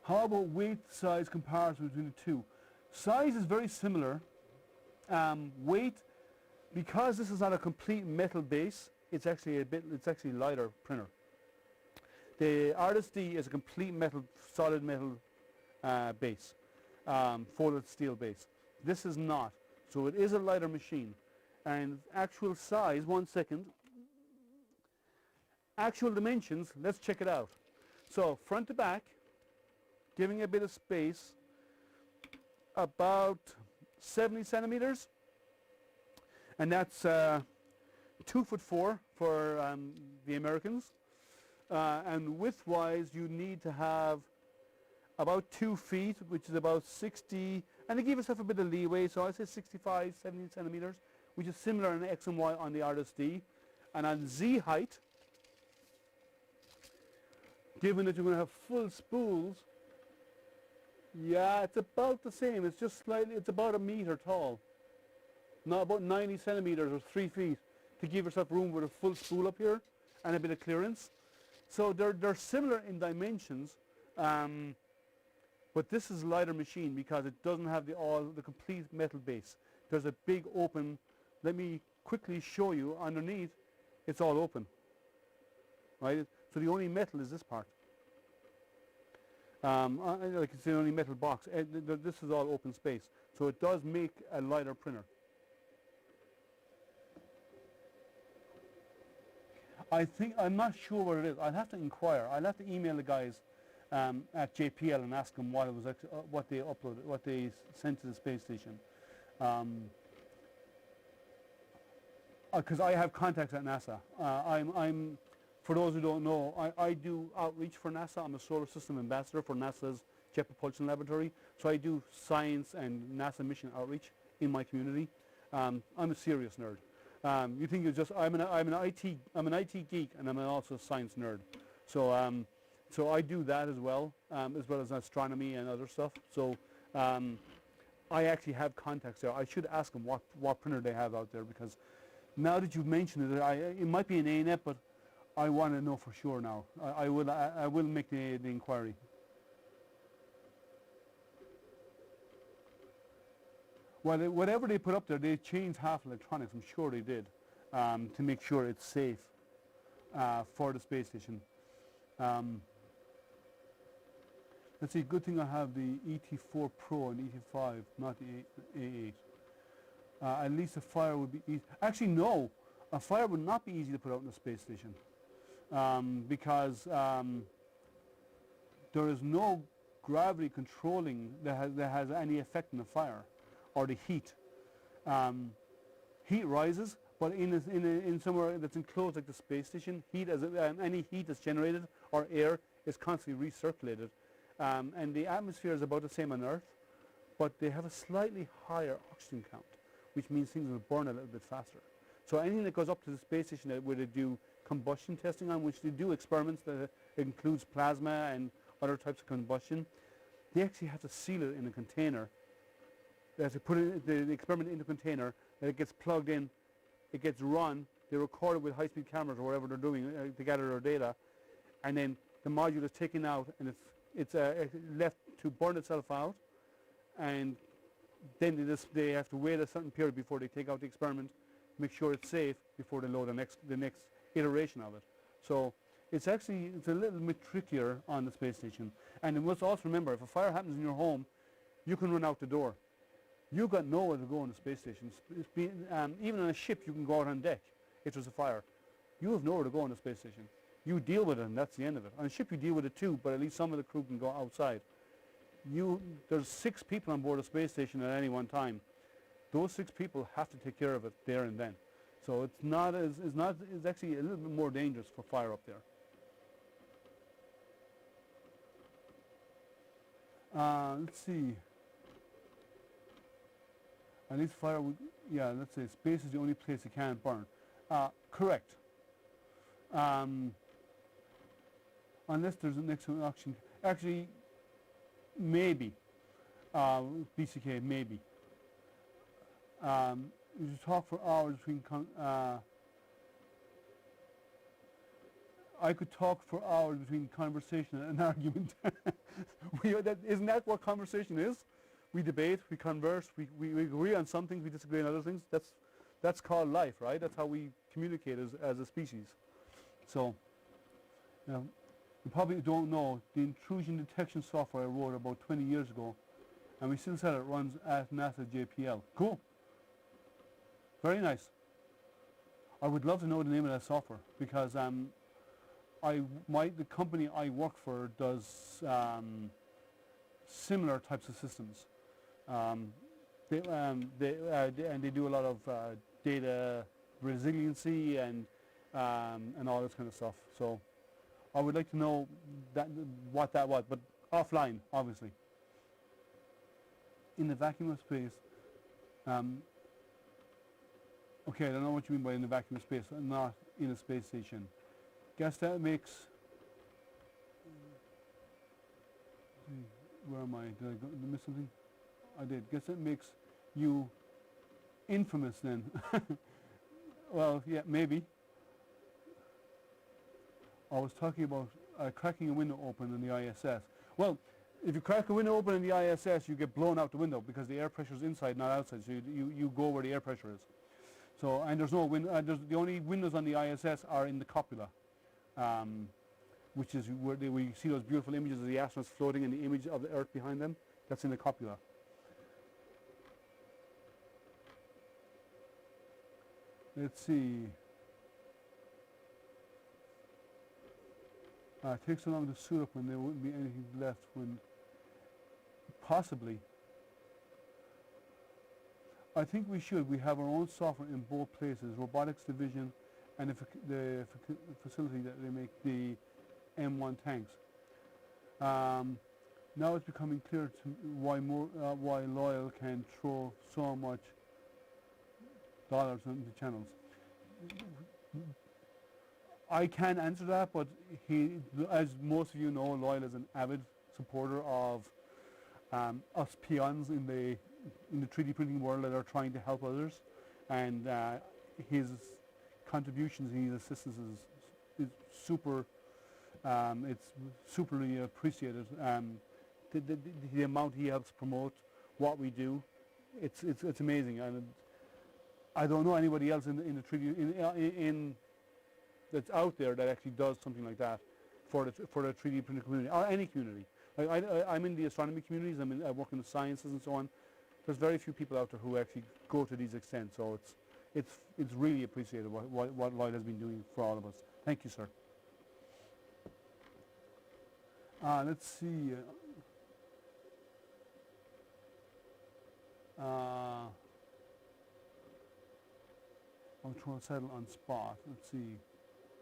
How about weight size comparison between the two? Size is very similar. Weight, because this is not a complete metal base, it's actually lighter printer. The Artist D is a complete metal, solid metal base, folded steel base. This is not, so it is a lighter machine. And actual size, 1 second. Actual dimensions, let's check it out. So front to back, giving a bit of space, about 70 centimeters, and that's 2'4" for the Americans. And width-wise, you need to have about 2 feet, which is about 60, and to give yourself a bit of leeway, so I say 65, 70 centimeters, which is similar in X and Y on the Artist D. And on Z height, given that you're going to have full spools, yeah, it's about the same. It's just slightly, it's about 1 meter tall. Not about 90 centimeters or 3 feet to give yourself room with a full spool up here and a bit of clearance. So they're similar in dimensions, but this is a lighter machine because it doesn't have the complete metal base. There's a big open, let me quickly show you, underneath it's all open, right? So the only metal is this part. Like it's the only metal box. This is all open space, so it does make a lighter printer. I'm not sure what it is. I'll have to inquire. I'll have to email the guys at JPL and ask them what it was, what they uploaded, what they sent to the space station. Because I have contacts at NASA. For those who don't know, I do outreach for NASA. I'm a solar system ambassador for NASA's Jet Propulsion Laboratory. So I do science and NASA mission outreach in my community. I'm a serious nerd. You think it's just I'm an IT geek, and I'm also a science nerd. So so I do that as well as astronomy and other stuff. So I actually have contacts there. I should ask them what printer they have out there, because now that you've mentioned it, it might be an ANET, but I want to know for sure now. I will make the inquiry. Well, whatever they put up there, they changed half electronics. I'm sure they did, to make sure it's safe for the space station. Let's see. Good thing I have the ET4 Pro and ET5, not the A8. At least a fire would be easy. Actually, no. A fire would not be easy to put out in the space station, because there is no gravity controlling that has any effect on the fire or the heat. Heat rises, but in somewhere that's enclosed like the space station, any heat that's generated or air is constantly recirculated, and the atmosphere is about the same on Earth, but they have a slightly higher oxygen count, which means things will burn a little bit faster. So anything that goes up to the space station where they do combustion testing on, which they do experiments that includes plasma and other types of combustion, they actually have to seal it in a container. They have to put the experiment in the container, and it gets plugged in, it gets run, they record it with high-speed cameras or whatever they're doing to gather their data, and then the module is taken out and it's left to burn itself out, and then they have to wait a certain period before they take out the experiment, make sure it's safe before they load the next iteration of it. So it's a little bit trickier on the space station. And you must also remember, if a fire happens in your home, you can run out the door. You've got nowhere to go on the space station. Even on a ship, you can go out on deck if there's a fire. You have nowhere to go on the space station. You deal with it, and that's the end of it. On a ship, you deal with it too, but at least some of the crew can go outside. There's 6 people on board a space station at any one time. Those 6 people have to take care of it there and then. So it's actually a little bit more dangerous for fire up there. Let's see. At least fire would, yeah, let's say space is the only place it can't burn. Correct. Unless there's an next option. Actually, maybe. BCK, maybe. You should talk for hours between. I could talk for hours between conversation and an argument. Isn't that what conversation is? We debate, we converse, we agree on some things, we disagree on other things. That's called life, right? That's how we communicate as a species. So, you probably don't know, the intrusion detection software I wrote about 20 years ago, and we still sell it, runs at NASA JPL. Cool. Very nice. I would love to know the name of that software, because the company I work for does similar types of systems. They do a lot of data resiliency and all this kind of stuff. So I would like to know what that was, but offline, obviously. In the vacuum of space, okay, I don't know what you mean by in the vacuum of space, not in a space station. Guess that makes, where am I? Did I miss something? I did. Guess that makes you infamous then. Well, yeah, maybe. I was talking about cracking a window open in the ISS. Well, if you crack a window open in the ISS, you get blown out the window because the air pressure is inside, not outside. So you go where the air pressure is. So, and there's no the only windows on the ISS are in the copula, which is where we see those beautiful images of the astronauts floating and the image of the Earth behind them. That's in the copula. Let's see. It takes so long to suit up when there wouldn't be anything left when possibly. I think we should. We have our own software in both places, robotics division and the facility that they make the M1 tanks. Now it's becoming clear to why Loyal can throw so much dollars into channels. I can't answer that, but as most of you know, Loyal is an avid supporter of us peons in the 3D printing world that are trying to help others, and his contributions and his assistance is super. It's superly appreciated. The amount he helps promote what we do, it's amazing, and I don't know anybody else in the 3D that's out there that actually does something like that for the 3D printing community or any community. Like I'm in the astronomy communities. I work in the sciences and so on. There's very few people out there who actually go to these extents. So it's really appreciated what Lloyd has been doing for all of us. Thank you, sir. Let's see. I'm trying to settle on spot. Let's see.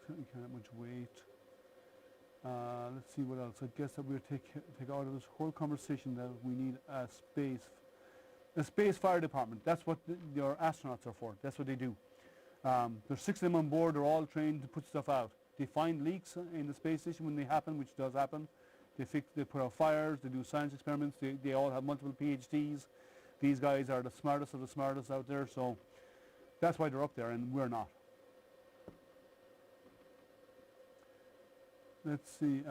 Certainly can't have much weight. Let's see what else. I guess that we'll take out of this whole conversation that we need a space fire department. That's what your astronauts are for. That's what they do. There's 6 of them on board. They're all trained to put stuff out. They find leaks in the space station when they happen, which does happen. They put out fires. They do science experiments. They all have multiple PhDs. These guys are the smartest of the smartest out there. So that's why they're up there, and we're not. Let's see.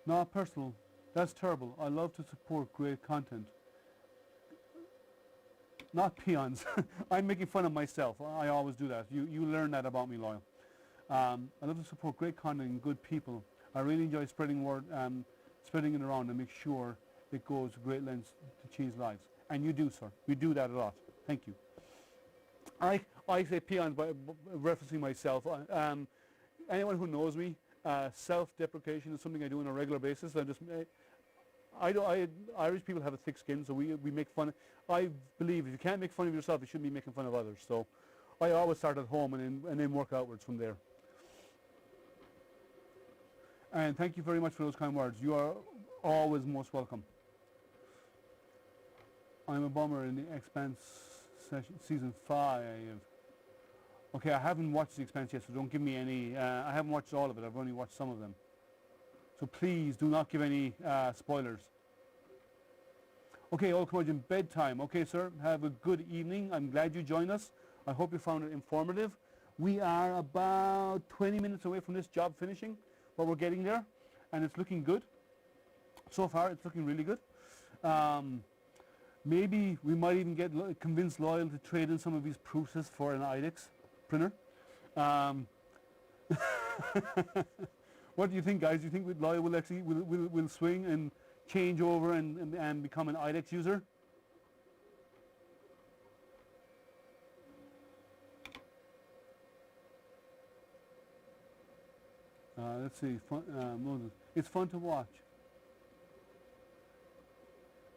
Not personal. That's terrible. I love to support great content. not peons. I'm making fun of myself. I always do that. You learn that about me, Loyal. I love to support great content and good people. I really enjoy spreading word, spreading it around and make sure it goes to great lengths to change lives. And you do, sir. You do that a lot. Thank you. I say peons by referencing myself. Anyone who knows me, self-deprecation is something I do on a regular basis. Irish people have a thick skin, so we make fun. I believe if you can't make fun of yourself, you shouldn't be making fun of others. So I always start at home and then work outwards from there. And thank you very much for those kind words. You are always most welcome. I'm a bummer in The Expanse season 5. Okay, I haven't watched The Expanse yet, so don't give me any. I haven't watched all of it. I've only watched some of them. So please do not give any spoilers. Okay, old curmudgeon, bedtime. Okay, sir, have a good evening. I'm glad you joined us. I hope you found it informative. We are about 20 minutes away from this job finishing, but we're getting there, and it's looking good. So far, it's looking really good. Maybe we might even convince Loyal to trade in some of these proofs for an IDEX printer. What do you think, guys? Do you think Loyal will actually will swing and change over and become an IDEX user? Let's see. Moses. It's fun to watch.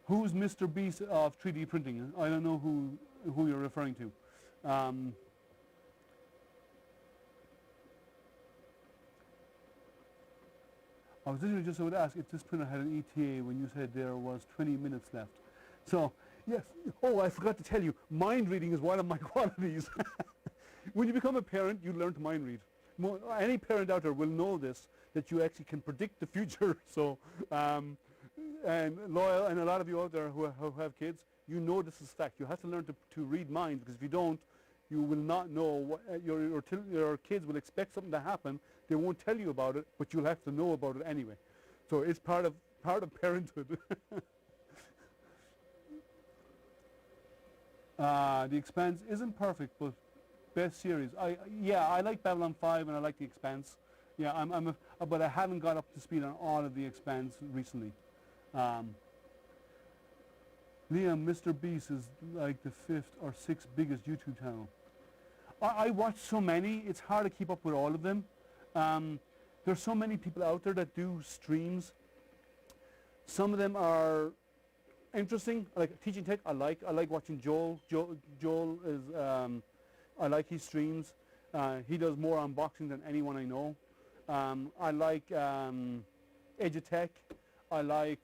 Who's Mr. Beast of 3D printing? I don't know who you're referring to. I was literally just about to ask if this printer had an ETA when you said there was 20 minutes left. So, yes. Oh, I forgot to tell you, mind reading is one of my qualities. When you become a parent, you learn to mind read. Any parent out there will know this, that you actually can predict the future. So, and Loyal and a lot of you out there who have kids, you know this is fact. You have to learn to read minds, because if you don't, you will not know what your kids will expect something to happen. They won't tell you about it, but you'll have to know about it anyway. So it's part of parenthood. The Expanse isn't perfect, but best series. I like Babylon 5 and I like The Expanse. Yeah, but I haven't got up to speed on all of The Expanse recently. Liam, Mr. Beast is like the 5th or 6th biggest YouTube channel. I watch so many, it's hard to keep up with all of them. There's so many people out there that do streams. Some of them are interesting, like Teaching Tech. I like watching Joel. Joel is, I like his streams. He does more unboxing than anyone I know. I like Edutech. I like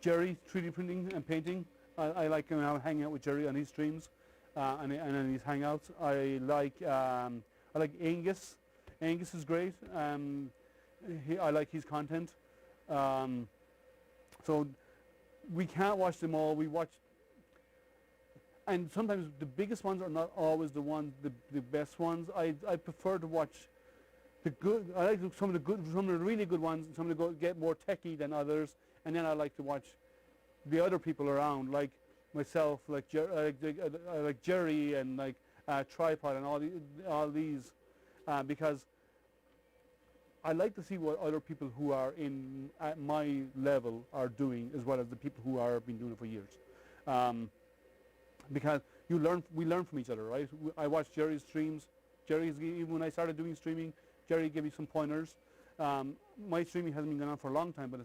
Jerry 3D printing and painting. I like hanging out with Jerry on his streams and on his hangouts. I like Angus. Angus is great. I like his content. So we can't watch them all. We watch, and sometimes the biggest ones are not always the best ones. I prefer to watch the good. I like some of the really good ones. Some of the get more techie than others, and then I like to watch the other people around, like myself, like Jerry and like Tripod and all these, because I like to see what other people who are at my level are doing, as well as the people who have been doing it for years. Because we learn from each other, right? I watch Jerry's streams. Even when I started doing streaming, Jerry gave me some pointers. My streaming hasn't been going on for a long time, but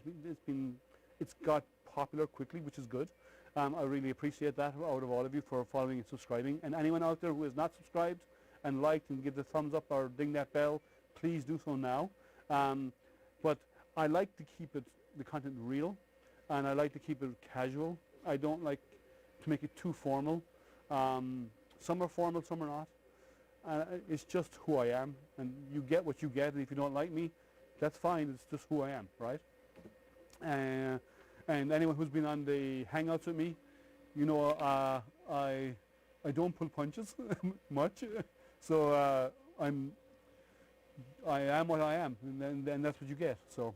it's got popular quickly, which is good. I really appreciate that out of all of you for following and subscribing. And anyone out there who has not subscribed and liked and give the thumbs up or ding that bell, please do so now. But I like to keep the content real, and I like to keep it casual. I don't like to make it too formal. Some are formal, some are not. It's just who I am, and you get what you get, and if you don't like me, that's fine. It's just who I am, right? And anyone who's been on the Hangouts with me, you know, I don't pull punches much, so I am what I am, and then that's what you get. So.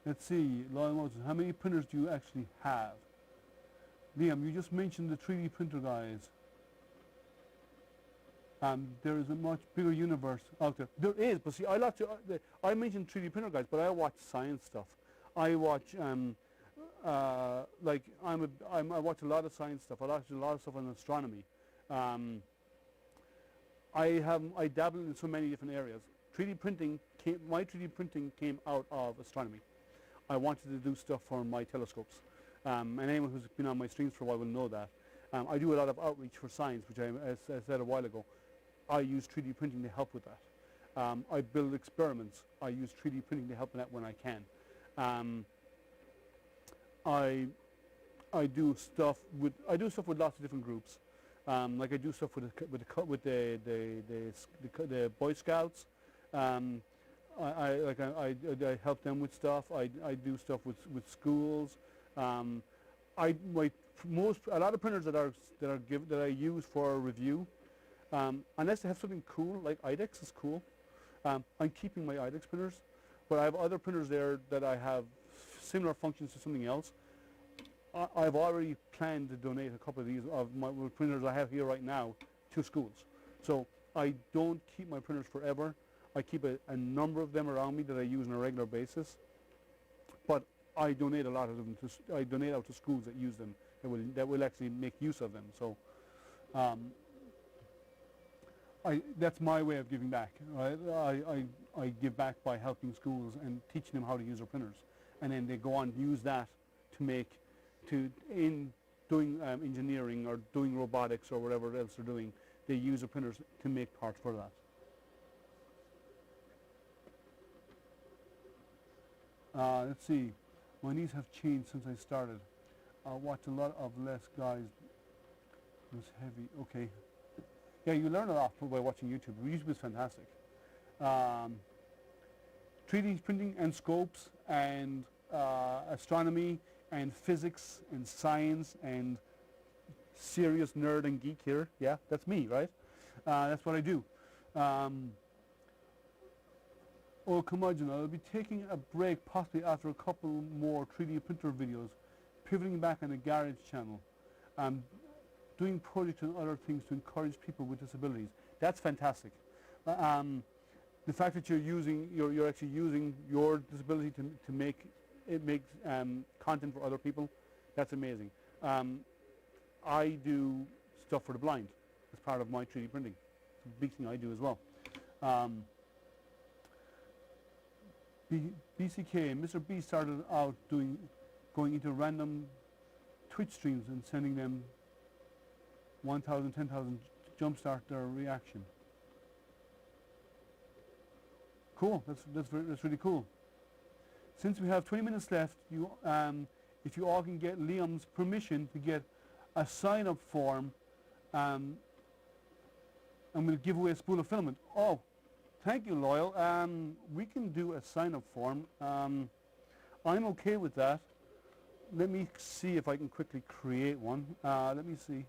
Let's see, Loyal Moses, how many printers do you actually have? Liam, you just mentioned the 3D printer guys. There is a much bigger universe out there. There is, but see, I mentioned 3D printer guys, but I watch science stuff. I watch, like, I watch a lot of science stuff. I watch a lot of stuff on astronomy. I dabble in so many different areas. 3D printing my 3D printing came out of astronomy. I wanted to do stuff for my telescopes. And anyone who's been on my streams for a while will know that. I do a lot of outreach for science, which as I said a while ago. I use 3D printing to help with that. I build experiments. I use 3D printing to help with that when I can. I do stuff with lots of different groups. Like I do stuff with the Boy Scouts. I help them with stuff. I do stuff with schools. A lot of printers that I use for review, unless they have something cool like IDEX is cool. I'm keeping my IDEX printers, but I have other printers there that I have similar functions to something else. I've already planned to donate a couple of these of my printers I have here right now to schools. So I don't keep my printers forever. I keep a number of them around me that I use on a regular basis, but I donate a lot of them I donate out to schools that use them, that will actually make use of them. So that's my way of giving back. Right? I give back by helping schools and teaching them how to use their printers, and then they go on to use that in doing engineering or doing robotics or whatever else they're doing. They use the printers to make parts for that. Let's see, my knees have changed since I started. I watch a lot of less guys. It's heavy. Okay. Yeah, you learn a lot by watching YouTube. YouTube is fantastic. 3D printing and scopes and astronomy and physics and science and serious nerd and geek here. Yeah, that's me, right? That's what I do. Oh, Curmudgeon, I'll be taking a break possibly after a couple more 3D printer videos, pivoting back on the garage channel, doing projects and other things to encourage people with disabilities. That's fantastic. The fact that you're actually using your disability to make content for other people, that's amazing. I do stuff for the blind as part of my 3D printing. It's a big thing I do as well. BCK, Mr. B started out going into random Twitch streams and sending them 1,000, 10,000 jumpstart their reaction. Cool, that's really cool. Since we have 20 minutes left, if you all can get Liam's permission to get a sign-up form, and we'll give away a spool of filament. Oh, thank you, Loyal. We can do a sign-up form. I'm okay with that. Let me see if I can quickly create one. Let me see.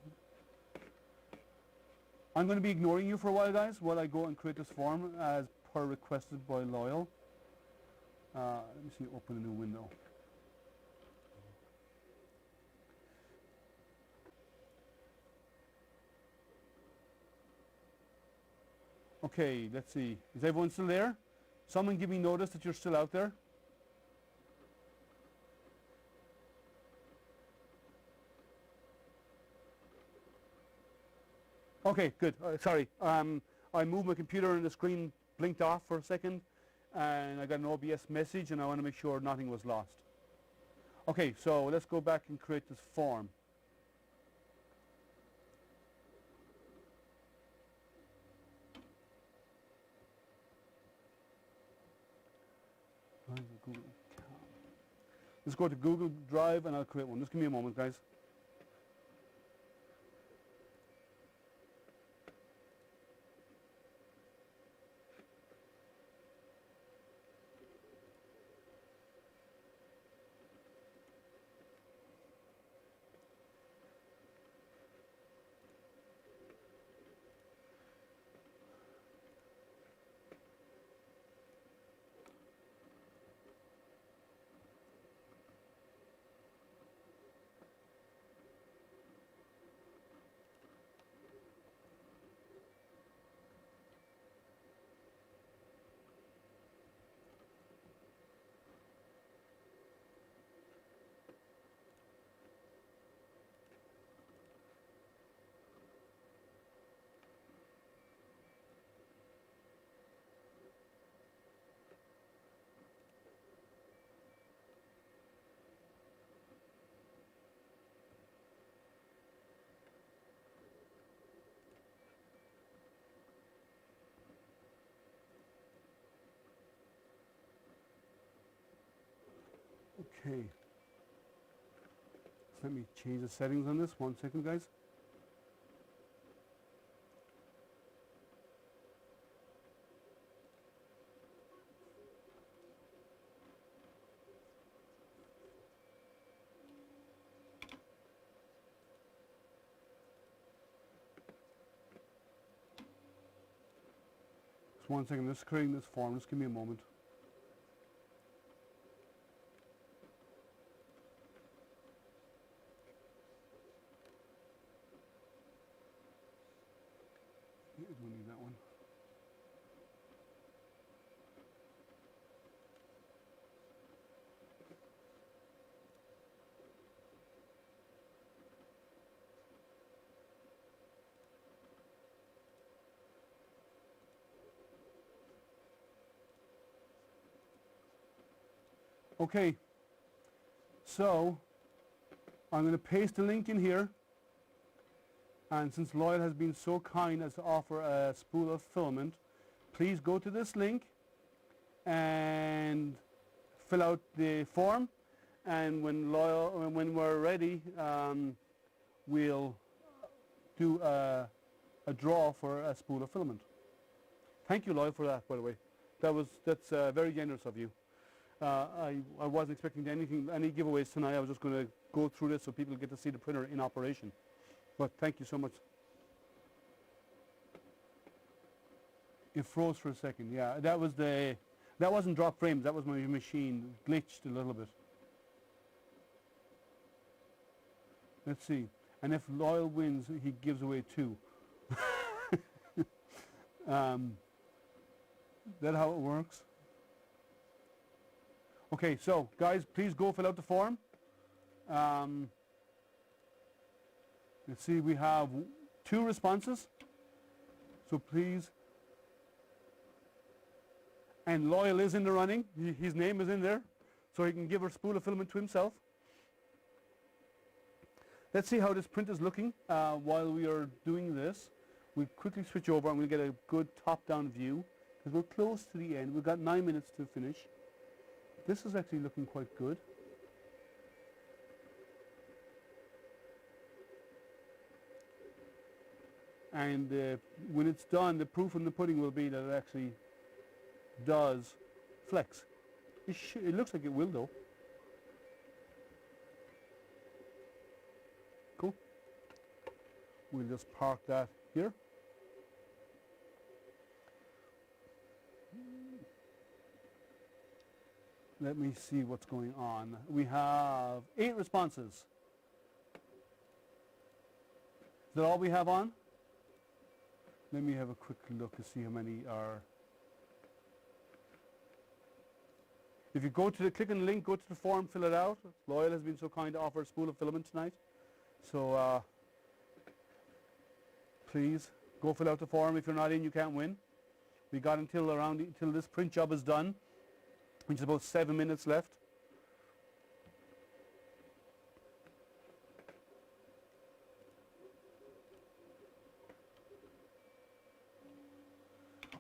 I'm going to be ignoring you for a while, guys, while I go and create this form as per requested by Loyal. Let me see, open a new window. Okay, let's see. Is everyone still there? Someone give me notice that you're still out there. Okay, good. Sorry. I moved my computer and the screen blinked off for a second, and I got an OBS message, and I want to make sure nothing was lost. Okay, so let's go back and create this form. Let's go to Google Drive and I'll create one. Just give me a moment, guys. Okay. So let me change the settings on this. 1 second, guys. Just 1 second. Just creating this form. Just give me a moment. Yeah, I don't need that one. Okay, so I'm going to paste the link in here, and since Loyal has been so kind as to offer a spool of filament, please go to this link and fill out the form, and when we're ready, we'll do a draw for a spool of filament. Thank you, Loyal, for that, by the way. That's very generous of you. I wasn't expecting any giveaways tonight. I was just going to go through this so people get to see the printer in operation. But thank you so much. It froze for a second. Yeah, that wasn't drop frames. That was my machine glitched a little bit. Let's see. And if Loyal wins, he gives away 2. That how it works? Okay, so guys, please go fill out the form. Let's see, we have 2 responses. So please. And Loyal is in the running. His name is in there. So he can give a spool of filament to himself. Let's see how this print is looking while we are doing this. We'll quickly switch over and we'll get a good top-down view, because we're close to the end. We've got 9 minutes to finish. This is actually looking quite good. And when it's done, the proof in the pudding will be that it actually does flex. It looks like it will, though. Cool. We'll just park that here. Let me see what's going on. We have 8 responses. Is that all we have on? Let me have a quick look to see how many are. If you go to click on the link, go to the form, fill it out. Loyal has been so kind to offer a spool of filament tonight. So please go fill out the form. If you're not in, you can't win. We got until this print job is done, which is about 7 minutes left.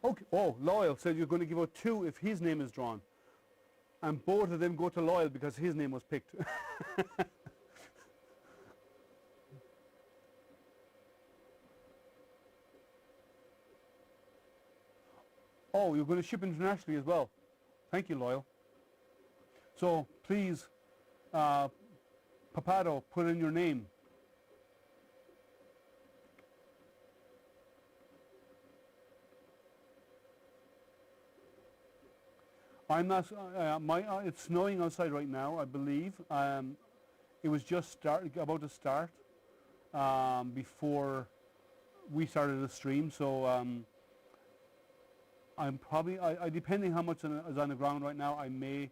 Okay. Oh, Loyal said you're going to give out 2 if his name is drawn. And both of them go to Loyal because his name was picked. Oh, you're going to ship internationally as well. Thank you, Loyal. So please, Papado, put in your name. I'm not. It's snowing outside right now, I believe. It was just about to start before we started the stream. So I'm probably, depending how much is on the ground right now, I may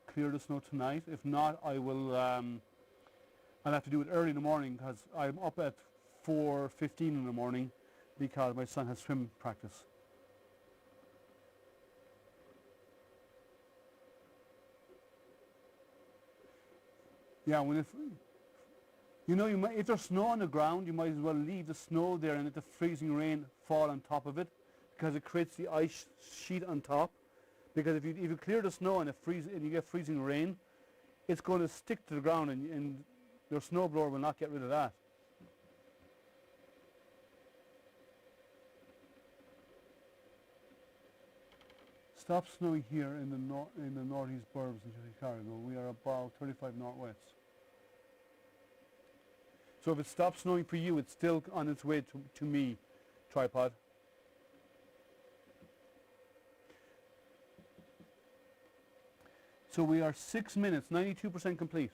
clear the snow tonight. If not, I will. I'll have to do it early in the morning because I'm up at 4:15 in the morning because my son has swim practice. Yeah, if there's snow on the ground, you might as well leave the snow there and let the freezing rain fall on top of it, because it creates the ice sheet on top. Because if you clear the snow and you get freezing rain, it's going to stick to the ground, and your snowblower will not get rid of that. Stop snowing here in the northeast burbs in Chicago. We are about 35 northwest. So if it stops snowing for you, it's still on its way to me, tripod. So we are 6 minutes, 92% complete.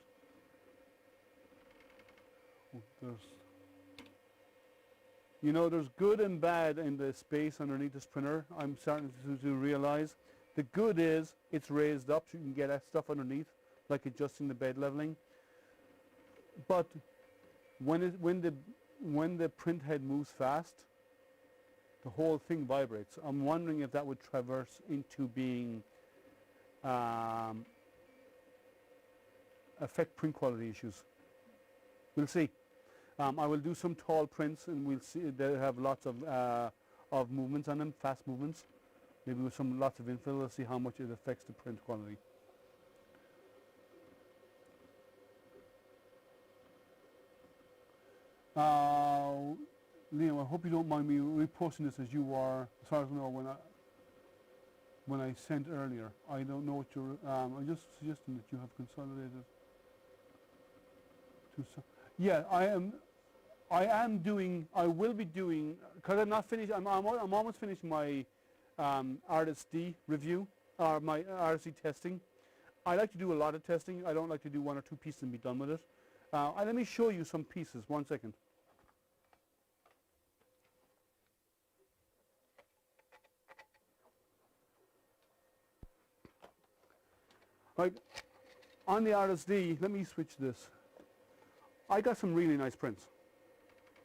There's good and bad in the space underneath this printer. I'm starting to realize. The good is it's raised up so you can get that stuff underneath, like adjusting the bed leveling. But when the print head moves fast, the whole thing vibrates. I'm wondering if that would traverse into being affect print quality issues. We'll see. I will do some tall prints, and we'll see. They have lots of movements on them, fast movements. Maybe with lots of infill. We'll see how much it affects the print quality. Liam, I hope you don't mind me reposting this as you are, as far as I know, when I sent earlier. I don't know what you're. I'm just suggesting that you have consolidated. Yeah, I will be doing, because I'm not finished. I'm almost finished my RSD review, or my RSD testing. I like to do a lot of testing. I don't like to do one or two pieces and be done with it. Let me show you some pieces. 1 second. Right, on the RSD, let me switch this. I got some really nice prints.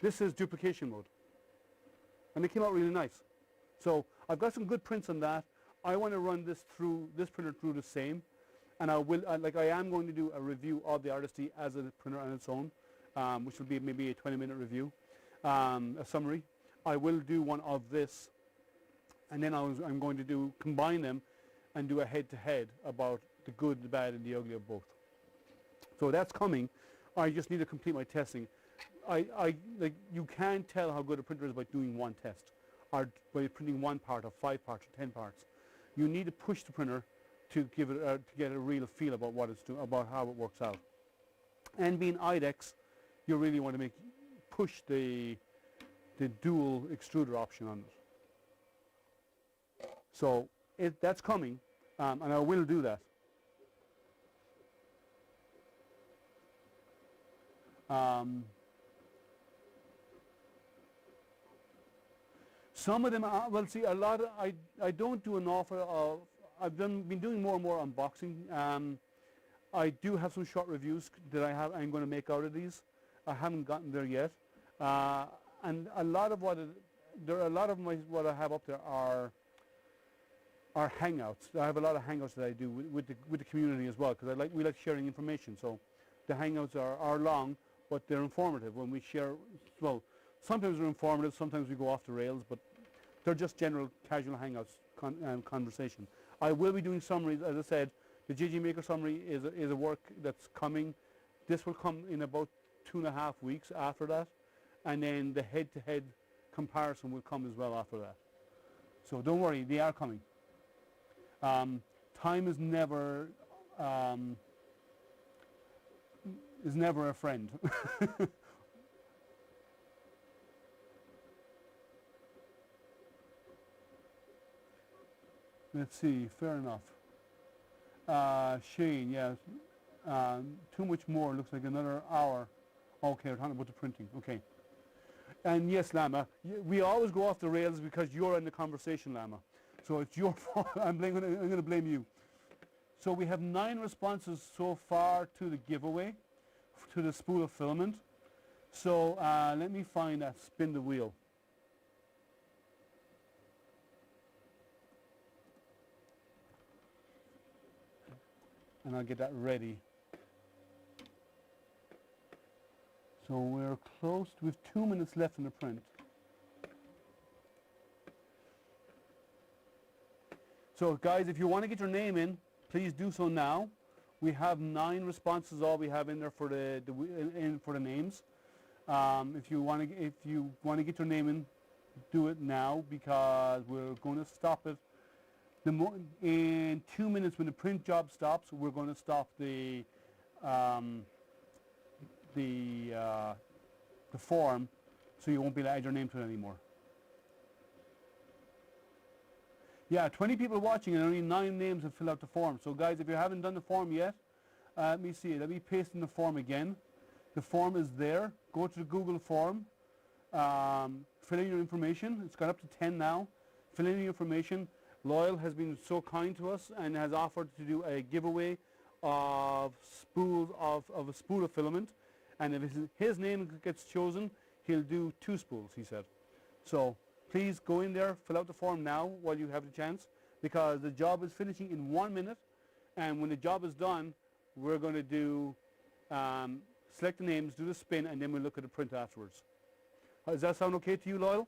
This is duplication mode, and they came out really nice. So I've got some good prints on that. I want to run this printer through the same, and I am going to do a review of the RSD as a printer on its own, which will be maybe a 20-minute review, a summary. I will do one of this, and then I'm going to combine them and do a head-to-head about the good, the bad, and the ugly of both. So that's coming. I just need to complete my testing. You can't tell how good a printer is by doing one test, or by printing one part of 5 parts or 10 parts. You need to push the printer to give it to get a real feel about what it's doing, about how it works out. And being IDEX, you really want to push the dual extruder option on it. So that's coming, and I will do that. Some of them are, well, see, a lot of, I don't do an awful of, I've been doing more and more unboxing. I do have some short reviews that I'm going to make out of these. I haven't gotten there yet. And a lot of what I have up there are hangouts. I have a lot of hangouts that I do with the community as well, because we like sharing information. So the hangouts are long, but they're informative. When we share, well, sometimes they're informative, sometimes we go off the rails, but they're just general casual hangouts conversation. I will be doing summaries. As I said, the JG Maker summary is a work that's coming. This will come in about 2.5 weeks after that, and then the head-to-head comparison will come as well after that. So don't worry, they are coming. Time is never a friend. Let's see, fair enough. Shane, yes. Too much more, looks like another hour. Okay, we're talking about the printing, okay. And yes, Lama, we always go off the rails because you're in the conversation, Lama. So it's your fault. I'm going to blame you. So we have 9 responses so far to the giveaway, to the spool of filament. So let me find that, spin the wheel. And I'll get that ready. So we're close with 2 minutes left in the print. So guys, if you want to get your name in, please do so now. We have 9 responses all we have in there for for the names. If you want to get your name in, do it now, because we're going to stop it. In 2 minutes, when the print job stops, we're going to stop the form, so you won't be able to add your name to it anymore. Yeah, 20 people watching and only 9 names have filled out the form. So guys, if you haven't done the form yet, let me see. Let me paste in the form again. The form is there. Go to the Google form. Fill in your information. It's got up to 10 now. Fill in your information. Loyal has been so kind to us and has offered to do a giveaway of spools of a spool of filament. And if his name gets chosen, he'll do 2 spools, he said. So please go in there, fill out the form now while you have the chance, because the job is finishing in 1 minute, and when the job is done, we're going to do select the names, do the spin, and then we'll look at the print afterwards. Does that sound okay to you, Loyal?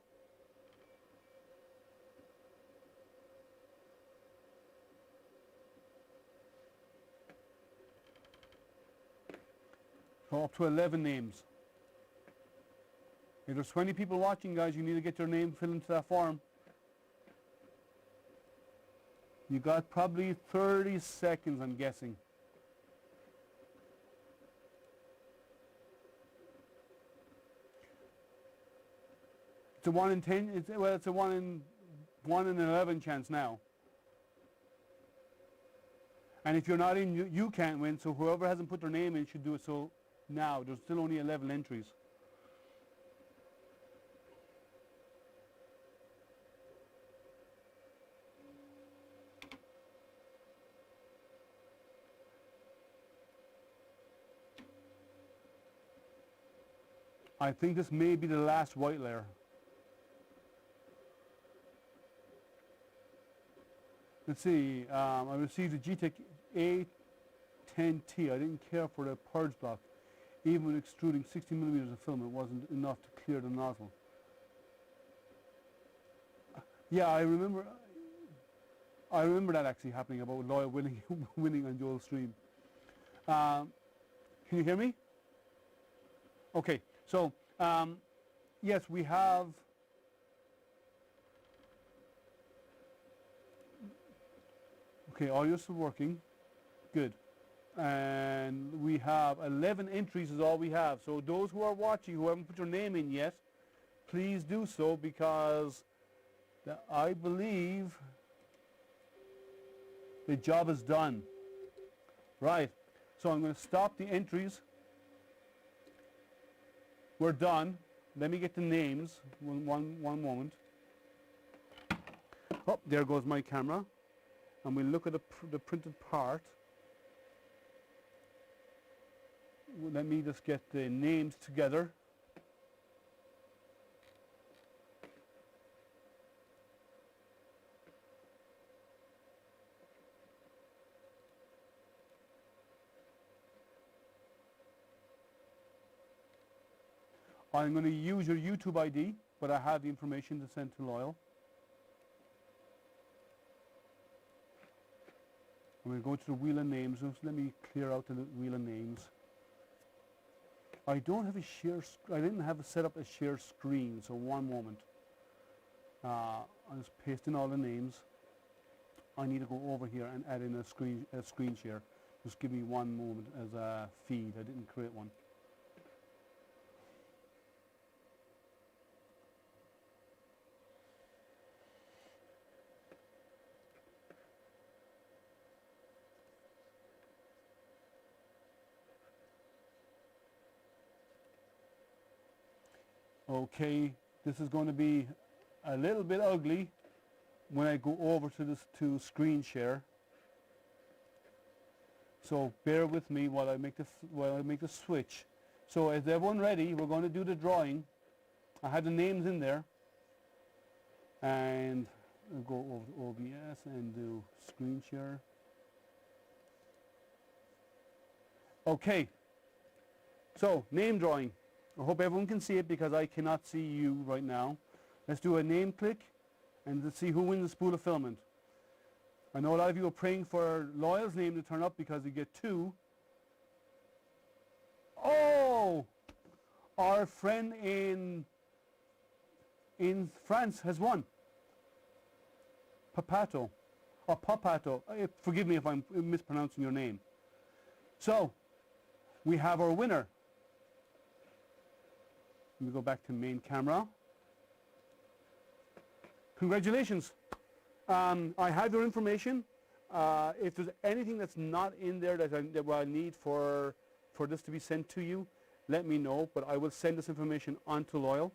So up to 11 names. If there's 20 people watching, guys, you need to get your name filled into that form. You got probably 30 seconds, I'm guessing. It's a 1 in 10. It's a 1 in 11 chance now. And if you're not in, you can't win. So whoever hasn't put their name in should do it. So now there's still only 11 entries. I think this may be the last white layer. Let's see, I received a GTEC A10T. I didn't care for the purge block. Even when extruding 60 millimeters of film, it wasn't enough to clear the nozzle. Yeah, I remember that actually happening, about Loyal winning on Joel's stream. Can you hear me? Okay. So, yes, we have, okay, audio is still working, good. And we have 11 entries is all we have. So those who are watching, who haven't put your name in yet, please do so, because I believe the job is done. Right, so I'm going to stop the entries. We're done. Let me get the names. One moment. Oh, there goes my camera. And we'll look at the printed part. Let me just get the names together. I'm going to use your YouTube ID, but I have the information to send to Loyal. I'm going to go to the wheel of names. Just let me clear out the wheel of names. I don't have a share. I didn't have it set up a share screen, so one moment. I'll just paste in all the names. I need to go over here and add in a screen share. Just give me one moment as a feed. I didn't create one. Okay, this is going to be a little bit ugly when I go over to screen share. So bear with me while I make the switch. So is everyone ready? We're going to do the drawing. I have the names in there, and I'll go over to OBS and do screen share. Okay. So name drawing. I hope everyone can see it, because I cannot see you right now. Let's do a name click and let's see who wins the spool of filament. I know a lot of you are praying for Loyal's name to turn up because you get 2. Oh! Our friend in France has won. Papato. Or Papato. Forgive me if I'm mispronouncing your name. So, we have our winner. Let me go back to main camera. Congratulations. I have your information. If there's anything that's not in there that I need for this to be sent to you, let me know. But I will send this information on to Loyal,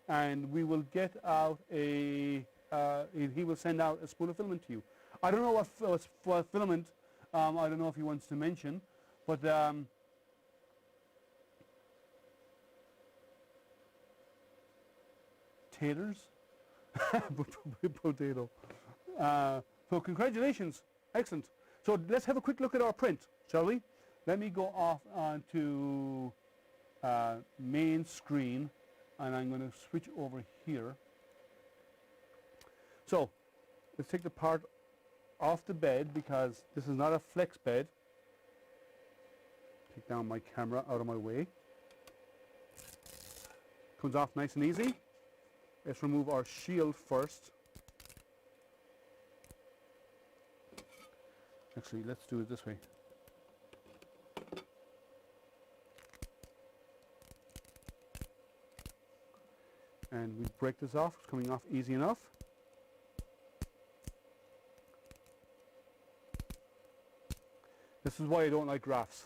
and we will get out he will send out a spool of filament to you. I don't know what filament. I don't know if he wants to mention, but taters, potato. So congratulations, excellent. So let's have a quick look at our print, shall we? Let me go off onto main screen, and I'm going to switch over here. So let's take the part off the bed because this is not a flex bed. Take down my camera out of my way. Comes off nice and easy. Let's remove our shield first. Actually, let's do it this way. And we break this off. It's coming off easy enough. This is why I don't like rafts,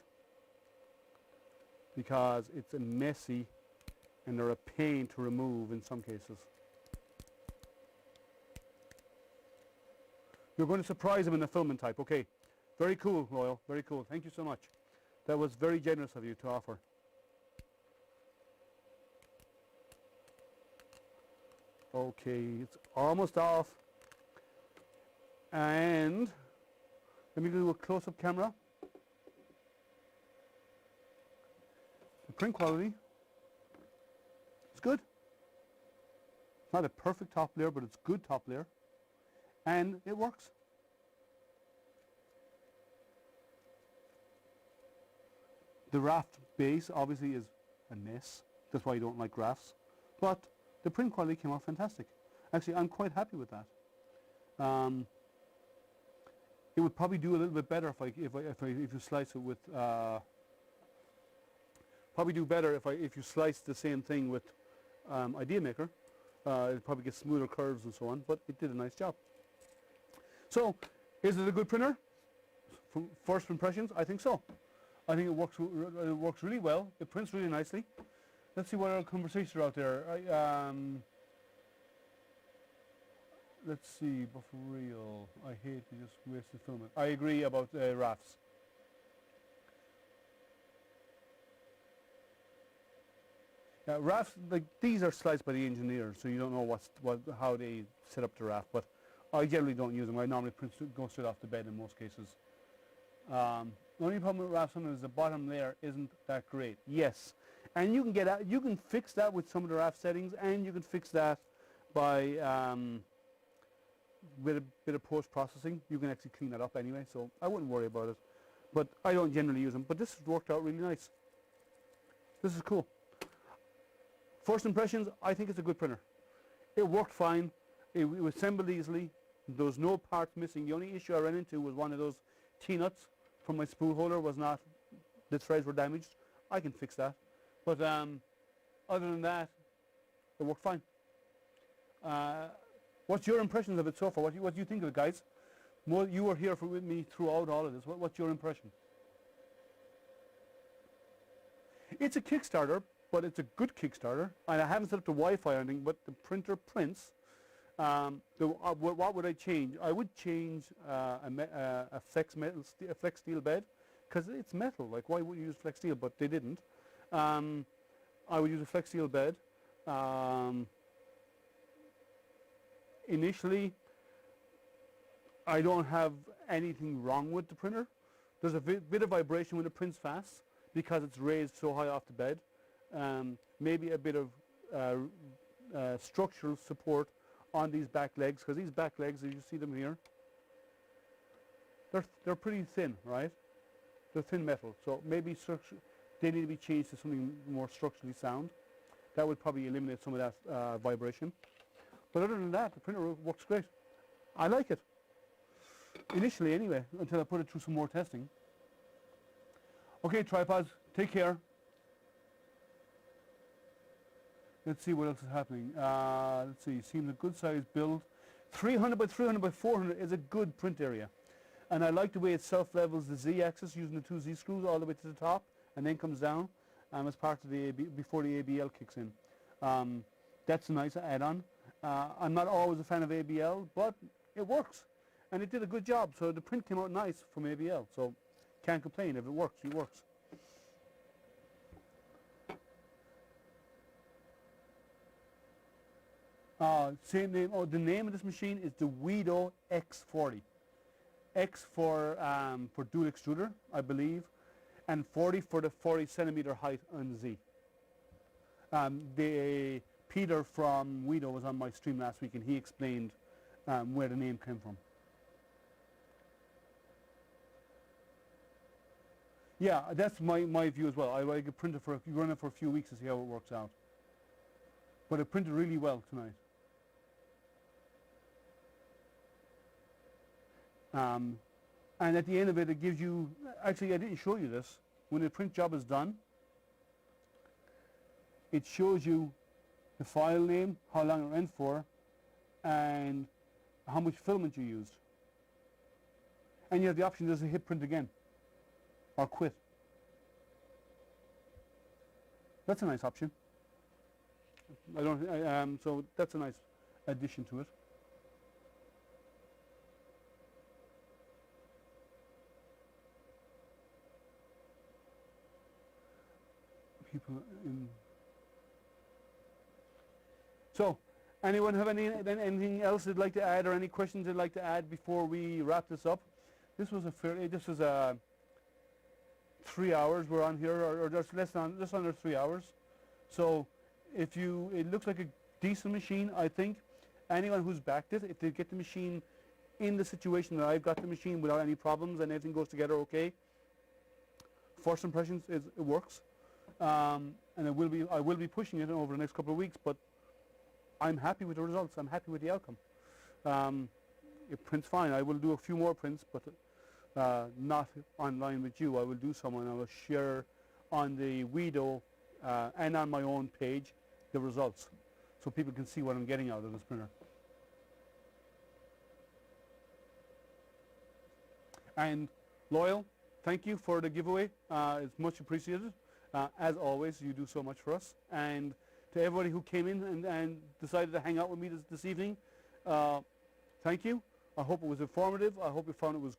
because it's a messy and they're a pain to remove in some cases. You're going to surprise them in the filament type. Okay, very cool, Loyal, very cool. Thank you so much. That was very generous of you to offer. Okay, it's almost off. And let me do a close-up camera. The print quality is good. It's not a perfect top layer, but it's good top layer. And it works. The raft base obviously is a mess. That's why I don't like rafts. But the print quality came out fantastic. Actually, I'm quite happy with that. It would probably do a little bit better if you slice it with. Probably do better if you slice the same thing with Idea Maker. It'd probably get smoother curves and so on. But it did a nice job. So, is it a good printer? From first impressions, I think so. I think it works really well. It prints really nicely. Let's see what other conversations are out there. Let's see, but for real, I hate to just waste the filament. I agree about rafts. Rafts, like these are sliced by the engineers, so you don't know how they set up the raft. But I generally don't use them. I normally go straight off the bed in most cases. The only problem with rafts is the bottom layer isn't that great. Yes, and you can fix that with some of the raft settings, and you can fix that by with a bit of post-processing. You can actually clean that up anyway, so I wouldn't worry about it. But I don't generally use them. But this has worked out really nice. This is cool. First impressions, I think it's a good printer. It worked fine. It assembled easily. There was no parts missing. The only issue I ran into was one of those T-nuts from my spool holder was not, the threads were damaged. I can fix that. But other than that, it worked fine. What's your impressions of it so far? What do you think of it, guys? You were here with me throughout all of this. What's your impression? It's a Kickstarter, but it's a good Kickstarter. And I haven't set up the Wi-Fi or anything, but the printer prints. What would I change? I would change a flex steel bed, because it's metal. Like, why would you use flex steel? But they didn't. I would use a flex steel bed. Initially, I don't have anything wrong with the printer. There's a bit of vibration when it prints fast because it's raised so high off the bed. Maybe a bit of structural support on these back legs, because these back legs, as you see them here, they're pretty thin, right? They're thin metal, so maybe they need to be changed to something more structurally sound. That would probably eliminate some of that vibration. But other than that, the printer works great. I like it. Initially anyway, until I put it through some more testing. Okay, tripods, take care. Let's see what else is happening. Let's see, seems a good size build. 300 by 300 by 400 is a good print area. And I like the way it self-levels the Z-axis using the 2 Z-screws all the way to the top and then comes down as part of the before the ABL kicks in. That's a nice add-on. I'm not always a fan of ABL, but it works. And it did a good job, so the print came out nice from ABL. So can't complain. If it works, it works. Same name. Oh, the name of this machine is the Weedo X40. X for dual extruder, I believe, and 40 for the 40 centimeter height on Z. Peter from Weedo was on my stream last week, and he explained where the name came from. Yeah, that's my view as well. I like a printer run it for a few weeks to see how it works out. But it printed really well tonight. And at the end of it, it gives you, actually I didn't show you this, when the print job is done, it shows you the file name, how long it ran for, and how much filament you used. And you have the option to hit print again, or quit. That's a nice option. So that's a nice addition to it. People in. So, anyone have anything else they'd like to add, or any questions they'd like to add before we wrap this up? This was a 3 hours we're on here, or just under 3 hours. So, it looks like a decent machine. I think anyone who's backed it, if they get the machine in the situation that I've got the machine without any problems and everything goes together okay, first impressions is it works. And I will be pushing it over the next couple of weeks, but I'm happy with the results. I'm happy with the outcome. It prints fine. I will do a few more prints, but not online with you. I will do some, and I will share on the Weedo and on my own page the results, so people can see what I'm getting out of this printer. And Loyal, thank you for the giveaway. It's much appreciated. As always, you do so much for us. And to everybody who came in and decided to hang out with me this evening, thank you. I hope it was informative. I hope you found it was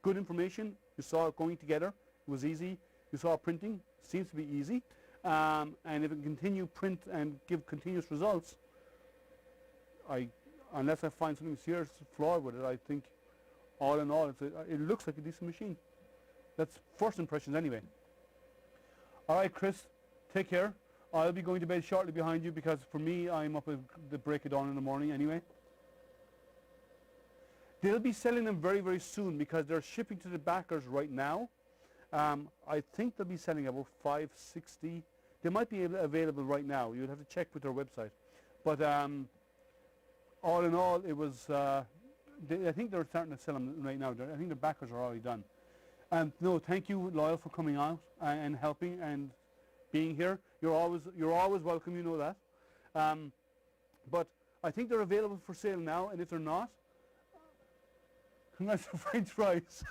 good information. You saw it going together. It was easy. You saw printing. Seems to be easy. And if it can continue print and give continuous results, unless I find something serious flawed with it, I think all in all, it looks like a decent machine. That's first impressions anyway. All right, Chris, take care. I'll be going to bed shortly behind you, because for me, I'm up at the break of dawn in the morning anyway. They'll be selling them very, very soon, because they're shipping to the backers right now. I think they'll be selling about $5.60. They might be available right now. You'll have to check with their website. But all in all, it was. I think they're starting to sell them right now. I think the backers are already done. No, thank you, Loyal, for coming out and helping and being here. You're always welcome. You know that. But I think they're available for sale now, and if they're not, that's the French fries.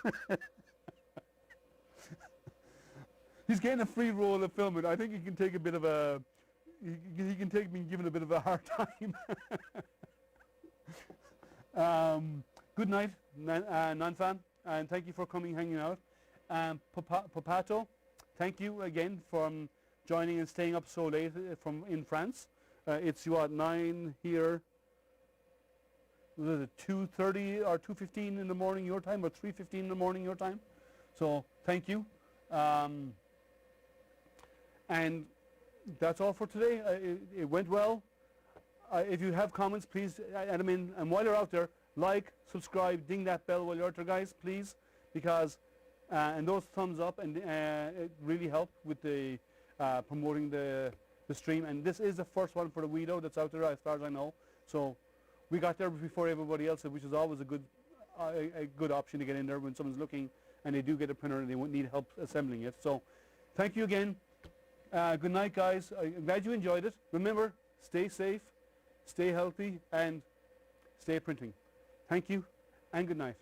He's getting a free roll of filming. I think he can take a bit of a. He can take me giving a bit of a hard time. Good night, non-fan, and thank you for coming, hanging out. Papato, thank you again for joining and staying up so late in France. It's you at 9 here. Was it 2:30 or 2:15 in the morning your time, or 3:15 in the morning your time? So thank you. And that's all for today. It went well. If you have comments, please add them in. And while you're out there, like, subscribe, ding that bell while you're out there, guys, please. because and those thumbs up and it really help with the promoting the stream. And this is the first one for the Weedo that's out there as far as I know. So we got there before everybody else, which is always a good option to get in there when someone's looking and they do get a printer and they won't need help assembling it. So thank you again. Good night, guys. I'm glad you enjoyed it. Remember, stay safe, stay healthy, and stay printing. Thank you, and good night.